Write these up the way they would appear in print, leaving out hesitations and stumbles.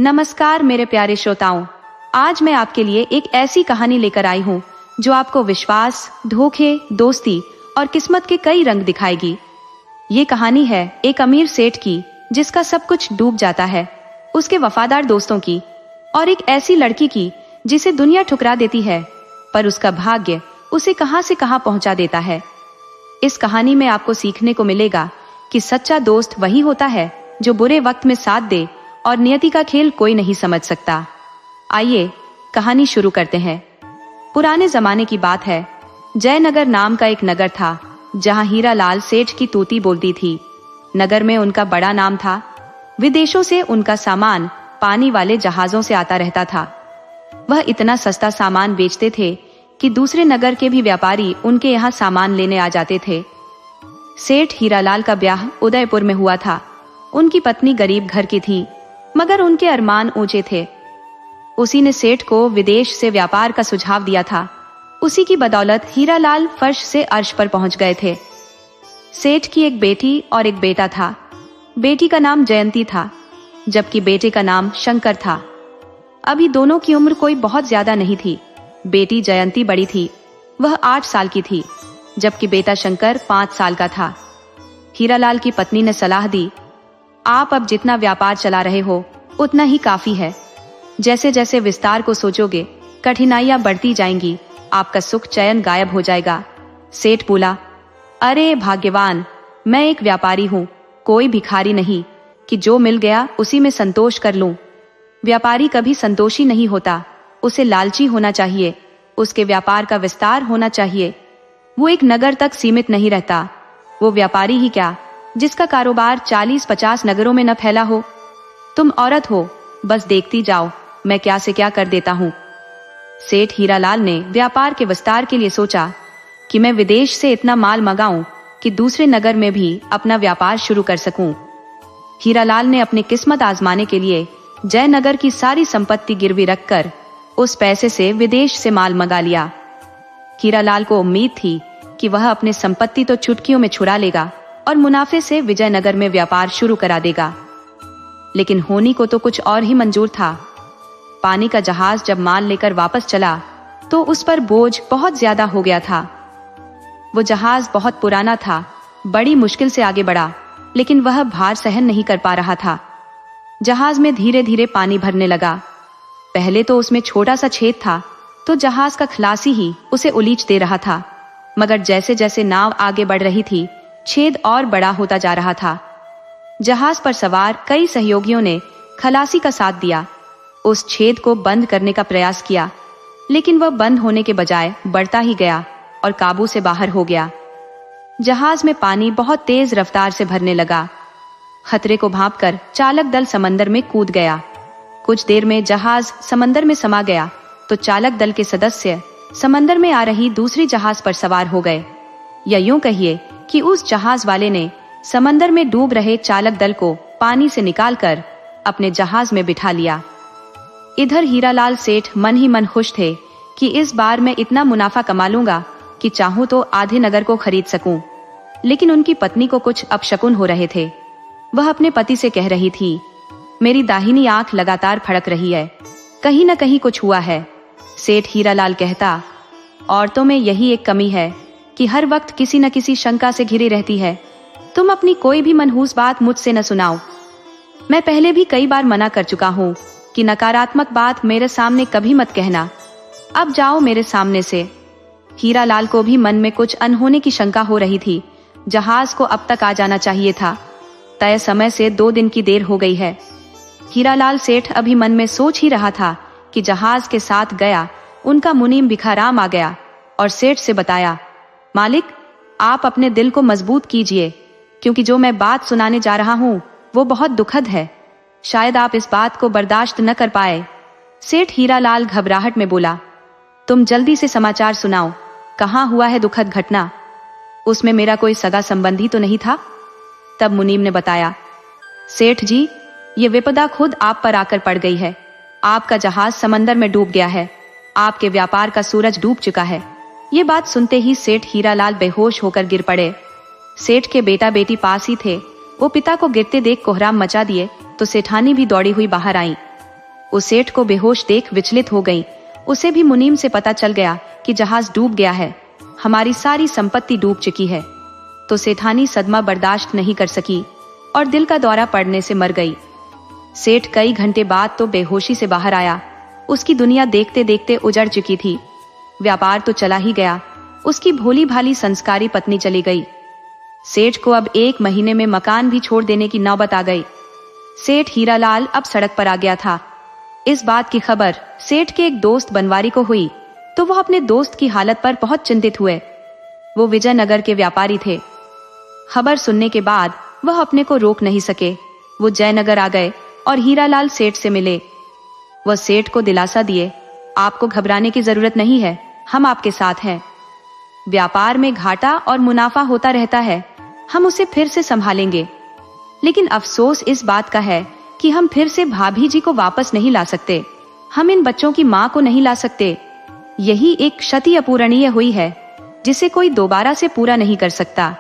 नमस्कार मेरे प्यारे श्रोताओं, आज मैं आपके लिए एक ऐसी कहानी लेकर आई हूँ जो आपको विश्वास, धोखे, दोस्ती और किस्मत के कई रंग दिखाएगी। ये कहानी है एक अमीर सेठ की जिसका सब कुछ डूब जाता है, उसके वफादार दोस्तों की, और एक ऐसी लड़की की जिसे दुनिया ठुकरा देती है पर उसका भाग्य उसे कहां से कहां पहुंचा देता है। इस कहानी में आपको सीखने को मिलेगा कि सच्चा दोस्त वही होता है जो बुरे वक्त में साथ दे और नियति का खेल कोई नहीं समझ सकता। आइए कहानी शुरू करते हैं। पुराने जमाने की बात है। जयनगर नाम का एक नगर था जहां हीरालाल सेठ की तूती बोलती थी। नगर में उनका बड़ा नाम था। विदेशों से उनका सामान पानी वाले जहाजों से आता रहता था। वह इतना सस्ता सामान बेचते थे कि दूसरे नगर के भी व्यापारी उनके यहाँ सामान लेने आ जाते थे। सेठ हीरालाल का ब्याह उदयपुर में हुआ था। उनकी पत्नी गरीब घर की थी, मगर उनके अरमान ऊंचे थे। उसी ने सेठ को विदेश से व्यापार का सुझाव दिया था। उसी की बदौलत हीरालाल फर्श से अर्श पर पहुंच गए थे। सेठ की एक बेटी और एक बेटा था। बेटी का नाम जयंती था, जबकि बेटे का नाम शंकर था। अभी दोनों की उम्र कोई बहुत ज्यादा नहीं थी। बेटी जयंती बड़ी थी, वह 8 साल की थी, जबकि बेटा शंकर 5 साल का था। हीरालाल की पत्नी ने सलाह दी, आप अब जितना व्यापार चला रहे हो उतना ही काफी है। जैसे जैसे विस्तार को सोचोगे कठिनाइयां बढ़ती जाएंगी, आपका सुख चैन गायब हो जाएगा। सेठ बोला, अरे भाग्यवान, मैं एक व्यापारी हूँ, कोई भिखारी नहीं कि जो मिल गया उसी में संतोष कर लूं। व्यापारी कभी संतोषी नहीं होता, उसे लालची होना चाहिए, उसके व्यापार का विस्तार होना चाहिए। वो एक नगर तक सीमित नहीं रहता। वो व्यापारी ही क्या, जिसका कारोबार 40-50 नगरों में न फैला हो। तुम औरत हो, बस देखती जाओ मैं क्या से क्या कर देता हूँ। सेठ हीरालाल ने व्यापार के विस्तार के लिए सोचा कि मैं विदेश से इतना माल मंगाऊं कि दूसरे नगर में भी अपना व्यापार शुरू कर सकूं। हीरालाल ने अपनी किस्मत आजमाने के लिए जयनगर की सारी संपत्ति गिरवी रखकर उस पैसे से विदेश से माल मंगा लिया। हीरालाल को उम्मीद थी कि वह अपनी संपत्ति तो चुटकियों में छुड़ा लेगा और मुनाफे से विजयनगर में व्यापार शुरू करा देगा। लेकिन होनी को तो कुछ और ही मंजूर था। पानी का जहाज जब माल लेकर वापस चला तो उस पर बोझ बहुत ज्यादा हो गया था। वो जहाज बहुत पुराना था, बड़ी मुश्किल से आगे बढ़ा, लेकिन वह भार सहन नहीं कर पा रहा था। जहाज में धीरे धीरे पानी भरने लगा। पहले तो उसमें छोटा सा छेद था तो जहाज का खलासी ही उसे उलीच दे रहा था, मगर जैसे जैसे नाव आगे बढ़ रही थी छेद और बड़ा होता जा रहा था। जहाज पर सवार कई सहयोगियों ने खलासी का साथ दिया, उस छेद को बंद करने का प्रयास किया, लेकिन वह बंद होने के बजाय बढ़ता ही गया और काबू से बाहर हो गया। जहाज में पानी बहुत तेज रफ्तार से भरने लगा। खतरे को भांपकर चालक दल समंदर में कूद गया। कुछ देर में जहाज समंदर में समा गया तो चालक दल के सदस्य समंदर में आ रही दूसरी जहाज पर सवार हो गए। या यूं कहिए कि उस जहाज वाले ने समंदर में डूब रहे चालक दल को पानी से निकालकर अपने जहाज में बिठा लिया। इधर हीरालाल सेठ मन ही मन खुश थे कि इस बार मैं इतना मुनाफा कमा लूंगा कि चाहूं तो आधे नगर को खरीद सकूं। लेकिन उनकी पत्नी को कुछ अपशकुन हो रहे थे। वह अपने पति से कह रही थी, मेरी दाहिनी आंख लगातार फड़क रही है, कहीं न कहीं कुछ हुआ है। सेठ हीरालाल कहता, औरतों में यही एक कमी है कि हर वक्त किसी न किसी शंका से घिरी रहती है। तुम अपनी कोई भी मनहूस बात मुझसे न सुनाओ। मैं पहले भी कई बार मना कर चुका हूँ कि नकारात्मक बात मेरे सामने कभी मत कहना। अब जाओ मेरे सामने से। हीरालाल को भी मन में कुछ अनहोने की शंका हो रही थी। जहाज को अब तक आ जाना चाहिए था, तय समय से 2 दिन की देर हो गई है। हीरालाल सेठ अभी मन में सोच ही रहा था कि जहाज के साथ गया उनका मुनीम भिखाराम आ गया और सेठ से बताया, मालिक, आप अपने दिल को मजबूत कीजिए, क्योंकि जो मैं बात सुनाने जा रहा हूँ वो बहुत दुखद है। शायद आप इस बात को बर्दाश्त न कर पाए। सेठ हीरालाल घबराहट में बोला, तुम जल्दी से समाचार सुनाओ, कहाँ हुआ है दुखद घटना? उसमें मेरा कोई सगा संबंधी तो नहीं था? तब मुनीम ने बताया, सेठ जी, ये विपदा खुद आप पर आकर पड़ गई है। आपका जहाज समंदर में डूब गया है। आपके व्यापार का सूरज डूब चुका है। ये बात सुनते ही सेठ हीरालाल बेहोश होकर गिर पड़े। सेठ के बेटा बेटी पास ही थे। वो पिता को गिरते देख कोहराम मचा दिए तो सेठानी भी दौड़ी हुई बाहर आई। उस सेठ को बेहोश देख विचलित हो गई। उसे भी मुनीम से पता चल गया कि जहाज डूब गया है, हमारी सारी संपत्ति डूब चुकी है। तो सेठानी सदमा बर्दाश्त नहीं कर सकी और दिल का दौरा पड़ने से मर गई। सेठ कई घंटे बाद तो बेहोशी से बाहर आया। उसकी दुनिया देखते देखते उजड़ चुकी थी। व्यापार तो चला ही गया, उसकी भोली भाली संस्कारी पत्नी चली गई। सेठ को अब 1 महीने में मकान भी छोड़ देने की नौबत आ गई। सेठ हीरालाल अब सड़क पर आ गया था। इस बात की खबर सेठ के एक दोस्त बनवारी को हुई तो वह अपने दोस्त की हालत पर बहुत चिंतित हुए। वो विजयनगर के व्यापारी थे। खबर सुनने के बाद वह अपने को रोक नहीं सके। वो जयनगर आ गए और हीरालाल सेठ से मिले। वह सेठ को दिलासा दिए, आपको घबराने की जरूरत नहीं है, हम आपके साथ हैं। व्यापार में घाटा और मुनाफा होता रहता है, हम उसे फिर से संभालेंगे। लेकिन अफसोस इस बात का है कि हम फिर से भाभी जी को वापस नहीं ला सकते, हम इन बच्चों की माँ को नहीं ला सकते। यही एक क्षति अपूरणीय हुई है जिसे कोई दोबारा से पूरा नहीं कर सकता।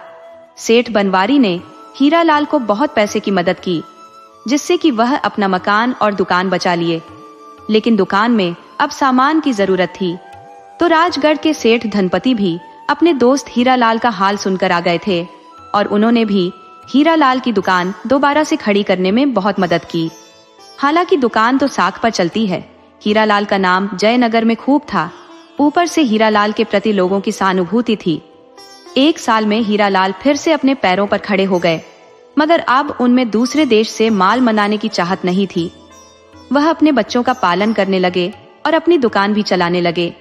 सेठ बनवारी ने हीरालाल को बहुत पैसे की मदद की, जिससे कि वह अपना मकान और दुकान बचा लिए। लेकिन दुकान में अब सामान की जरूरत थी। तो राजगढ़ के सेठ धनपति भी अपने दोस्त हीरालाल का हाल सुनकर आ गए थे और उन्होंने भी हीरालाल की दुकान दोबारा से खड़ी करने में बहुत मदद की। हालांकि दुकान तो साख पर चलती है, हीरालाल का नाम जयनगर में खूब था। ऊपर से हीरालाल के प्रति लोगों की सहानुभूति थी। 1 साल में हीरालाल फिर से अपने पैरों पर खड़े हो गए, मगर अब उनमें दूसरे देश से माल मंगाने की चाहत नहीं थी। वह अपने बच्चों का पालन करने लगे और अपनी दुकान भी चलाने लगे।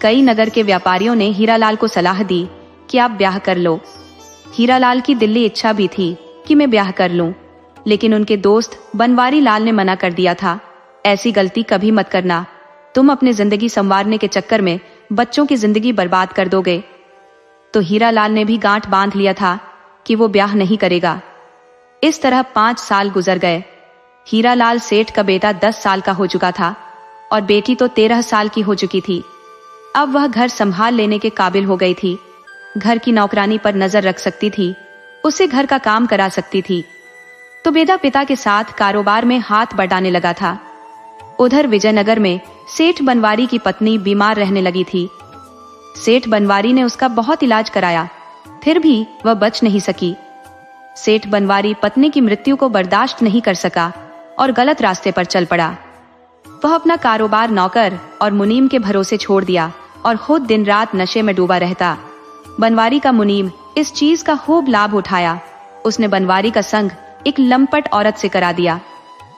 कई नगर के व्यापारियों ने हीरालाल को सलाह दी कि आप ब्याह कर लो। हीरालाल की दिल्ली इच्छा भी थी कि मैं ब्याह कर लूं, लेकिन उनके दोस्त बनवारी लाल ने मना कर दिया था। ऐसी गलती कभी मत करना, तुम अपनी जिंदगी संवारने के चक्कर में बच्चों की जिंदगी बर्बाद कर दोगे। तो हीरालाल ने भी गांठ बांध लिया था कि वो ब्याह नहीं करेगा। इस तरह 5 साल गुजर गए। हीरालाल सेठ का बेटा 10 साल का हो चुका था और बेटी तो 13 साल की हो चुकी थी। अब वह घर संभाल लेने के काबिल हो गई थी। घर की नौकरानी पर नजर रख सकती थी, उसे घर का काम करा सकती थी। तो बेटा पिता के साथ कारोबार में हाथ बटाने लगा था। उधर विजयनगर में सेठ बनवारी की पत्नी बीमार रहने लगी थी। सेठ बनवारी ने उसका बहुत इलाज कराया, फिर भी वह बच नहीं सकी। सेठ बनवारी पत्नी की मृत्यु को बर्दाश्त नहीं कर सका और गलत रास्ते पर चल पड़ा। वह अपना कारोबार नौकर और मुनीम के भरोसे छोड़ दिया और खुद दिन रात नशे में डूबा रहता। बनवारी का मुनीम इस चीज का खूब लाभ उठाया। उसने बनवारी का संग एक लंपट औरत से करा दिया।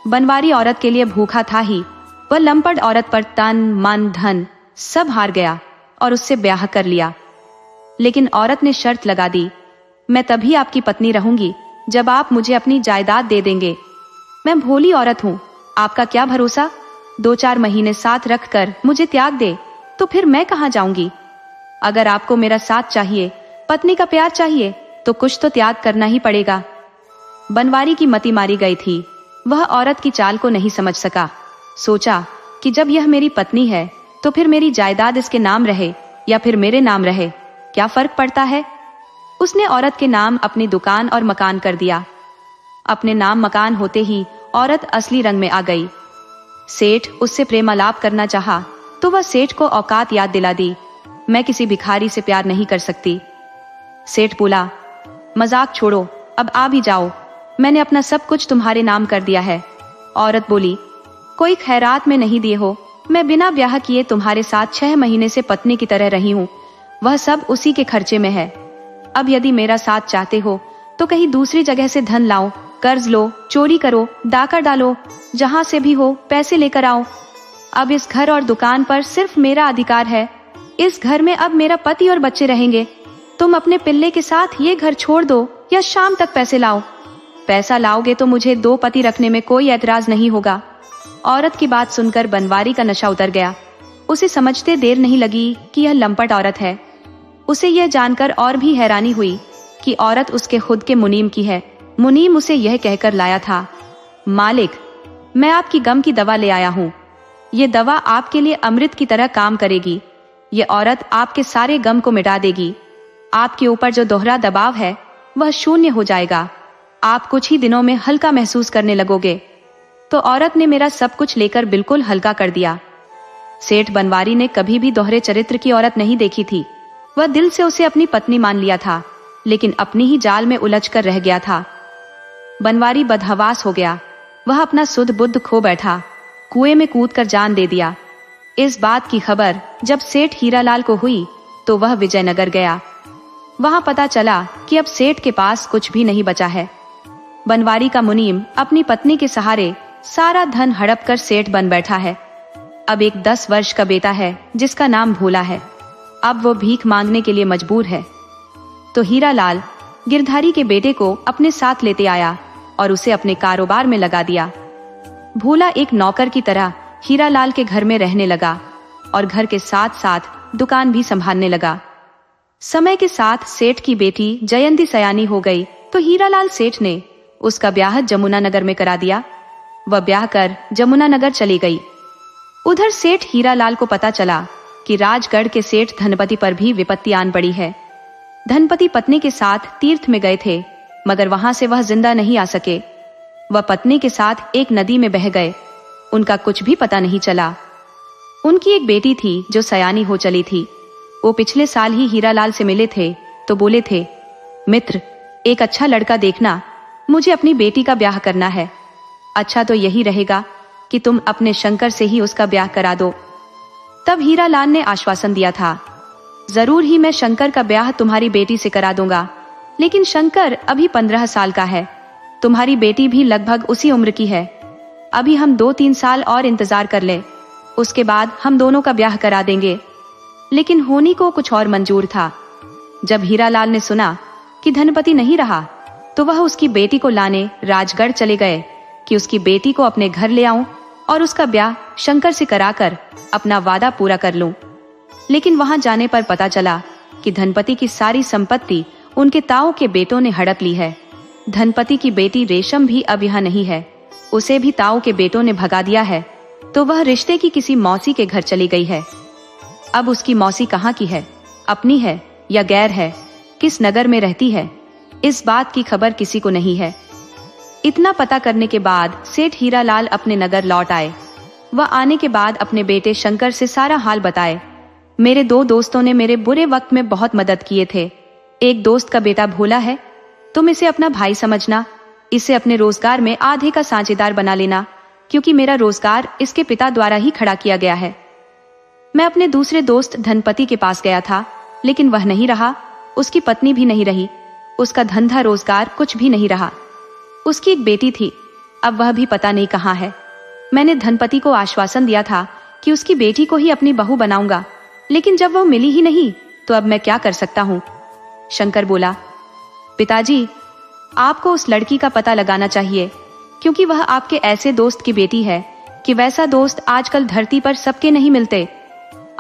बनवारी औरत के लिए भूखा था ही, वह लंपट औरत पर तन मन धन सब हार गया और उससे ब्याह कर लिया। लेकिन औरत ने शर्त लगा दी, मैं तभी आपकी पत्नी रहूंगी जब आप मुझे अपनी जायदाद दे देंगे। मैं भोली औरत हूँ, आपका क्या भरोसा, 2-4 महीने साथ रखकर मुझे त्याग दे तो फिर मैं कहाँ जाऊंगी। अगर आपको मेरा साथ चाहिए, पत्नी का प्यार चाहिए, तो कुछ तो त्याग करना ही पड़ेगा। बनवारी की मति मारी गई थी। वह औरत की चाल को नहीं समझ सका। सोचा कि जब यह मेरी पत्नी है तो फिर मेरी जायदाद इसके नाम रहे या फिर मेरे नाम रहे, क्या फर्क पड़ता है। उसने औरत के नाम अपनी दुकान और मकान कर दिया। अपने नाम मकान होते ही औरत असली रंग में आ गई। सेठ उससे प्रेमालाप करना चाहा तो वह सेठ को औकात याद दिला दी, मैं किसी भिखारी से प्यार नहीं कर सकती। सेठ बोला, मजाक छोड़ो, अब आ भी जाओ, मैंने अपना सब कुछ तुम्हारे नाम कर दिया है। औरत बोली, कोई खैरात में नहीं दिए हो, मैं बिना ब्याह किए तुम्हारे साथ 6 महीने से पत्नी की तरह रही हूँ, वह सब उसी के खर्चे में है। अब यदि मेरा साथ चाहते हो तो कहीं दूसरी जगह से धन लाओ, कर्ज लो, चोरी करो, डाका डालो, जहां से भी हो पैसे लेकर आओ। अब इस घर और दुकान पर सिर्फ मेरा अधिकार है। इस घर में अब मेरा पति और बच्चे रहेंगे। तुम अपने पिल्ले के साथ ये घर छोड़ दो या शाम तक पैसे लाओ। पैसा लाओगे तो मुझे 2 पति रखने में कोई ऐतराज नहीं होगा। औरत की बात सुनकर बनवारी का नशा उतर गया। उसे समझते देर नहीं लगी कि यह लंपट औरत है। उसे यह जानकर और भी हैरानी हुई कि औरत उसके खुद के मुनीम की है। मुनीम उसे यह कहकर लाया था, मालिक, मैं आपकी गम की दवा ले आया हूँ। ये दवा आपके लिए अमृत की तरह काम करेगी। ये औरत आपके सारे गम को मिटा देगी। आपके ऊपर जो दोहरा दबाव है वह शून्य हो जाएगा। आप कुछ ही दिनों में हल्का महसूस करने लगोगे। तो औरत ने मेरा सब कुछ लेकर बिल्कुल हल्का कर दिया। सेठ बनवारी ने कभी भी दोहरे चरित्र की औरत नहीं देखी थी। वह दिल से उसे अपनी पत्नी मान लिया था, लेकिन अपनी ही जाल में उलझकर रह गया था। बनवारी बदहवास हो गया। वह अपना सुध बुद्ध खो बैठा, कुएं में कूदकर जान दे दिया। इस बात की खबर जब सेठ हीरालाल को हुई तो वह विजयनगर गया। वहां पता चला कि अब सेठ के पास कुछ भी नहीं बचा है। बनवारी का मुनीम अपनी पत्नी के सहारे सारा धन हड़प कर सेठ बन बैठा है। अब एक 10 वर्ष का बेटा है जिसका नाम भोला है। अब वो भीख मांगने के लिए मजबूर है। तो हीरालाल गिरधारी के बेटे को अपने साथ लेते आया और उसे अपने कारोबार में लगा दिया। भोला एक नौकर की तरह हीरालाल के घर में रहने लगा और घर के साथ साथ दुकान भी संभालने लगा। समय के साथ सेठ की बेटी जयंती सयानी हो गई तो हीरालाल सेठ ने उसका ब्याह जमुनानगर में करा दिया। वह ब्याह कर जमुनानगर चली गई। उधर सेठ हीरालाल को पता चला कि राजगढ़ के सेठ धनपति पर भी विपत्ति आन पड़ी है। धनपति पत्नी के साथ तीर्थ में गए थे, मगर वहां से वह जिंदा नहीं आ सके। वह पत्नी के साथ एक नदी में बह गए। उनका कुछ भी पता नहीं चला। उनकी एक बेटी थी जो सयानी हो चली थी। वो पिछले साल ही हीरालाल से मिले थे तो बोले थे, मित्र, एक अच्छा लड़का देखना, मुझे अपनी बेटी का ब्याह करना है। अच्छा तो यही रहेगा कि तुम अपने शंकर से ही उसका ब्याह करा दो। तब हीरालाल ने आश्वासन दिया था, जरूर ही मैं शंकर का ब्याह तुम्हारी बेटी से करा दूंगा, लेकिन शंकर अभी 15 साल का है। तुम्हारी बेटी भी लगभग उसी उम्र की है। अभी हम 2-3 साल और इंतजार कर ले, उसके बाद हम दोनों का ब्याह करा देंगे। लेकिन होनी को कुछ और मंजूर था। जब हीरालाल ने सुना कि धनपति नहीं रहा तो वह उसकी बेटी को लाने राजगढ़ चले गए कि उसकी बेटी को अपने घर ले आऊं और उसका ब्याह शंकर से कराकर अपना वादा पूरा कर लूं। लेकिन वहां जाने पर पता चला कि धनपति की सारी संपत्ति उनके ताऊ के बेटों ने हड़प ली है। धनपति की बेटी रेशम भी अब यहाँ नहीं है। उसे भी ताऊ के बेटों ने भगा दिया है, तो वह रिश्ते की किसी मौसी के घर चली गई है। अब उसकी मौसी कहाँ की है, अपनी है या गैर है, किस नगर में रहती है, इस बात की खबर किसी को नहीं है। इतना पता करने के बाद सेठ हीरालाल अपने नगर लौट आए। वह आने के बाद अपने बेटे शंकर से सारा हाल बताए। मेरे 2 दोस्तों ने मेरे बुरे वक्त में बहुत मदद किए थे। एक दोस्त का बेटा भोला है, तुम इसे अपना भाई समझना। इसे अपने रोजगार में आधे का साझेदार बना लेना, क्योंकि मेरा रोजगार इसके पिता द्वारा ही खड़ा किया गया है। मैं अपने दूसरे दोस्त धनपति के पास गया था, लेकिन वह नहीं रहा, उसकी पत्नी भी नहीं रही, उसका धंधा रोजगार कुछ भी नहीं रहा। उसकी एक बेटी थी, अब वह भी पता नहीं कहाँ है। मैंने धनपति को आश्वासन दिया था कि उसकी बेटी को ही अपनी बहू बनाऊंगा, लेकिन जब वह मिली ही नहीं तो अब मैं क्या कर सकता हूँ। शंकर बोला, पिताजी, आपको उस लड़की का पता लगाना चाहिए, क्योंकि वह आपके ऐसे दोस्त की बेटी है कि वैसा दोस्त आजकल धरती पर सबके नहीं मिलते।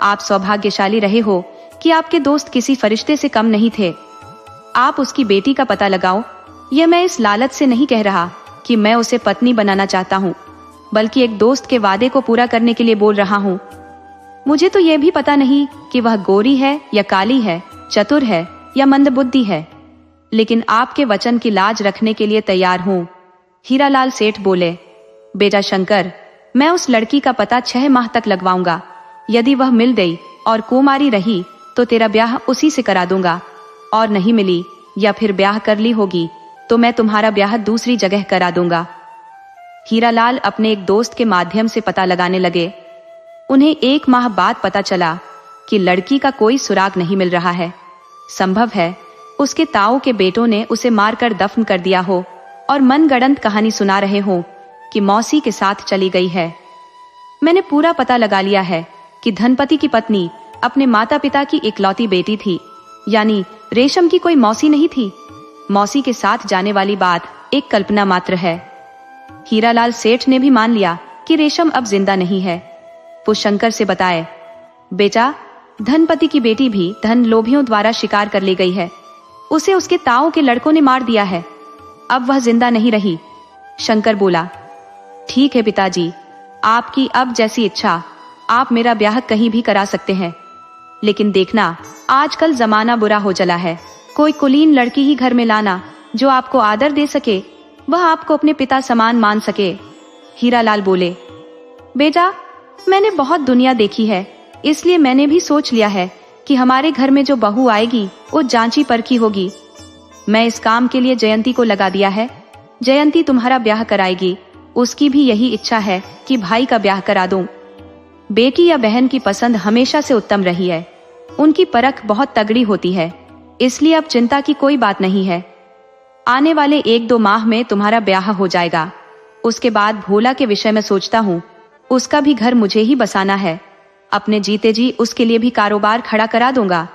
आप सौभाग्यशाली रहे हो कि आपके दोस्त किसी फरिश्ते से कम नहीं थे। आप उसकी बेटी का पता लगाओ। यह मैं इस लालच से नहीं कह रहा कि मैं उसे पत्नी बनाना चाहता हूँ, बल्कि एक दोस्त के वादे को पूरा करने के लिए बोल रहा हूँ। मुझे तो यह भी पता नहीं कि वह गोरी है या काली है, चतुर है या मंदबुद्धि है, लेकिन आपके वचन की लाज रखने के लिए तैयार हूँ। हीरालाल सेठ बोले, बेटा शंकर, मैं उस लड़की का पता 6 माह तक लगवाऊंगा। यदि वह मिल गई और कुमारी रही तो तेरा ब्याह उसी से करा दूंगा, और नहीं मिली या फिर ब्याह कर ली होगी तो मैं तुम्हारा ब्याह दूसरी जगह करा दूंगा। हीरालाल अपने एक दोस्त के माध्यम से पता लगाने लगे। उन्हें 1 माह बाद पता चला कि लड़की का कोई सुराग नहीं मिल रहा है। संभव है उसके ताऊ के बेटों ने उसे मारकर दफन कर दिया हो और मनगढ़ंत कहानी सुना रहे हो कि मौसी के साथ चली गई है। मैंने पूरा पता लगा लिया है कि धनपति की पत्नी अपने माता पिता की इकलौती बेटी थी, यानी रेशम की कोई मौसी नहीं थी। मौसी के साथ जाने वाली बात एक कल्पना मात्र है। हीरालाल सेठ ने भी मान लिया कि रेशम अब जिंदा नहीं है। वो शंकर से बताए, बेटा, धनपति की बेटी भी धन लोभियों द्वारा शिकार कर ली गई है। उसे उसके ताऊ के लड़कों ने मार दिया है। अब वह जिंदा नहीं रही। शंकर बोला, ठीक है पिताजी, आपकी अब जैसी इच्छा, आप मेरा ब्याह कहीं भी करा सकते हैं, लेकिन देखना आजकल जमाना बुरा हो चला है। कोई कुलीन लड़की ही घर में लाना जो आपको आदर दे सके, वह आपको अपने पिता समान मान सके। हीरालाल बोले, बेटा मैंने बहुत दुनिया देखी है, इसलिए मैंने भी सोच लिया है कि हमारे घर में जो बहू आएगी वो जांची परखी होगी। मैं इस काम के लिए जयंती को लगा दिया है। जयंती तुम्हारा ब्याह कराएगी। उसकी भी यही इच्छा है कि भाई का ब्याह करा दूं। बेटी या बहन की पसंद हमेशा से उत्तम रही है। उनकी परख बहुत तगड़ी होती है, इसलिए अब चिंता की कोई बात नहीं है। आने वाले 1-2 माह में तुम्हारा ब्याह हो जाएगा। उसके बाद भोला के विषय में सोचता हूँ। उसका भी घर मुझे ही बसाना है। अपने जीते जी उसके लिए भी कारोबार खड़ा करा दूंगा।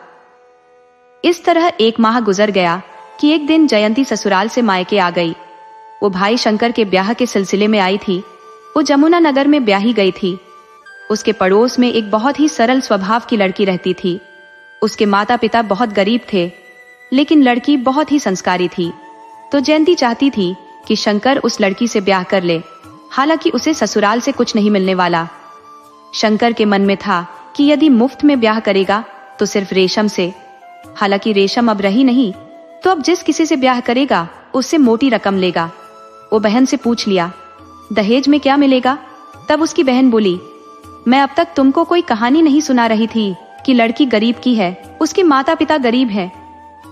इस तरह 1 माह गुजर गया कि एक दिन जयंती ससुराल से मायके आ गई। वो भाई शंकर के ब्याह के सिलसिले में आई थी। वो जमुना नगर में ब्याही गई थी। उसके पड़ोस में एक बहुत ही सरल स्वभाव की लड़की रहती थी। उसके माता पिता बहुत गरीब थे, लेकिन लड़की बहुत ही संस्कारी थी। तो जयंती चाहती थी कि शंकर उस लड़की से ब्याह कर ले। हालांकि उसे ससुराल से कुछ नहीं मिलने वाला। शंकर के मन में था कि यदि मुफ्त में ब्याह करेगा तो सिर्फ रेशम से। हालांकि रेशम अब रही नहीं, तो अब जिस किसी से ब्याह करेगा उससे मोटी रकम लेगा। वो बहन से पूछ लिया, दहेज में क्या मिलेगा? तब उसकी बहन बोली, मैं अब तक तुमको कोई कहानी नहीं सुना रही थी कि लड़की गरीब की है, उसके माता पिता गरीब हैं।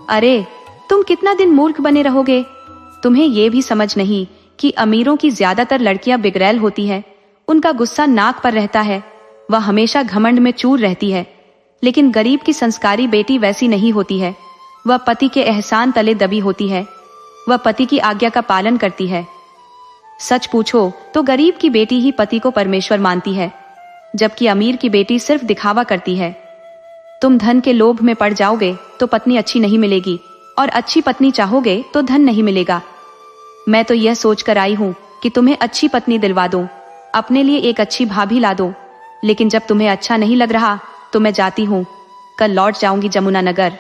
अरे तुम कितना दिन मूर्ख बने रहोगे? तुम्हें ये भी समझ नहीं कि अमीरों की ज्यादातर लड़कियां बिगड़ैल होती है। उनका गुस्सा नाक पर रहता है। वह हमेशा घमंड में चूर रहती है। लेकिन गरीब की संस्कारी बेटी वैसी नहीं होती है। वह पति के एहसान तले दबी होती है। वह पति की आज्ञा का पालन करती है। सच पूछो तो गरीब की बेटी ही पति को परमेश्वर मानती है, जबकि अमीर की बेटी सिर्फ दिखावा करती है। तुम धन के लोभ में पड़ जाओगे तो पत्नी अच्छी नहीं मिलेगी, और अच्छी पत्नी चाहोगे तो धन नहीं मिलेगा। मैं तो यह सोच कर आई हूँ कि तुम्हें अच्छी पत्नी दिलवा दूं, अपने लिए एक अच्छी भाभी ला दूं। लेकिन जब तुम्हें अच्छा नहीं लग रहा तो मैं जाती हूँ। कल लौट जाऊंगी जमुना नगर।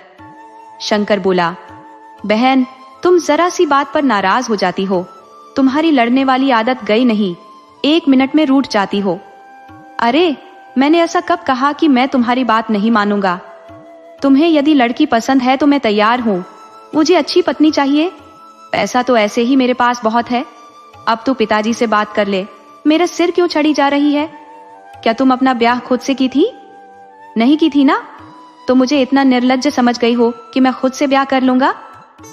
शंकर बोला, बहन तुम जरा सी बात पर नाराज हो जाती हो। तुम्हारी लड़ने वाली आदत गई नहीं, 1 मिनट में रूठ जाती हो। अरे मैंने ऐसा कब कहा कि मैं तुम्हारी बात नहीं मानूंगा? तुम्हें यदि लड़की पसंद है तो मैं तैयार हूँ। मुझे अच्छी पत्नी चाहिए। पैसा तो ऐसे ही मेरे पास बहुत है। अब तो पिताजी से बात कर ले। मेरा सिर क्यों चढ़ी जा रही है? क्या तुम अपना ब्याह खुद से की थी? नहीं की थी ना? तो मुझे इतना निर्लज्ज समझ गई हो कि मैं खुद से ब्याह कर लूंगा?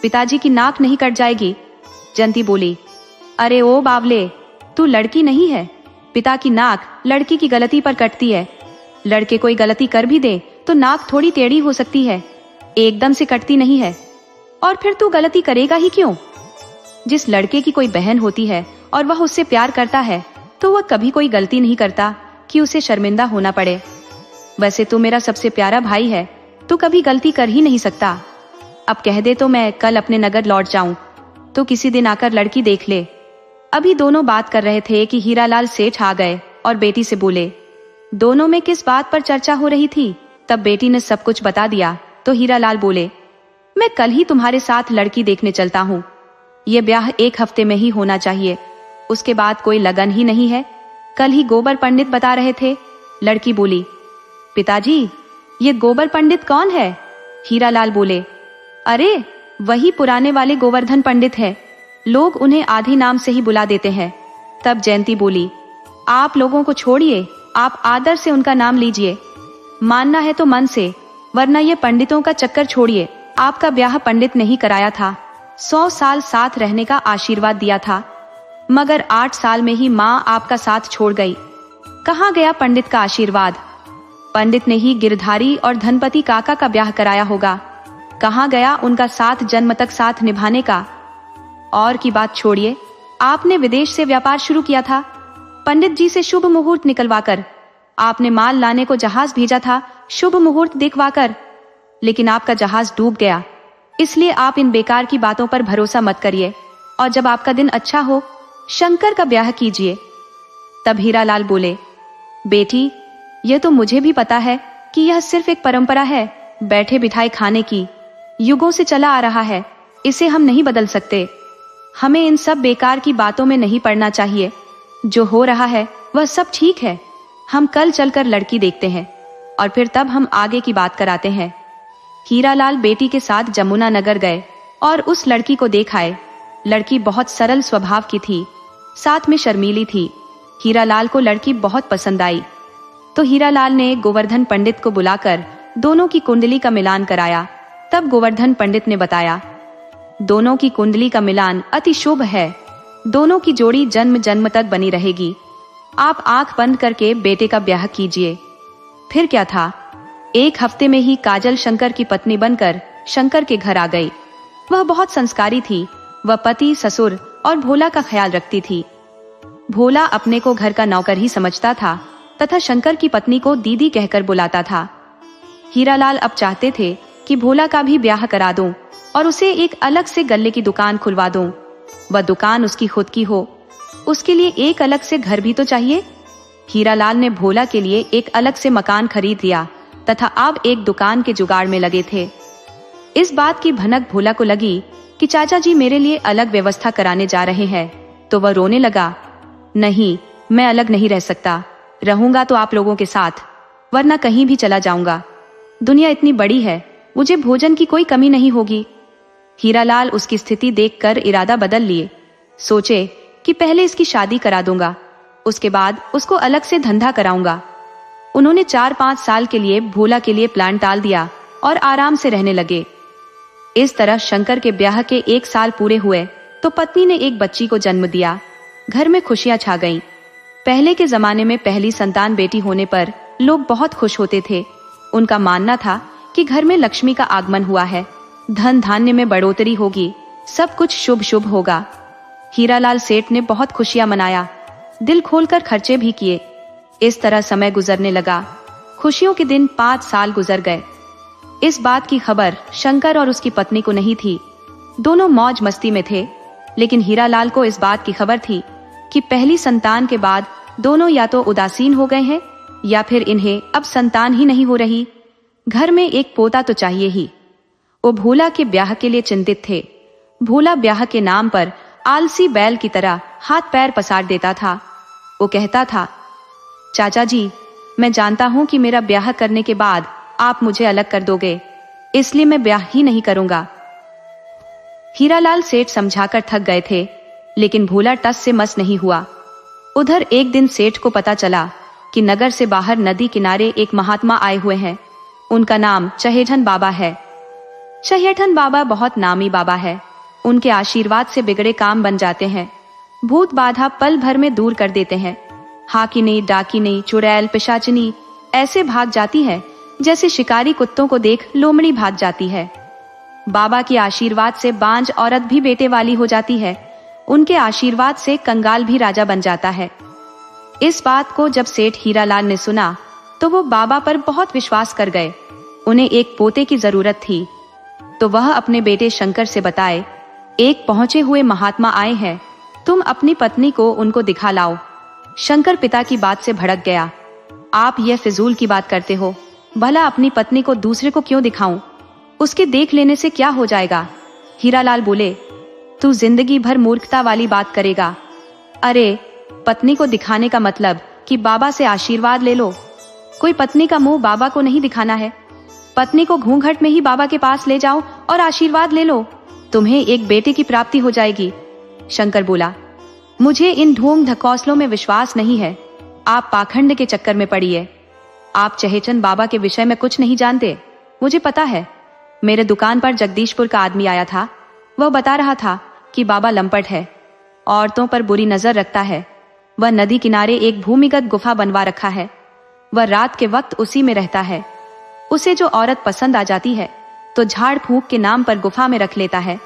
पिताजी की नाक नहीं कट जाएगी? जयंती बोली, अरे ओ बावले, तू लड़की नहीं है। पिता की नाक लड़की की गलती पर कटती है। लड़के कोई गलती कर भी दे तो नाक थोड़ी टेढ़ी हो सकती है, एकदम से कटती नहीं है। और फिर तू गलती करेगा ही क्यों? जिस लड़के की कोई बहन होती है और वह उससे प्यार करता है तो वह कभी कोई गलती नहीं करता कि उसे शर्मिंदा होना पड़े। वैसे तू मेरा सबसे प्यारा भाई है, तू कभी गलती कर ही नहीं सकता। अब कह दे तो मैं कल अपने नगर लौट जाऊं, तो किसी दिन आकर लड़की देख ले। अभी दोनों बात कर रहे थे कि हीरालाल सेठ आ गए और बेटी से बोले। दोनों में किस बात पर चर्चा हो रही थी, तब बेटी ने सब कुछ बता दिया। तो हीरालाल बोले, मैं कल ही तुम्हारे साथ लड़की देखने चलता हूँ। ये ब्याह 1 हफ्ते में ही होना चाहिए। उसके बाद कोई लगन ही नहीं है। कल ही गोबर पंडित बता रहे थे। लड़की बोली, पिताजी ये गोबर पंडित कौन है? हीरालाल बोले, अरे वही पुराने वाले गोवर्धन पंडित है। लोग उन्हें आधे नाम से ही बुला देते हैं। तब जयंती बोली, आप लोगों को छोड़िए, आप आदर से उनका नाम लीजिए। मानना है तो मन से, वरना ये पंडितों का चक्कर छोड़िए। आपका ब्याह पंडित नहीं कराया था, 100 साल साथ रहने का आशीर्वाद दिया था, मगर 8 साल में ही माँ आपका साथ छोड़ गई। कहाँ गया पंडित का आशीर्वाद? पंडित ने ही गिरधारी और धनपति काका का ब्याह कराया होगा। कहाँ गया उनका साथ जन्म तक साथ निभाने का? और की बात छोड़िए, आपने विदेश से व्यापार शुरू किया था। पंडित जी से शुभ मुहूर्त निकलवाकर आपने माल लाने को जहाज भेजा था, शुभ मुहूर्त दिखवाकर। लेकिन आपका जहाज डूब गया। इसलिए आप इन बेकार की बातों पर भरोसा मत करिए, और जब आपका दिन अच्छा हो शंकर का ब्याह कीजिए। तब हीरालाल बोले, बेटी यह तो मुझे भी पता है कि यह सिर्फ एक परंपरा है, बैठे बिठाए खाने की, युगों से चला आ रहा है। इसे हम नहीं बदल सकते। हमें इन सब बेकार की बातों में नहीं पड़ना चाहिए। जो हो रहा है वह सब ठीक है। हम कल चलकर लड़की देखते हैं और फिर तब हम आगे की बात कराते हैं। हीरालाल बेटी के साथ जमुना नगर गए और उस लड़की को देख आए। लड़की बहुत सरल स्वभाव की थी, साथ में शर्मीली थी। हीरालाल को लड़की बहुत पसंद आई, तो हीरालाल ने गोवर्धन पंडित को बुलाकर दोनों की कुंडली का मिलान कराया। तब गोवर्धन पंडित ने बताया, दोनों की कुंडली का मिलान अति शुभ है, दोनों की जोड़ी जन्म जन्म तक बनी रहेगी। आप आंख बंद करके बेटे का ब्याह कीजिए। फिर क्या था, एक हफ्ते में ही काजल शंकर की पत्नी बनकर शंकर के घर आ गई। वह बहुत संस्कारी थी। वह पति, ससुर और भोला का ख्याल रखती थी। भोला अपने को घर का नौकर ही समझता था तथा शंकर की पत्नी को दीदी कहकर बुलाता था। हीरालाल अब चाहते थे कि भोला का भी ब्याह करा दूं और उसे एक अलग से गल्ले की दुकान खुलवा दूं। वह दुकान उसकी खुद की हो, उसके लिए एक अलग से घर भी तो चाहिए। हीरालाल ने भोला के लिए एक अलग से मकान खरीद लिया तथा अब एक दुकान के जुगाड़ में लगे थे। इस बात की भनक भोला को लगी कि चाचा जी मेरे लिए अलग व्यवस्था कराने जा रहे हैं, तो वह रोने लगा। नहीं, मैं अलग नहीं रह सकता, रहूंगा तो आप लोगों के साथ, वरना कहीं भी चला जाऊंगा। दुनिया इतनी बड़ी है, मुझे भोजन की कोई कमी नहीं होगी। हीरालाल उसकी स्थिति देखकर इरादा बदल लिए। सोचे कि पहले इसकी शादी करा दूंगा, उसके बाद उसको अलग से धंधा कराऊंगा। उन्होंने 4-5 साल के लिए भोला के लिए प्लान टाल दिया और आराम से रहने लगे। इस तरह शंकर के ब्याह के 1 साल पूरे हुए तो पत्नी ने एक बच्ची को जन्म दिया। घर में खुशियां छा गईं। पहले के जमाने में पहली संतान बेटी होने पर लोग बहुत खुश होते थे। उनका मानना था कि घर में लक्ष्मी का आगमन हुआ है, धन धान्य में बढ़ोतरी होगी, सब कुछ शुभ शुभ होगा। हीरालाल सेठ ने बहुत खुशियां मनाया, दिल खोलकर खर्चे भी किए। इस तरह समय गुजरने लगा। खुशियों के दिन 5 साल गुजर गए। इस बात की खबर शंकर और उसकी पत्नी को नहीं थी। दोनों मौज मस्ती में थे, लेकिन हीरालाल को इस बात की खबर थी कि पहली संतान के बाद दोनों या तो उदासीन हो गए हैं या फिर इन्हें अब संतान ही नहीं हो रही। घर में एक पोता तो चाहिए ही। वो भोला के ब्याह के लिए चिंतित थे। भोला ब्याह के नाम पर आलसी बैल की तरह हाथ पैर पसार देता था। वो कहता था, चाचा जी, मैं जानता हूं कि मेरा ब्याह करने के बाद आप मुझे अलग कर दोगे, इसलिए मैं ब्याह ही नहीं करूंगा। हीरालाल सेठ समझाकर थक गए थे, लेकिन भोला टस से मस नहीं हुआ। उधर एक दिन सेठ को पता चला कि नगर से बाहर नदी किनारे एक महात्मा आए हुए हैं। उनका नाम चहेठन बाबा है। चहेठन बाबा बहुत नामी बाबा है। उनके आशीर्वाद से बिगड़े काम बन जाते हैं। भूत बाधा पल भर में दूर कर देते हैं। हाकिनी, डाकिनी, चुड़ैल, पिशाचिनी ऐसे भाग जाती है जैसे शिकारी कुत्तों को देख लोमड़ी भाग जाती है। बाबा के आशीर्वाद से बांझ औरत भी बेटे वाली हो जाती है। उनके आशीर्वाद से कंगाल भी राजा बन जाता है। इस बात को जब सेठ हीरालाल ने सुना तो वो बाबा पर बहुत विश्वास कर गए। उन्हें एक पोते की जरूरत थी, तो वह अपने बेटे शंकर से बताए, एक पहुंचे हुए महात्मा आए हैं, तुम अपनी पत्नी को उनको दिखा लाओ। शंकर पिता की बात से भड़क गया। आप यह फिजूल की बात करते हो, भला अपनी पत्नी को दूसरे को क्यों दिखाऊं? उसके देख लेने से क्या हो जाएगा? हीरालाल बोले, तू जिंदगी भर मूर्खता वाली बात करेगा। अरे, पत्नी को दिखाने का मतलब कि बाबा से आशीर्वाद ले लो। कोई पत्नी का मुंह बाबा को नहीं दिखाना है। पत्नी को घूंघट में ही बाबा के पास ले जाओ और आशीर्वाद ले लो, तुम्हें एक बेटे की प्राप्ति हो जाएगी। शंकर बोला, मुझे इन ढोंग ढकोसलों में विश्वास नहीं है। आप पाखंड के चक्कर में पड़िए। आप चहेचन बाबा के विषय में कुछ नहीं जानते। मुझे पता है। मेरे दुकान पर जगदीशपुर का आदमी आया था। वह बता रहा था कि बाबा लंपट है, औरतों पर बुरी नजर रखता है। वह नदी किनारे एक भूमिगत गुफा बनवा रखा है। वह रात के वक्त उसी में रहता है। उसे जो औरत पसंद आ जाती है तो झाड़ फूंक के नाम पर गुफा में रख लेता है।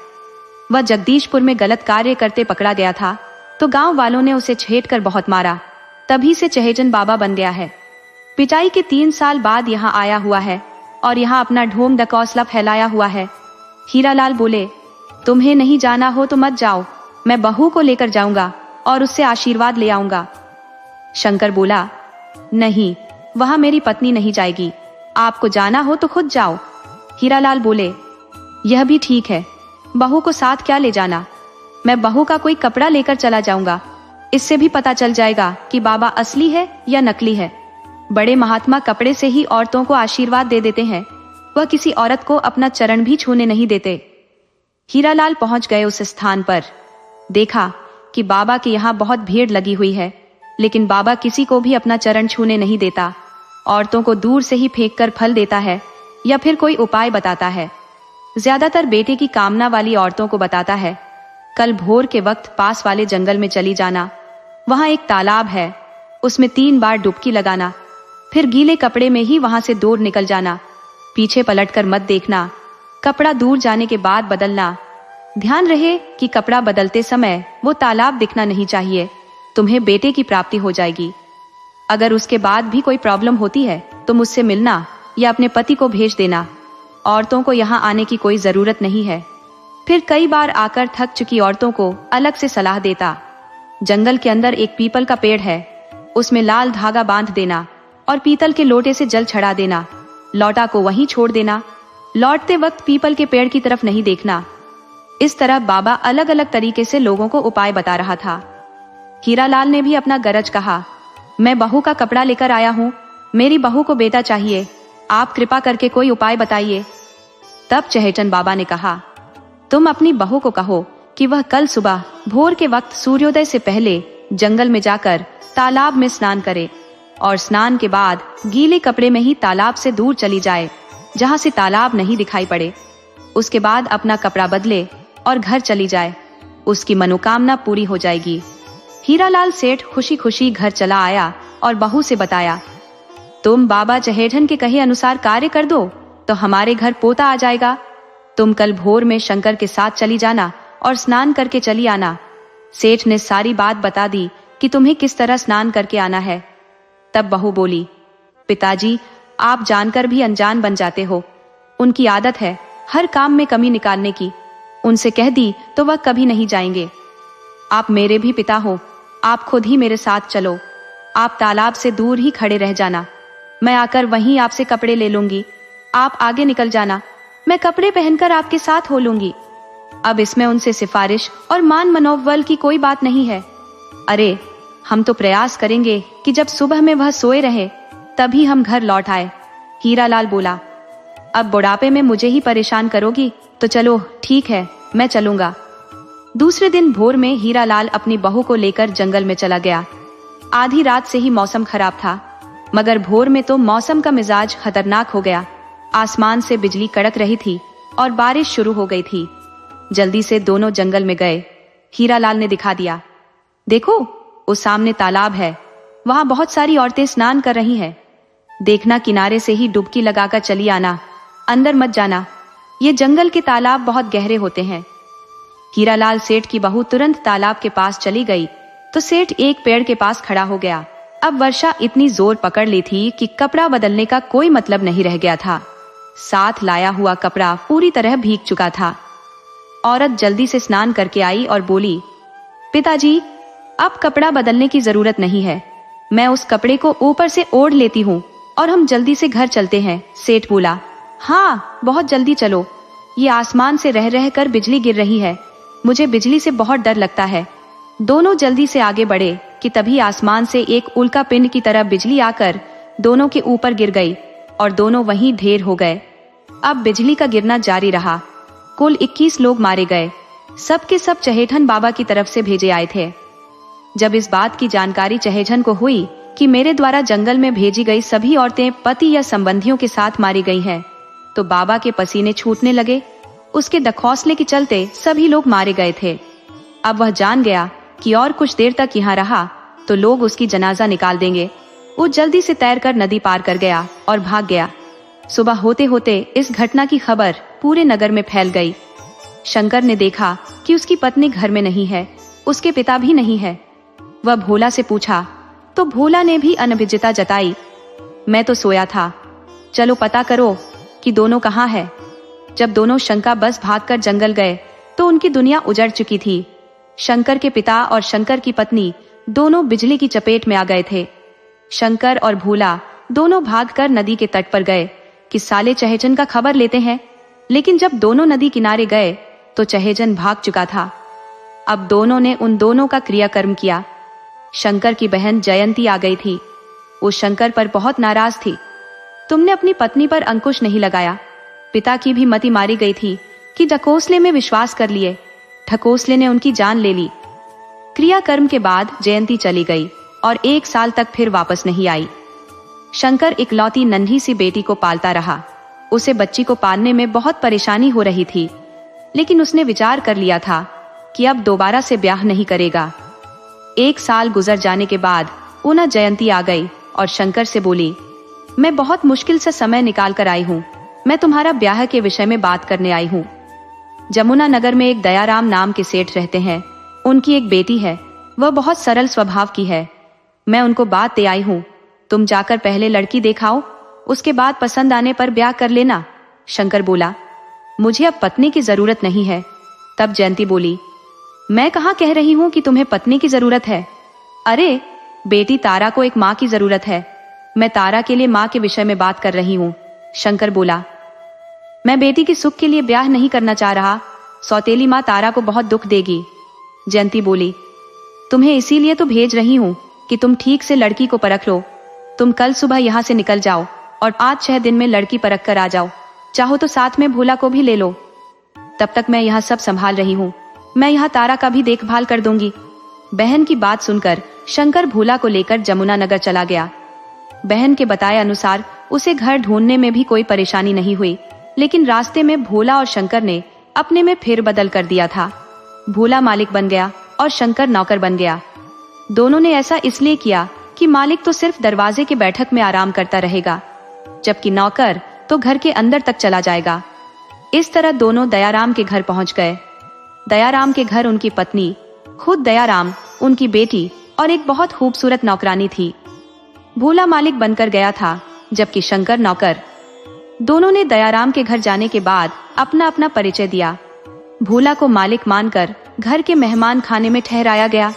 वह जगदीशपुर में गलत कार्य करते पकड़ा गया था, तो गांव वालों ने उसे छेड़ कर बहुत मारा। तभी से चहेजन बाबा बन गया है। पिटाई के 3 साल बाद यहाँ आया हुआ है और यहाँ अपना ढोंग डकौसला फैलाया हुआ है। हीरालाल बोले, तुम्हें नहीं जाना हो तो मत जाओ, मैं बहू को लेकर जाऊंगा और उससे आशीर्वाद ले आऊंगा। शंकर बोला, नहीं, वहां मेरी पत्नी नहीं जाएगी। आपको जाना हो तो खुद जाओ। हीरालाल बोले, यह भी ठीक है, बहू को साथ क्या ले जाना? मैं बहू का कोई कपड़ा लेकर चला जाऊंगा। इससे भी पता चल जाएगा कि बाबा असली है या नकली है। बड़े महात्मा कपड़े से ही औरतों को आशीर्वाद दे देते हैं। वह किसी औरत को अपना चरण भी छूने नहीं देते। हीरालाल पहुंच गए उस स्थान पर। देखा कि बाबा के यहाँ बहुत भीड़ लगी हुई है। लेकिन बाबा किसी को भी अपना चरण छूने नहीं देता। औरतों को दूर से ही फेंक कर फल देता है या फिर कोई उपाय बताता है। ज्यादातर बेटे की कामना वाली औरतों को बताता है, कल भोर के वक्त पास वाले जंगल में चली जाना, वहां एक तालाब है, उसमें 3 बार डुबकी लगाना, फिर गीले कपड़े में ही वहां से दूर निकल जाना, पीछे पलटकर मत देखना, कपड़ा दूर जाने के बाद बदलना, ध्यान रहे कि कपड़ा बदलते समय वो तालाब दिखना नहीं चाहिए, तुम्हें बेटे की प्राप्ति हो जाएगी। अगर उसके बाद भी कोई प्रॉब्लम होती है तो मुझसे मिलना या अपने पति को भेज देना, औरतों को यहाँ आने की कोई जरूरत नहीं है। फिर कई बार आकर थक चुकी औरतों को अलग से सलाह देता, जंगल के अंदर एक पीपल का पेड़ है, उसमें लाल धागा बांध देना और पीतल के लोटे से जल चढ़ा देना, लौटा को वहीं छोड़ देना, लौटते वक्त पीपल के पेड़ की तरफ नहीं देखना। इस तरह बाबा अलग अलग तरीके से लोगों को उपाय बता रहा था। हीरालाल ने भी अपना गरज कहा, मैं बहू का कपड़ा लेकर आया हूँ, मेरी बहू को बेटा चाहिए, आप कृपा करके कोई उपाय बताइए। तब चहेतन बाबा ने कहा, तुम अपनी बहू को कहो कि वह कल सुबह भोर के वक्त सूर्योदय से पहले जंगल में जाकर तालाब में स्नान करे और स्नान के बाद गीले कपड़े में ही तालाब से दूर चली जाए, जहां से तालाब नहीं दिखाई पड़े। उसके बाद अपना कपड़ा बदले और घर चली जाए, उसकी मनोकामना पूरी हो जाएगी। हीरालाल सेठ खुशी खुशी घर चला आया और बहू से बताया, तुम बाबा चहेतन के कहे अनुसार कार्य कर दो तो हमारे घर पोता आ जाएगा। तुम कल भोर में शंकर के साथ चली जाना और स्नान करके चली आना। सेठ ने सारी बात बता दी कि तुम्हें किस तरह स्नान करके आना है। तब बहू बोली, पिताजी आप जानकर भी अनजान बन जाते हो, उनकी आदत है हर काम में कमी निकालने की, उनसे कह दी तो वह कभी नहीं जाएंगे। आप मेरे भी पिता हो, आप खुद ही मेरे साथ चलो, आप तालाब से दूर ही खड़े रह जाना, मैं आकर वहीं आपसे कपड़े ले लूंगी, आप आगे निकल जाना, मैं कपड़े पहनकर आपके साथ हो लूंगी। अब इसमें उनसे सिफारिश और मान मनोबल की कोई बात नहीं है। अरे हम तो प्रयास करेंगे कि जब सुबह में वह सोए रहे तभी हम घर लौट आए। हीरालाल बोला, अब बुढ़ापे में मुझे ही परेशान करोगी तो चलो ठीक है, मैं चलूंगा। दूसरे दिन भोर में हीरालाल अपनी बहू को लेकर जंगल में चला गया। आधी रात से ही मौसम खराब था, मगर भोर में तो मौसम का मिजाज खतरनाक हो गया। आसमान से बिजली कड़क रही थी और बारिश शुरू हो गई थी। जल्दी से दोनों जंगल में गए। हीरालाल ने दिखा दिया, देखो उस सामने तालाब है, वहां बहुत सारी औरतें स्नान कर रही हैं। देखना किनारे से ही डुबकी लगाकर चली आना, अंदर मत जाना, ये जंगल के तालाब बहुत गहरे होते हैं। हीरालाल सेठ की बहू तुरंत तालाब के पास चली गई तो सेठ एक पेड़ के पास खड़ा हो गया। अब वर्षा इतनी जोर पकड़ ली थी कि कपड़ा बदलने का कोई मतलब नहीं रह गया था। साथ लाया हुआ कपड़ा पूरी तरह भीग चुका था। औरत जल्दी से स्नान करके आई और बोली, पिताजी अब कपड़ा बदलने की जरूरत नहीं है, मैं उस कपड़े को ऊपर से ओढ़ लेती हूँ और हम जल्दी से घर चलते हैं। सेठ बोला, हाँ बहुत जल्दी चलो, ये आसमान से रह रह कर बिजली गिर रही है, मुझे बिजली से बहुत डर लगता है। दोनों जल्दी से आगे बढ़े कि तभी आसमान से एक उल्का पिंड की तरह बिजली आकर दोनों के ऊपर गिर गई और दोनों वहीं ढेर हो गए। अब बिजली का गिरना जारी रहा। कुल 21 लोग मारे गए। सब के सब चहेतन बाबा की तरफ से भेजे आए थे। जब इस बात की जानकारी चहेतन को हुई कि मेरे द्वारा जंगल में भेजी गई सभी औरतें पति या संबंधियों के साथ मारी गई हैं, तो बाबा के पसीने छूटने लगे। उसके दखौसले के चलते सभी लोग मारे गए थे। अब वह जान गया कि और कुछ देर तक यहाँ रहा तो लोग उसकी जनाजा निकाल देंगे। वो जल्दी से तैरकर नदी पार कर गया और भाग गया। सुबह होते होते इस घटना की खबर पूरे नगर में फैल गई। शंकर ने देखा कि उसकी पत्नी घर में नहीं है, उसके पिता भी नहीं है। वह भोला से पूछा तो भोला ने भी अनभिज्ञता जताई, मैं तो सोया था, चलो पता करो कि दोनों कहाँ है। जब दोनों शंका बस भागकर जंगल गए तो उनकी दुनिया उजड़ चुकी थी। शंकर के पिता और शंकर की पत्नी दोनों बिजली की चपेट में आ गए थे। शंकर और भोला दोनों भागकर नदी के तट पर गए कि साले चहेतन का खबर लेते हैं, लेकिन जब दोनों नदी किनारे गए तो चहेतन भाग चुका था। अब दोनों ने उन दोनों का क्रियाकर्म किया। शंकर की बहन जयंती आ गई थी। वो शंकर पर बहुत नाराज थी। तुमने अपनी पत्नी पर अंकुश नहीं लगाया। पिता की भी मति मारी गई थी कि ढकोसले में विश्वास कर लिए, ढकोसले ने उनकी जान ले ली। क्रियाकर्म के बाद जयंती चली गई और 1 साल तक फिर वापस नहीं आई। शंकर इकलौती नन्ही सी बेटी को पालता रहा। उसे बच्ची को पालने में बहुत परेशानी हो रही थी, लेकिन उसने विचार कर लिया था कि अब दोबारा से ब्याह नहीं करेगा। 1 साल गुजर जाने के बाद ऊना जयंती आ गई और शंकर से बोली, मैं बहुत मुश्किल से समय निकाल कर आई हूँ। मैं तुम्हारा ब्याह के विषय में बात करने आई हूँ। जमुना नगर में एक दयाराम नाम के सेठ रहते हैं। उनकी एक बेटी है, वह बहुत सरल स्वभाव की है। मैं उनको बात दे आई हूँ। तुम जाकर पहले लड़की देखाओ, उसके बाद पसंद आने पर ब्याह कर लेना। शंकर बोला, मुझे अब पत्नी की जरूरत नहीं है। तब जयंती बोली, मैं कहाँ कह रही हूँ कि तुम्हें पत्नी की जरूरत है। अरे बेटी तारा को एक माँ की जरूरत है। मैं तारा के लिए माँ के विषय में बात कर रही हूँ। शंकर बोला, मैं बेटी की सुख के लिए ब्याह नहीं करना चाह रहा। सौतेली माँ तारा को बहुत दुख देगी। जयंती बोली, तुम्हें इसीलिए तो भेज रही हूँ कि तुम ठीक से लड़की को परख लो। तुम कल सुबह यहाँ से निकल जाओ और 5-6 दिन में लड़की परख कर आ जाओ। चाहो तो साथ में भोला को भी ले लो। तब तक मैं यहाँ सब संभाल रही हूँ। मैं यहाँ तारा का भी देखभाल कर दूंगी। बहन की बात सुनकर शंकर भोला को लेकर जमुना नगर चला गया। बहन के बताए अनुसार उसे घर ढूंढने में भी कोई परेशानी नहीं हुई, लेकिन रास्ते में भोला और शंकर ने अपने में फेरबदल कर दिया था। भोला मालिक बन गया और शंकर नौकर बन गया। दोनों ने ऐसा इसलिए किया कि मालिक तो सिर्फ दरवाजे के बैठक में आराम करता रहेगा, जबकि नौकर तो घर के अंदर तक चला जाएगा। इस तरह दोनों दयाराम के घर पहुंच गए। दयाराम के घर उनकी पत्नी, खुद दयाराम, उनकी बेटी और एक बहुत खूबसूरत नौकरानी थी। भोला मालिक बनकर गया था, जबकि शंकर नौकर। दोनों ने दयाराम के घर जाने के बाद अपना अपना परिचय दिया। भोला को मालिक मानकर घर के मेहमान खाने में ठहराया गया,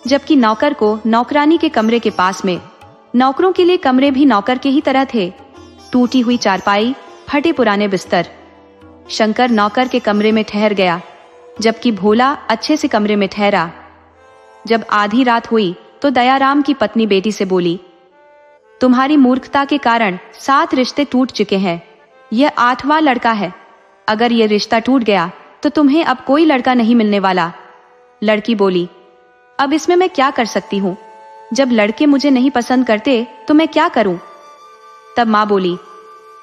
जबकि नौकर को नौकरानी के कमरे के पास में। नौकरों के लिए कमरे भी नौकर के ही तरह थे, टूटी हुई चारपाई, फटे पुराने बिस्तर। शंकर नौकर के कमरे में ठहर गया, जबकि भोला अच्छे से कमरे में ठहरा। जब आधी रात हुई तो दयाराम की पत्नी बेटी से बोली, तुम्हारी मूर्खता के कारण 7 रिश्ते टूट चुके हैं। यह 8वां लड़का है। अगर यह रिश्ता टूट गया तो तुम्हें अब कोई लड़का नहीं मिलने वाला। लड़की बोली, अब इसमें मैं क्या कर सकती हूँ? जब लड़के मुझे नहीं पसंद करते तो मैं क्या करूं? तब माँ बोली,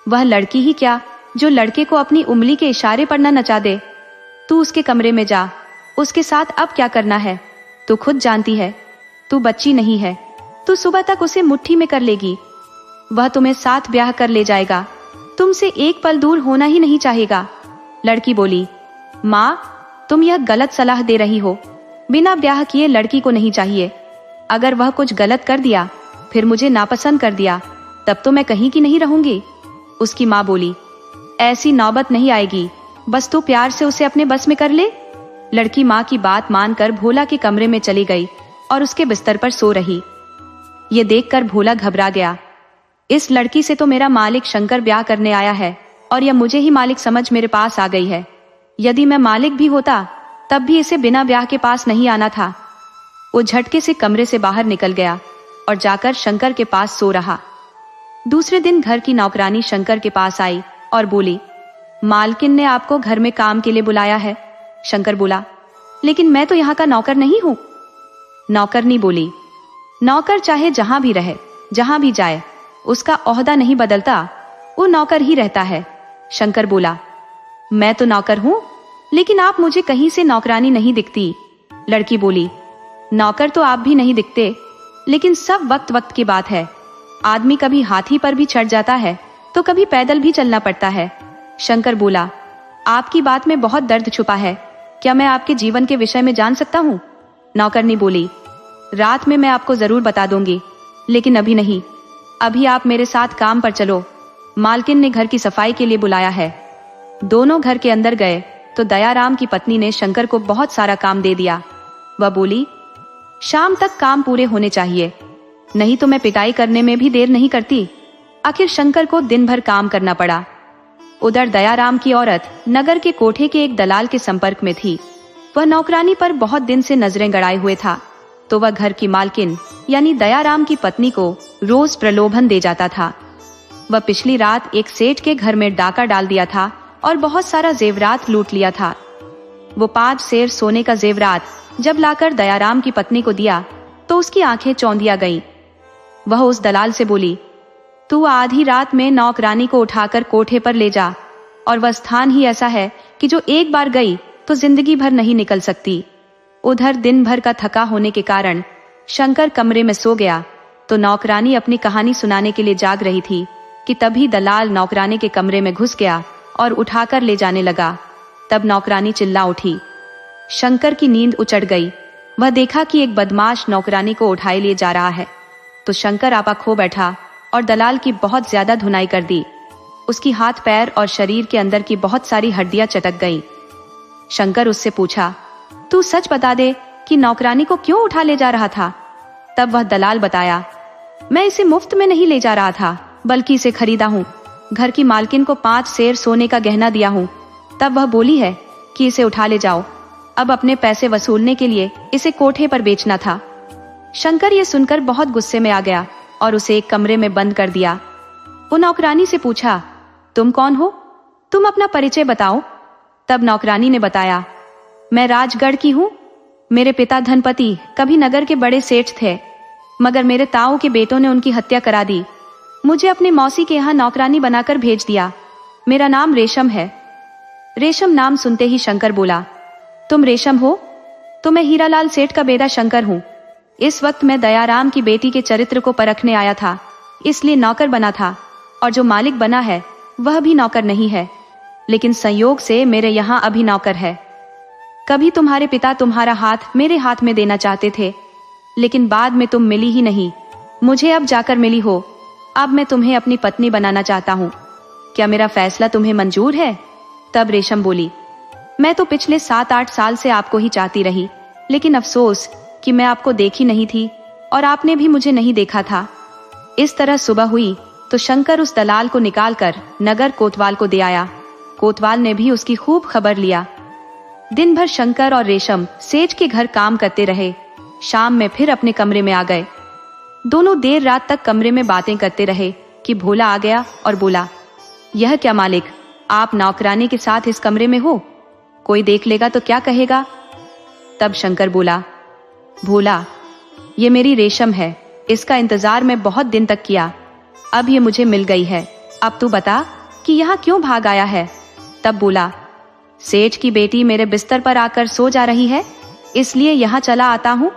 वह लड़की ही क्या जो लड़के को अपनी उंगली के इशारे पर न नचा दे। तू उसके कमरे में जा, उसके साथ अब क्या करना है तू खुद जानती है। तू बच्ची नहीं है, तू सुबह तक उसे मुट्ठी में कर लेगी। वह तुम्हें साथ ब्याह कर ले जाएगा, तुमसे एक पल दूर होना ही नहीं चाहेगा। लड़की बोली, माँ तुम यह गलत सलाह दे रही हो। बिना ब्याह किए लड़की को नहीं चाहिए। अगर वह कुछ गलत कर दिया, फिर मुझे नापसंद कर दिया, तब तो मैं कहीं की नहीं रहूंगी। उसकी माँ बोली, ऐसी नौबत नहीं आएगी, बस तू प्यार से उसे अपने बस में कर ले। लड़की माँ की बात मानकर भोला के कमरे में चली गई और उसके बिस्तर पर सो रही। ये देखकर भोला घबरा गया। इस लड़की से तो मेरा मालिक शंकर ब्याह करने आया है और यह मुझे ही मालिक समझ मेरे पास आ गई है। यदि मैं मालिक भी होता तब भी इसे बिना ब्याह के पास नहीं आना था। वो झटके से कमरे से बाहर निकल गया और जाकर शंकर के पास सो रहा। दूसरे दिन घर की नौकरानी शंकर के पास आई और बोली, मालकिन ने आपको घर में काम के लिए बुलाया है। शंकर बोला, लेकिन मैं तो यहाँ का नौकर नहीं हूँ। नौकरनी बोली, नौकर चाहे जहां भी रहे, जहां भी जाए, उसका ओहदा नहीं बदलता, वो नौकर ही रहता है। शंकर बोला, मैं तो नौकर हूं, लेकिन आप मुझे कहीं से नौकरानी नहीं दिखती। लड़की बोली, नौकर तो आप भी नहीं दिखते, लेकिन सब वक्त वक्त की बात है। आदमी कभी हाथी पर भी चढ़ जाता है तो कभी पैदल भी चलना पड़ता है। शंकर बोला, आपकी बात में बहुत दर्द छुपा है, क्या मैं आपके जीवन के विषय में जान सकता हूँ? नौकरनी बोली, रात में मैं आपको जरूर बता दूंगी, लेकिन अभी नहीं। अभी आप मेरे साथ काम पर चलो, मालकिन ने घर की सफाई के लिए बुलाया है। दोनों घर के अंदर गए तो दयाराम की पत्नी ने शंकर को बहुत सारा काम दे दिया। वह बोली, शाम तक काम पूरे होने चाहिए, नहीं तो मैं पिटाई करने में भी देर नहीं करती। आखिर शंकर को दिन भर काम करना पड़ा। उधर दयाराम की औरत नगर के कोठे के एक दलाल के संपर्क में थी। वह नौकरानी पर बहुत दिन से नजरें गड़ाए हुए था, तो वह घर की मालकिन यानी दयाराम की पत्नी को रोज प्रलोभन दे जाता था। वह पिछली रात एक सेठ के घर में डाका डाल दिया था और बहुत सारा जेवरात लूट लिया था। वो 5 सेर सोने का जेवरात जब लाकर दयाराम की पत्नी को दिया तो उसकी आंखें चौंधिया गईं। वह उस दलाल से बोली, तू आधी रात में नौकरानी को उठाकर कोठे पर ले जा, और वह स्थान ही ऐसा है कि जो एक बार गई तो जिंदगी भर नहीं निकल सकती। उधर दिन भर का थका होने के कारण शंकर कमरे में सो गया, तो नौकरानी अपनी कहानी सुनाने के लिए जाग रही थी कि तभी दलाल नौकरानी के कमरे में घुस गया और उठाकर ले जाने लगा। तब नौकरानी चिल्ला उठी। शंकर की नींद उचट गई। वह देखा कि एक बदमाश नौकरानी को उठाए लिए जा रहा है, तो शंकर आपा खो बैठा और दलाल की बहुत ज्यादा धुनाई कर दी। उसकी हाथ पैर और शरीर के अंदर की बहुत सारी हड्डियां चटक गईं। शंकर उससे पूछा, तू सच बता दे कि नौकरानी को क्यों उठा ले जा रहा था? तब वह दलाल बताया, मैं इसे मुफ्त में नहीं ले जा रहा था, बल्कि इसे खरीदा हूँ। घर की मालकिन को 5 सेर सोने का गहना दिया हूँ। तब वह बोली है कि इसे उठा ले जाओ। अब अपने पैसे वसूलने के लिए इसे कोठे पर बेचना था। शंकर ये सुनकर बहुत गुस्से में आ गया और उसे एक कमरे में बंद कर दिया। वो नौकरानी से पूछा, तुम कौन हो? तुम अपना परिचय बताओ। तब नौकरानी ने बताया, मैं राजगढ़ की हूँ। मेरे पिता धनपति कभी नगर के बड़े सेठ थे, मगर मेरे ताऊ के बेटों ने उनकी हत्या करा दी। मुझे अपने मौसी के यहाँ नौकरानी बनाकर भेज दिया। मेरा नाम रेशम है। रेशम नाम सुनते ही शंकर बोला, तुम रेशम हो? तो मैं हीरालाल सेठ का बेटा शंकर हूँ। इस वक्त मैं दयाराम की बेटी के चरित्र को परखने आया था, इसलिए नौकर बना था, और जो मालिक बना है वह भी नौकर नहीं है, लेकिन संयोग से मेरे यहाँ अभी नौकर है। कभी तुम्हारे पिता तुम्हारा हाथ मेरे हाथ में देना चाहते थे, लेकिन बाद में तुम मिली ही नहीं। मुझे अब जाकर मिली हो। अब मैं तुम्हें अपनी पत्नी बनाना चाहता हूँ। क्या मेरा फैसला तुम्हें मंजूर है? तब रेशम बोली, मैं तो पिछले 7-8 साल से आपको ही चाहती रही, लेकिन अफसोस कि मैं आपको देखी नहीं थी और आपने भी मुझे नहीं देखा था। इस तरह सुबह हुई तो शंकर उस दलाल को निकालकर नगर कोतवाल को दे आया। कोतवाल ने भी उसकी खूब खबर लिया। दिन भर शंकर और रेशम सेठ के घर काम करते रहे। शाम में फिर अपने कमरे में आ गए। दोनों देर रात तक कमरे में बातें करते रहे कि भोला आ गया और बोला, यह क्या मालिक, आप नौकरानी के साथ इस कमरे में हो? कोई देख लेगा तो क्या कहेगा? तब शंकर बोला, भोला, ये मेरी रेशम है। इसका इंतजार मैं बहुत दिन तक किया। अब ये मुझे मिल गई है। अब तू बता कि यहाँ क्यों भाग आया है? तब बोला, सेठ की बेटी मेरे बिस्तर पर आकर सो जा रही है, इसलिए यहाँ चला आता हूँ।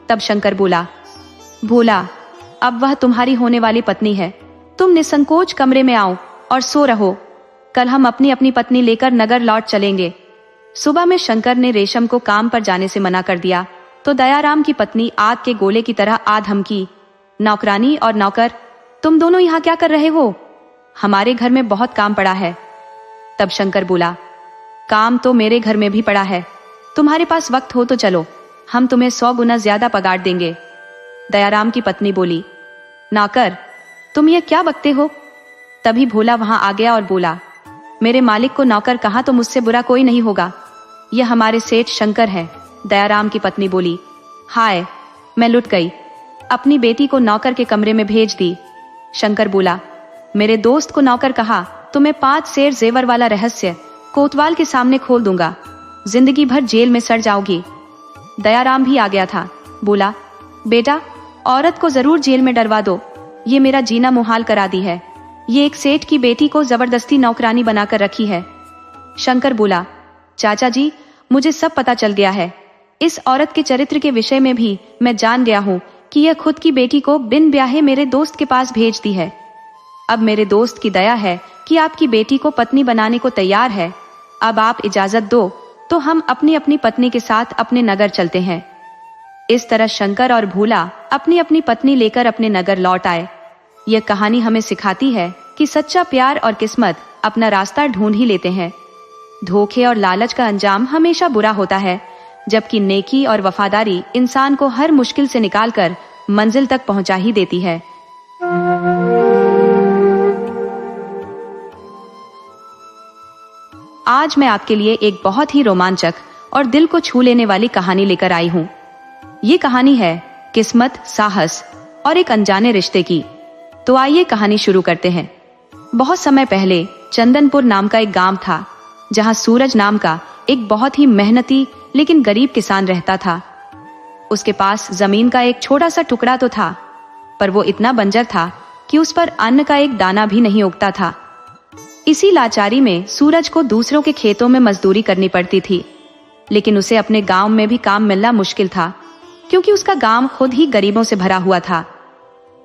तब शंकर बोला, भोला, अब वह तुम्हारी होने वाली पत्नी है। तुम निसंकोच कमरे में आओ और सो रहो। कल हम अपनी अपनी पत्नी लेकर नगर लौट चलेंगे। सुबह में शंकर ने रेशम को काम पर जाने से मना कर दिया, तो दयाराम की पत्नी आग के गोले की तरह आ धमकी, नौकरानी और नौकर, तुम दोनों यहाँ क्या कर रहे हो? हमारे घर में बहुत काम पड़ा है। तब शंकर बोला, काम तो मेरे घर में भी पड़ा है। तुम्हारे पास वक्त हो तो चलो, हम तुम्हें 100 गुना ज्यादा पगार देंगे। दयाराम की पत्नी बोली, नौकर, तुम ये क्या बकते हो? तभी भोला वहां आ गया और बोला, मेरे मालिक को नौकर कहा तो मुझसे बुरा कोई नहीं होगा। यह हमारे सेठ शंकर हैं। दयाराम की पत्नी बोली, हाय, मैं लुट गई। अपनी बेटी को नौकर के कमरे में भेज दी। शंकर बोला, मेरे दोस्त को नौकर कहा तो मैं 5 सेर जेवर वाला रहस्य कोतवाल के सामने खोल दूंगा। जिंदगी भर जेल में सड़ जाओगी। दयाराम भी आ गया था। बोला, बेटा, औरत को जरूर जेल में डरवा दो। ये मेरा जीना मुहाल करा दी है। ये एक सेठ की बेटी को जबरदस्ती नौकरानी बनाकर रखी है। शंकर बोला, चाचा जी, मुझे सब पता चल गया है। इस औरत के चरित्र के विषय में भी मैं जान गया हूँ कि यह खुद की बेटी को बिन ब्याहे मेरे दोस्त के पास भेजती है। अब मेरे दोस्त की दया है कि आपकी बेटी को पत्नी बनाने को तैयार है। अब आप इजाजत दो तो हम अपनी अपनी पत्नी के साथ अपने नगर चलते हैं। इस तरह शंकर और भोला अपनी अपनी पत्नी लेकर अपने नगर लौट आए। यह कहानी हमें सिखाती है कि सच्चा प्यार और किस्मत अपना रास्ता ढूंढ ही लेते हैं। धोखे और लालच का अंजाम हमेशा बुरा होता है, जबकि नेकी और वफादारी इंसान को हर मुश्किल से निकालकर मंजिल तक पहुंचा ही देती है। आज मैं आपके लिए एक बहुत ही रोमांचक और दिल को छू लेने वाली कहानी लेकर आई हूँ। ये कहानी है किस्मत, साहस और एक अनजाने रिश्ते की। तो आइए कहानी शुरू करते हैं। बहुत समय पहले चंदनपुर नाम का एक गांव था, जहां सूरज नाम का एक बहुत ही मेहनती लेकिन गरीब किसान रहता था। उसके पास जमीन का एक छोटा सा टुकड़ा तो था, पर वो इतना बंजर था कि उस पर अन्न का एक दाना भी नहीं उगता था। इसी लाचारी में सूरज को दूसरों के खेतों में मजदूरी करनी पड़ती थी, लेकिन उसे अपने गांव में भी काम मिलना मुश्किल था, क्योंकि उसका गांव खुद ही गरीबों से भरा हुआ था।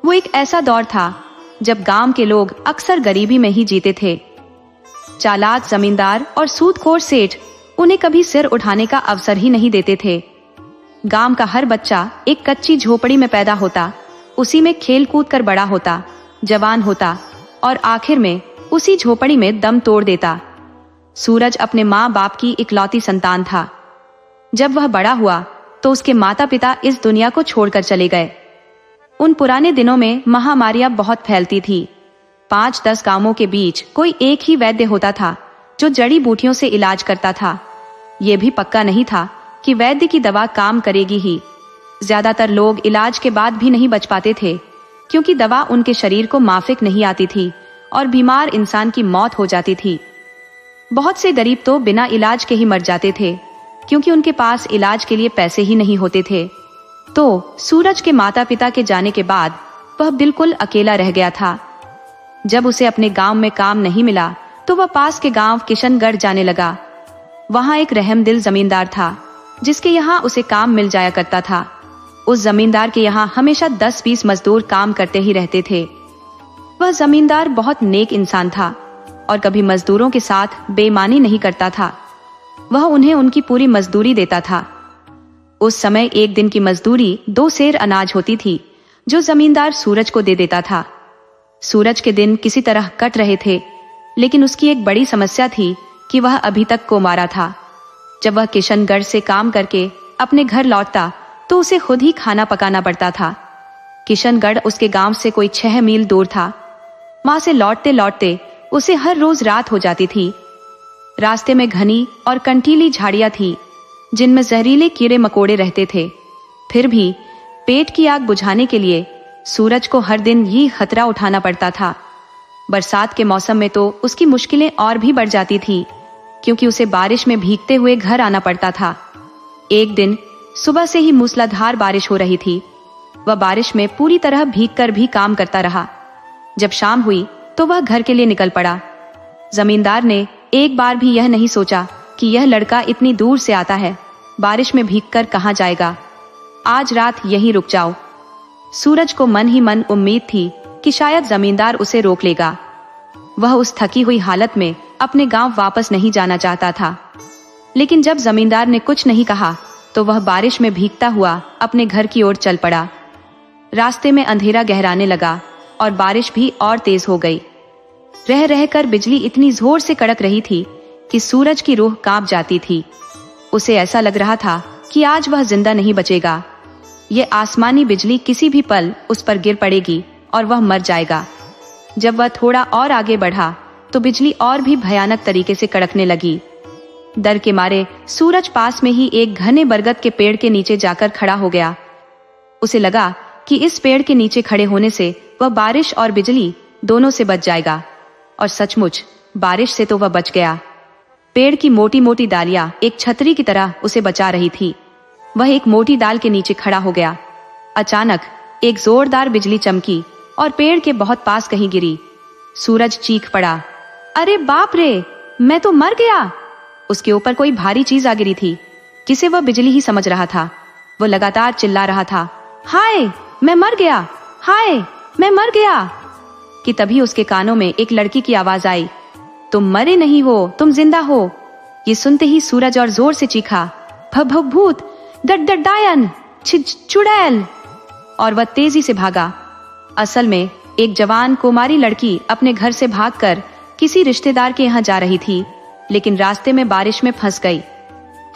वो एक ऐसा दौर था जब गांव के लोग अक्सर गरीबी में ही जीते थे। चालाक जमींदार और सूदखोर सेठ उन्हें कभी सिर उठाने का अवसर ही नहीं देते थे। गांव का हर बच्चा एक कच्ची झोपड़ी में पैदा होता, उसी में खेल कूद कर बड़ा होता, जवान होता और आखिर में उसी झोपड़ी में दम तोड़ देता। सूरज अपने माँ बाप की इकलौती संतान था। जब वह बड़ा हुआ तो उसके माता पिता इस दुनिया को छोड़कर चले गए। उन पुराने दिनों में महामारियां बहुत फैलती थी। 5-10 गांवों के बीच कोई एक ही वैद्य होता था जो जड़ी बूटियों से इलाज करता था। यह भी पक्का नहीं था कि वैद्य की दवा काम करेगी ही। ज्यादातर लोग इलाज के बाद भी नहीं बच पाते थे, क्योंकि दवा उनके शरीर को माफिक नहीं आती थी और बीमार इंसान की मौत हो जाती थी। बहुत से गरीब तो बिना इलाज के ही मर जाते थे, क्योंकि उनके पास इलाज के लिए पैसे ही नहीं होते थे। तो सूरज के माता पिता के जाने के बाद वह बिल्कुल अकेला रह गया था। जब उसे अपने गांव में काम नहीं मिला तो वह पास के गांव किशनगढ़ जाने लगा। वहां एक रहमदिल जमींदार था, जिसके यहाँ उसे काम मिल जाया करता था। उस जमींदार के यहाँ हमेशा 10-20 मजदूर काम करते ही रहते थे। वह जमींदार बहुत नेक इंसान था और कभी मजदूरों के साथ बेईमानी नहीं करता था। वह उन्हें उनकी पूरी मजदूरी देता था। उस समय एक दिन की मजदूरी 2 सेर अनाज होती थी, जो जमींदार सूरज को दे देता था। सूरज के दिन किसी तरह कट रहे थे, लेकिन उसकी एक बड़ी समस्या थी कि वह अभी तक कुंवारा था। जब वह किशनगढ़ से काम करके अपने घर लौटता तो उसे खुद ही खाना पकाना पड़ता था। किशनगढ़ उसके गांव से कोई 6 मील दूर था। वहां से लौटते लौटते उसे हर रोज रात हो जाती थी। रास्ते में घनी और कंटीली झाड़ियां थी, जिनमें जहरीले कीड़े मकोड़े रहते थे। फिर भी पेट की आग बुझाने के लिए सूरज को हर दिन ये खतरा उठाना पड़ता था। बरसात के मौसम में तो उसकी मुश्किलें और भी बढ़ जाती थी, क्योंकि उसे बारिश में भीगते हुए घर आना पड़ता था। एक दिन सुबह से ही मूसलाधार बारिश हो रही थी। वह बारिश में पूरी तरह भीगकर भी काम करता रहा। जब शाम हुई तो वह घर के लिए निकल पड़ा। जमींदार ने एक बार भी यह नहीं सोचा कि यह लड़का इतनी दूर से आता है, बारिश में भीगकर कहाँ जाएगा। आज रात यहीं रुक जाओ। सूरज को मन ही मन उम्मीद थी कि शायद जमींदार उसे रोक लेगा। वह उस थकी हुई हालत में अपने गांव वापस नहीं जाना चाहता था। लेकिन जब जमींदार ने कुछ नहीं कहा तो वह बारिश में भीगता हुआ अपने घर की ओर चल पड़ा। रास्ते में अंधेरा गहराने लगा और बारिश भी और तेज हो गई। रह रहकर बिजली इतनी जोर से कड़क रही थी कि सूरज की रूह कांप जाती थी। उसे ऐसा लग रहा था कि आज वह जिंदा नहीं बचेगा। ये आसमानी बिजली किसी भी पल उस पर गिर पड़ेगी और वह मर जाएगा। जब वह थोड़ा और आगे बढ़ा तो बिजली और भी भयानक तरीके से कड़कने लगी। डर के मारे सूरज पास में ही एक घने बरगद के पेड़ के नीचे जाकर खड़ा हो गया। उसे लगा कि इस पेड़ के नीचे खड़े होने से वह बारिश और बिजली दोनों से बच जाएगा। और सचमुच बारिश से तो वह बच गया। पेड़ की मोटी मोटी डालियां एक छतरी की तरह उसे बचा रही थी। वह एक मोटी डाल के नीचे खड़ा हो गया। अचानक एक जोरदार बिजली चमकी और पेड़ के बहुत पास कहीं गिरी। सूरज चीख पड़ा, अरे बाप रे, मैं तो मर गया। उसके ऊपर कोई भारी चीज आ गिरी थी, जिसे वह बिजली ही समझ रहा था। वो लगातार चिल्ला रहा था, हाय मैं मर गया, हाय मैं मर गया। कि तभी उसके कानों में एक लड़की की आवाज आई, तुम मरे नहीं हो, तुम जिंदा हो। ये सुनते ही सूरज और जोर से चीखा, भूत, डडायन, चुड़ैल। और वह तेजी से भागा। असल में एक जवान कुमारी लड़की अपने घर से भागकर किसी रिश्तेदार के यहाँ जा रही थी, लेकिन रास्ते में बारिश में फंस गई।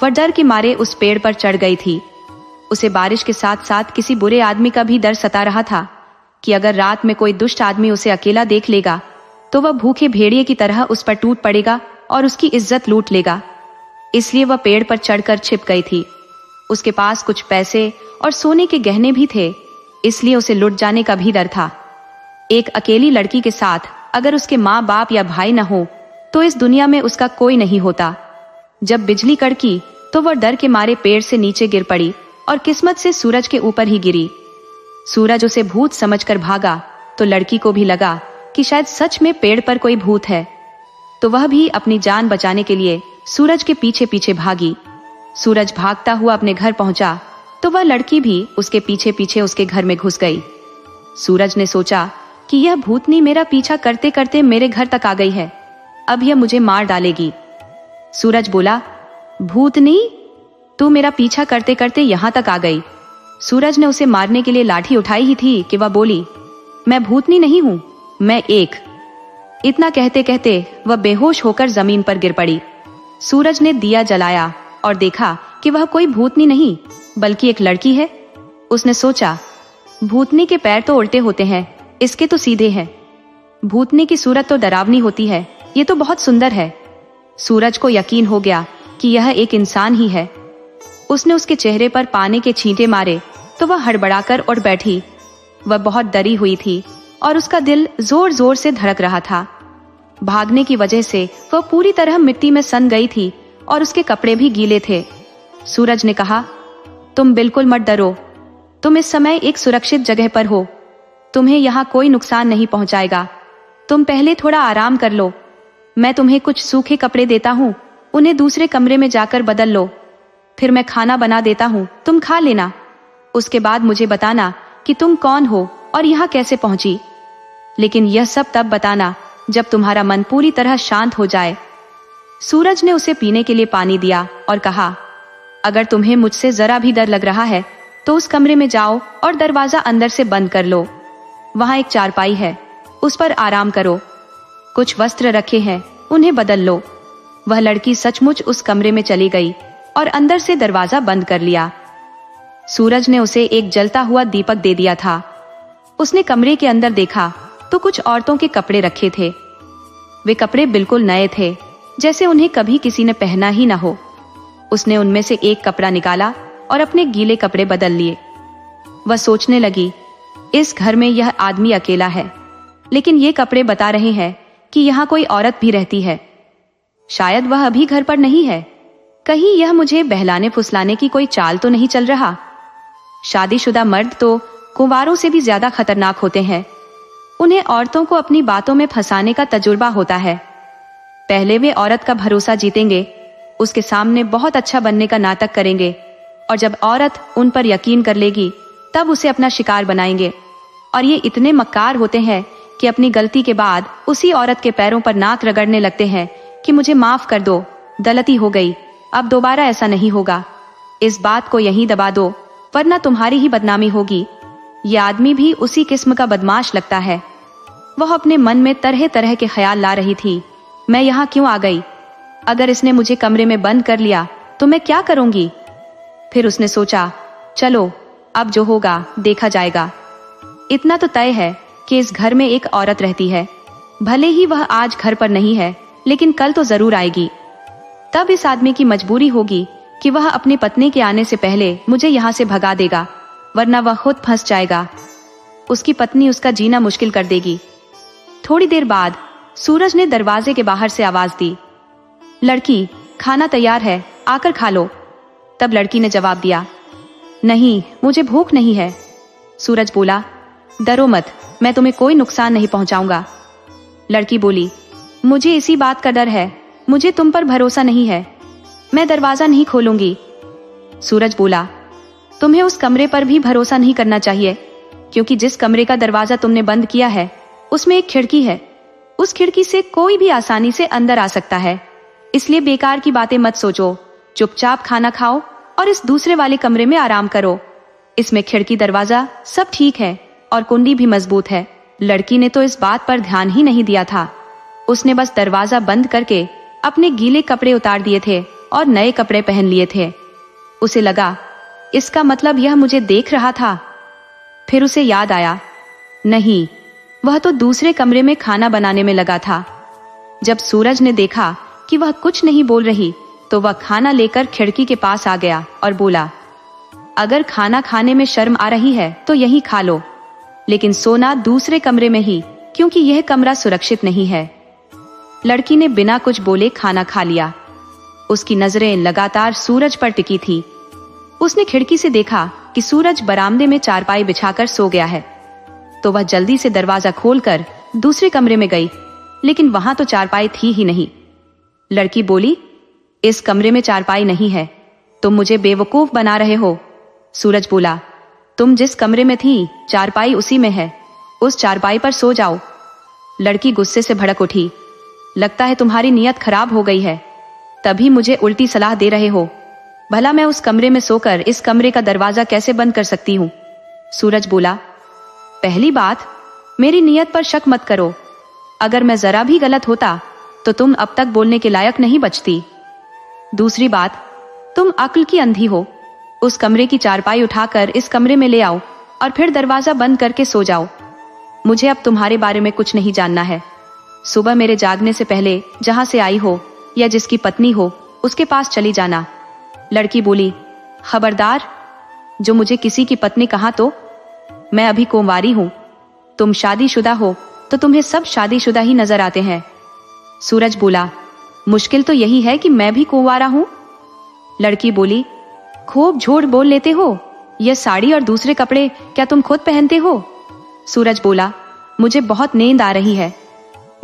वह डर के मारे उस पेड़ पर चढ़ गई थी। उसे बारिश के साथ साथ किसी बुरे आदमी का भी डर सता रहा था कि अगर रात में कोई दुष्ट आदमी उसे अकेला देख लेगा तो वह भूखे भेड़िए की तरह उस पर टूट पड़ेगा और उसकी इज्जत लूट लेगा। इसलिए वह पेड़ पर चढ़कर छिप गई थी। उसके पास कुछ पैसे और सोने के गहने भी थे, इसलिए उसे लुट जाने का भी डर था। एक अकेली लड़की के साथ अगर उसके माँ बाप या भाई न हो तो इस दुनिया में उसका कोई नहीं होता। जब बिजली कड़की तो वह डर के मारे पेड़ से नीचे गिर पड़ी और किस्मत से सूरज के ऊपर ही गिरी। सूरज उसे भूत समझकर भागा तो लड़की को भी लगा कि शायद सच में पेड़ पर कोई भूत है, तो वह भी अपनी जान बचाने के लिए सूरज के पीछे पीछे भागी। सूरज भागता हुआ अपने घर पहुंचा तो वह लड़की भी उसके पीछे पीछे उसके घर में घुस गई। सूरज ने सोचा कि यह भूतनी मेरा पीछा करते करते मेरे घर तक आ गई है, अब यह मुझे मार डालेगी। सूरज बोला, भूतनी, तू मेरा पीछा करते करते यहां तक आ गई। सूरज ने उसे मारने के लिए लाठी उठाई ही थी कि वह बोली, मैं भूतनी नहीं हूं, मैं एक। इतना कहते कहते वह बेहोश होकर जमीन पर गिर पड़ी। सूरज ने दिया जलाया और देखा कि वह कोई भूतनी नहीं बल्कि एक लड़की है। उसने सोचा, भूतनी के पैर तो उल्टे होते हैं, इसके तो सीधे हैं। भूतनी की सूरत तो डरावनी होती है, ये तो बहुत सुंदर है। सूरज को यकीन हो गया कि यह एक इंसान ही है। उसने उसके चेहरे पर पानी के छींटे मारे तो वह हड़बड़ाकर उठ बैठी। वह बहुत डरी हुई थी और उसका दिल जोर जोर से धड़क रहा था। भागने की वजह से वह पूरी तरह मिट्टी में सन गई थी और उसके कपड़े भी गीले थे। सूरज ने कहा, तुम बिल्कुल मत डरो, तुम इस समय एक सुरक्षित जगह पर हो, तुम्हें यहाँ कोई नुकसान नहीं पहुंचाएगा। तुम पहले थोड़ा आराम कर लो, मैं तुम्हें कुछ सूखे कपड़े देता हूँ, उन्हें दूसरे कमरे में जाकर बदल लो। फिर मैं खाना बना देता हूँ, तुम खा लेना। उसके बाद मुझे बताना कि तुम कौन हो और यहाँ कैसे पहुंची। लेकिन यह सब तब बताना जब तुम्हारा मन पूरी तरह शांत हो जाए। सूरज ने उसे पीने के लिए पानी दिया और कहा, अगर तुम्हें मुझसे जरा भी डर लग रहा है तो उस कमरे में जाओ और दरवाजा अंदर से बंद कर लो। वहां एक चारपाई है, उस पर आराम करो। कुछ वस्त्र रखे हैं, उन्हें बदल लो। वह लड़की सचमुच उस कमरे में चली गई और अंदर से दरवाजा बंद कर लिया। सूरज ने उसे एक जलता हुआ दीपक दे दिया था। उसने कमरे के अंदर देखा तो कुछ औरतों के कपड़े रखे थे। वे कपड़े बिल्कुल नए थे, जैसे उन्हें कभी किसी ने पहना ही ना हो। उसने उनमें से एक कपड़ा निकाला और अपने गीले कपड़े बदल लिए। वह सोचने लगी, इस घर में यह आदमी अकेला है, लेकिन ये कपड़े बता रहे हैं कि यहाँ कोई औरत भी रहती है। शायद वह अभी घर पर नहीं है। कहीं यह मुझे बहलाने फुसलाने की कोई चाल तो नहीं चल रहा। शादीशुदा मर्द तो कुंवारों से भी ज्यादा खतरनाक होते हैं। उन्हें औरतों को अपनी बातों में फंसाने का तजुर्बा होता है। पहले वे औरत का भरोसा जीतेंगे, उसके सामने बहुत अच्छा बनने का नाटक करेंगे, और जब औरत उन पर यकीन कर लेगी तब उसे अपना शिकार बनाएंगे। और ये इतने मक्कार होते हैं कि अपनी गलती के बाद उसी औरत के पैरों पर नाक रगड़ने लगते हैं कि मुझे माफ कर दो, गलती हो गई, अब दोबारा ऐसा नहीं होगा। इस बात को यहीं दबा दो वरना तुम्हारी ही बदनामी होगी। ये आदमी भी उसी किस्म का बदमाश लगता है। वह अपने मन में तरह तरह के ख्याल ला रही थी। मैं यहाँ क्यों आ गई? अगर इसने मुझे कमरे में बंद कर लिया तो मैं क्या करूंगी? फिर उसने सोचा, चलो अब जो होगा देखा जाएगा। इतना तो तय है कि इस घर में एक औरत रहती है। भले ही वह आज घर पर नहीं है, लेकिन कल तो जरूर आएगी। तब इस आदमी की मजबूरी होगी कि वह अपनी पत्नी के आने से पहले मुझे यहाँ से भगा देगा, वरना वह खुद फंस जाएगा। उसकी पत्नी उसका जीना मुश्किल कर देगी। थोड़ी देर बाद सूरज ने दरवाजे के बाहर से आवाज दी, लड़की, खाना तैयार है, आकर खा लो। तब लड़की ने जवाब दिया, नहीं, मुझे भूख नहीं है। सूरज बोला, डरो मत, मैं तुम्हें कोई नुकसान नहीं पहुंचाऊंगा। लड़की बोली, मुझे इसी बात का डर है, मुझे तुम पर भरोसा नहीं है, मैं दरवाजा नहीं खोलूंगी। सूरज बोला, तुम्हें उस कमरे पर भी भरोसा नहीं करना चाहिए, क्योंकि जिस कमरे का दरवाजा तुमने बंद किया है उसमें एक खिड़की है। उस खिड़की से कोई भी आसानी से अंदर आ सकता है, इसलिए बेकार की बातें मत सोचो। चुपचाप खाना खाओ और इस दूसरे वाले कमरे में आराम करो। इसमें खिड़की, दरवाजा सब ठीक है और कुंडी भी मजबूत है। लड़की ने तो इस बात पर ध्यान ही नहीं दिया था। उसने बस दरवाजा बंद करके अपने गीले कपड़े उतार दिए थे और नए कपड़े पहन लिए थे। उसे लगा, इसका मतलब यह मुझे देख रहा था। फिर उसे याद आया, नहीं, वह तो दूसरे कमरे में खाना बनाने में लगा था। जब सूरज ने देखा कि वह कुछ नहीं बोल रही तो वह खाना लेकर खिड़की के पास आ गया और बोला, अगर खाना खाने में शर्म आ रही है तो यहीं खा लो, लेकिन सोना दूसरे कमरे में ही, क्योंकि यह कमरा सुरक्षित नहीं है। लड़की ने बिना कुछ बोले खाना खा लिया। उसकी नजरें लगातार सूरज पर टिकी थी। उसने खिड़की से देखा कि सूरज बरामदे में चारपाई बिछाकर सो गया है। तो वह जल्दी से दरवाजा खोलकर दूसरे कमरे में गई, लेकिन वहां तो चारपाई थी ही नहीं। लड़की बोली, इस कमरे में चारपाई नहीं है, तुम मुझे बेवकूफ बना रहे हो। सूरज बोला, तुम जिस कमरे में थी चारपाई उसी में है, उस चारपाई पर सो जाओ। लड़की गुस्से से भड़क उठी, लगता है तुम्हारी नीयत खराब हो गई है, तभी मुझे उल्टी सलाह दे रहे हो। भला मैं उस कमरे में सोकर इस कमरे का दरवाजा कैसे बंद कर सकती हूँ? सूरज बोला, पहली बात, मेरी नीयत पर शक मत करो। अगर मैं जरा भी गलत होता तो तुम अब तक बोलने के लायक नहीं बचती। दूसरी बात, तुम अक्ल की अंधी हो। उस कमरे की चारपाई उठाकर इस कमरे में ले आओ और फिर दरवाजा बंद करके सो जाओ। मुझे अब तुम्हारे बारे में कुछ नहीं जानना है। सुबह मेरे जागने से पहले जहां से आई हो या जिसकी पत्नी हो उसके पास चली जाना। लड़की बोली, खबरदार, जो मुझे किसी की पत्नी कहा तो? मैं अभी कुंवारी हूं। तुम शादीशुदा हो तो तुम्हें सब शादीशुदा ही नजर आते हैं। सूरज बोला, मुश्किल तो यही है कि मैं भी कुंवारा हूं। लड़की बोली, खूब झूठ बोल लेते हो। यह साड़ी और दूसरे कपड़े क्या तुम खुद पहनते हो? सूरज बोला, मुझे बहुत नींद आ रही है,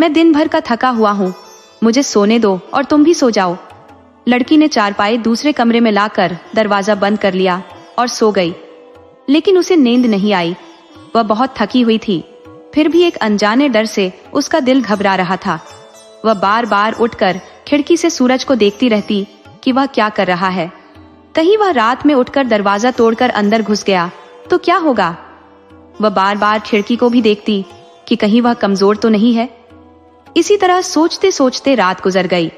मैं दिन भर का थका हुआ हूं, मुझे सोने दो और तुम भी सो जाओ। लड़की ने चारपाई दूसरे कमरे में लाकर दरवाजा बंद कर लिया और सो गई। लेकिन उसे नींद नहीं आई, वह बहुत थकी हुई थी। फिर भी एक अनजाने डर से उसका दिल घबरा रहा था। वह बार बार उठकर खिड़की से सूरज को देखती रहती कि वह क्या कर रहा है। कहीं वह रात में उठकर दरवाजा तोड़कर अंदर घुस गया तो क्या होगा? वह बार बार खिड़की को भी देखती कि कहीं वह कमजोर तो नहीं है। इसी तरह सोचते सोचते रात गुजर गई।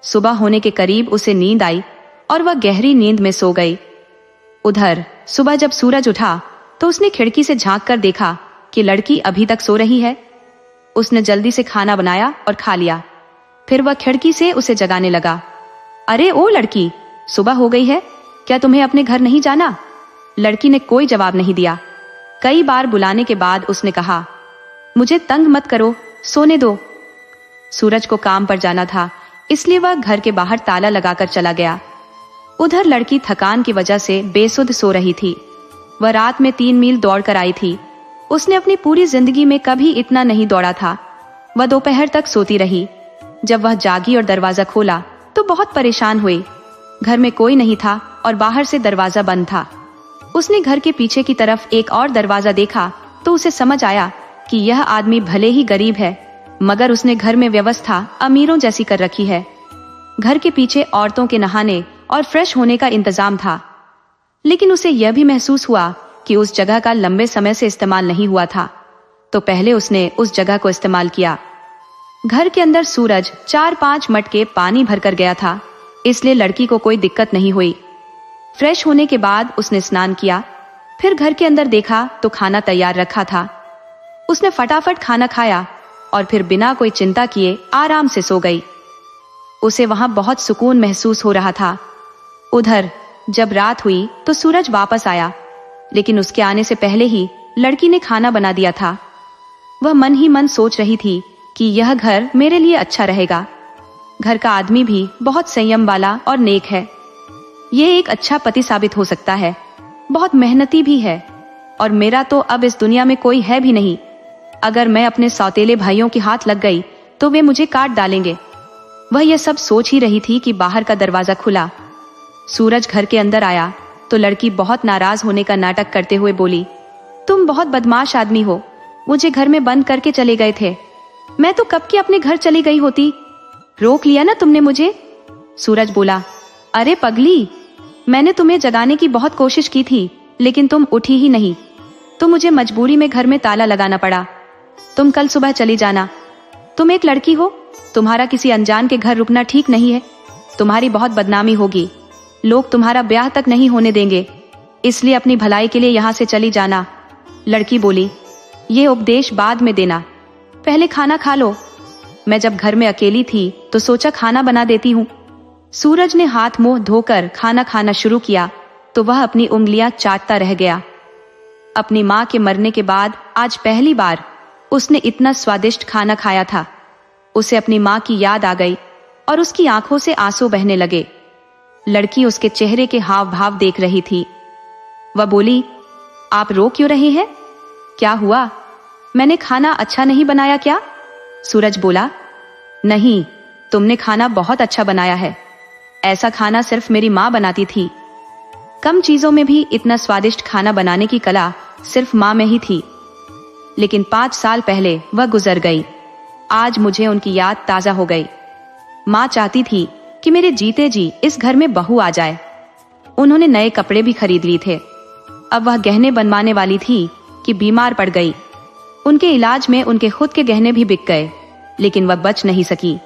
सुबह होने के करीब उसे नींद आई और वह गहरी नींद में सो गई। उधर सुबह जब सूरज उठा तो उसने खिड़की से झांक कर देखा कि लड़की अभी तक सो रही है। उसने जल्दी से खाना बनाया और खा लिया। फिर वह खिड़की से उसे जगाने लगा, अरे ओ लड़की, सुबह हो गई है, क्या तुम्हें अपने घर नहीं जाना? लड़की ने कोई जवाब नहीं दिया। कई बार बुलाने के बाद उसने कहा, मुझे तंग मत करो, सोने दो। सूरज को काम पर जाना था, इसलिए वह घर के बाहर ताला लगाकर चला गया। उधर लड़की थकान की वजह से बेसुध सो रही थी। वह रात में 3 मील दौड़कर आई थी। उसने अपनी पूरी जिंदगी में कभी इतना नहीं दौड़ा था। वह दोपहर तक सोती रही। जब वह जागी और दरवाजा खोला तो बहुत परेशान हुई। घर में कोई नहीं था और बाहर से दरवाजा बंद था। उसने घर के पीछे की तरफ एक और दरवाजा देखा तो उसे समझ आया कि यह आदमी भले ही गरीब है, मगर उसने घर में व्यवस्था अमीरों जैसी कर रखी है। घर के पीछे औरतों के नहाने और फ्रेश होने का इंतजाम था। लेकिन उसे यह भी महसूस हुआ कि उस जगह का लंबे समय से इस्तेमाल नहीं हुआ था, तो पहले उसने उस जगह को इस्तेमाल किया। घर के अंदर सूरज 4-5 मटके पानी भरकर गया था, इसलिए लड़की को कोई दिक्कत नहीं हुई। फ्रेश होने के बाद उसने स्नान किया। फिर घर के अंदर देखा तो खाना तैयार रखा था। उसने फटाफट खाना खाया और फिर बिना कोई चिंता किए आराम से सो गई। उसे वहां बहुत सुकून महसूस हो रहा था। उधर जब रात हुई तो सूरज वापस आया, लेकिन उसके आने से पहले ही लड़की ने खाना बना दिया था। वह मन ही मन सोच रही थी कि यह घर मेरे लिए अच्छा रहेगा। घर का आदमी भी बहुत संयम वाला और नेक है। ये एक अच्छा पति साबित हो सकता है। बहुत मेहनती भी है और मेरा तो अब इस दुनिया में कोई है भी नहीं। अगर मैं अपने सौतेले भाइयों के हाथ लग गई तो वे मुझे काट डालेंगे। वह यह सब सोच ही रही थी कि बाहर का दरवाजा खुला। सूरज घर के अंदर आया तो लड़की बहुत नाराज होने का नाटक करते हुए बोली, तुम बहुत बदमाश आदमी हो, मुझे घर में बंद करके चले गए थे। मैं तो कब की अपने घर चली गई होती, रोक लिया ना तुमने मुझे। सूरज बोला, अरे पगली, मैंने तुम्हें जगाने की बहुत कोशिश की थी, लेकिन तुम उठी ही नहीं, तो मुझे मजबूरी में घर में ताला लगाना पड़ा। तुम कल सुबह चली जाना। तुम एक लड़की हो, तुम्हारा किसी अनजान के घर रुकना ठीक नहीं है। तुम्हारी बहुत बदनामी होगी, लोग तुम्हारा ब्याह तक नहीं होने देंगे, इसलिए अपनी भलाई के लिए यहाँ से चली जाना। लड़की बोली, ये उपदेश बाद में देना, पहले खाना खा लो। मैं जब घर में अकेली थी तो सोचा खाना बना देती हूँ। सूरज ने हाथ मुंह धोकर खाना खाना शुरू किया तो वह अपनी उंगलियां चाटता रह गया। अपनी माँ के मरने के बाद आज पहली बार उसने इतना स्वादिष्ट खाना खाया था। उसे अपनी माँ की याद आ गई और उसकी आंखों से आंसू बहने लगे। लड़की उसके चेहरे के हाव भाव देख रही थी। वह बोली, आप रो क्यों रहे हैं? क्या हुआ? मैंने खाना अच्छा नहीं बनाया क्या? सूरज बोला, नहीं, तुमने खाना बहुत अच्छा बनाया है। ऐसा खाना सिर्फ मेरी माँ बनाती थी। कम चीजों में भी इतना स्वादिष्ट खाना बनाने की कला सिर्फ माँ में ही थी। लेकिन 5 साल पहले वह गुजर गई। आज मुझे उनकी याद ताजा हो गई। माँ चाहती थी कि मेरे जीते जी इस घर में बहू आ जाए। उन्होंने नए कपड़े भी खरीद लिए थे। अब वह गहने बनवाने वाली थी कि बीमार पड़ गई। उनके इलाज में उनके खुद के गहने भी बिक गए, लेकिन वह बच नहीं सकी।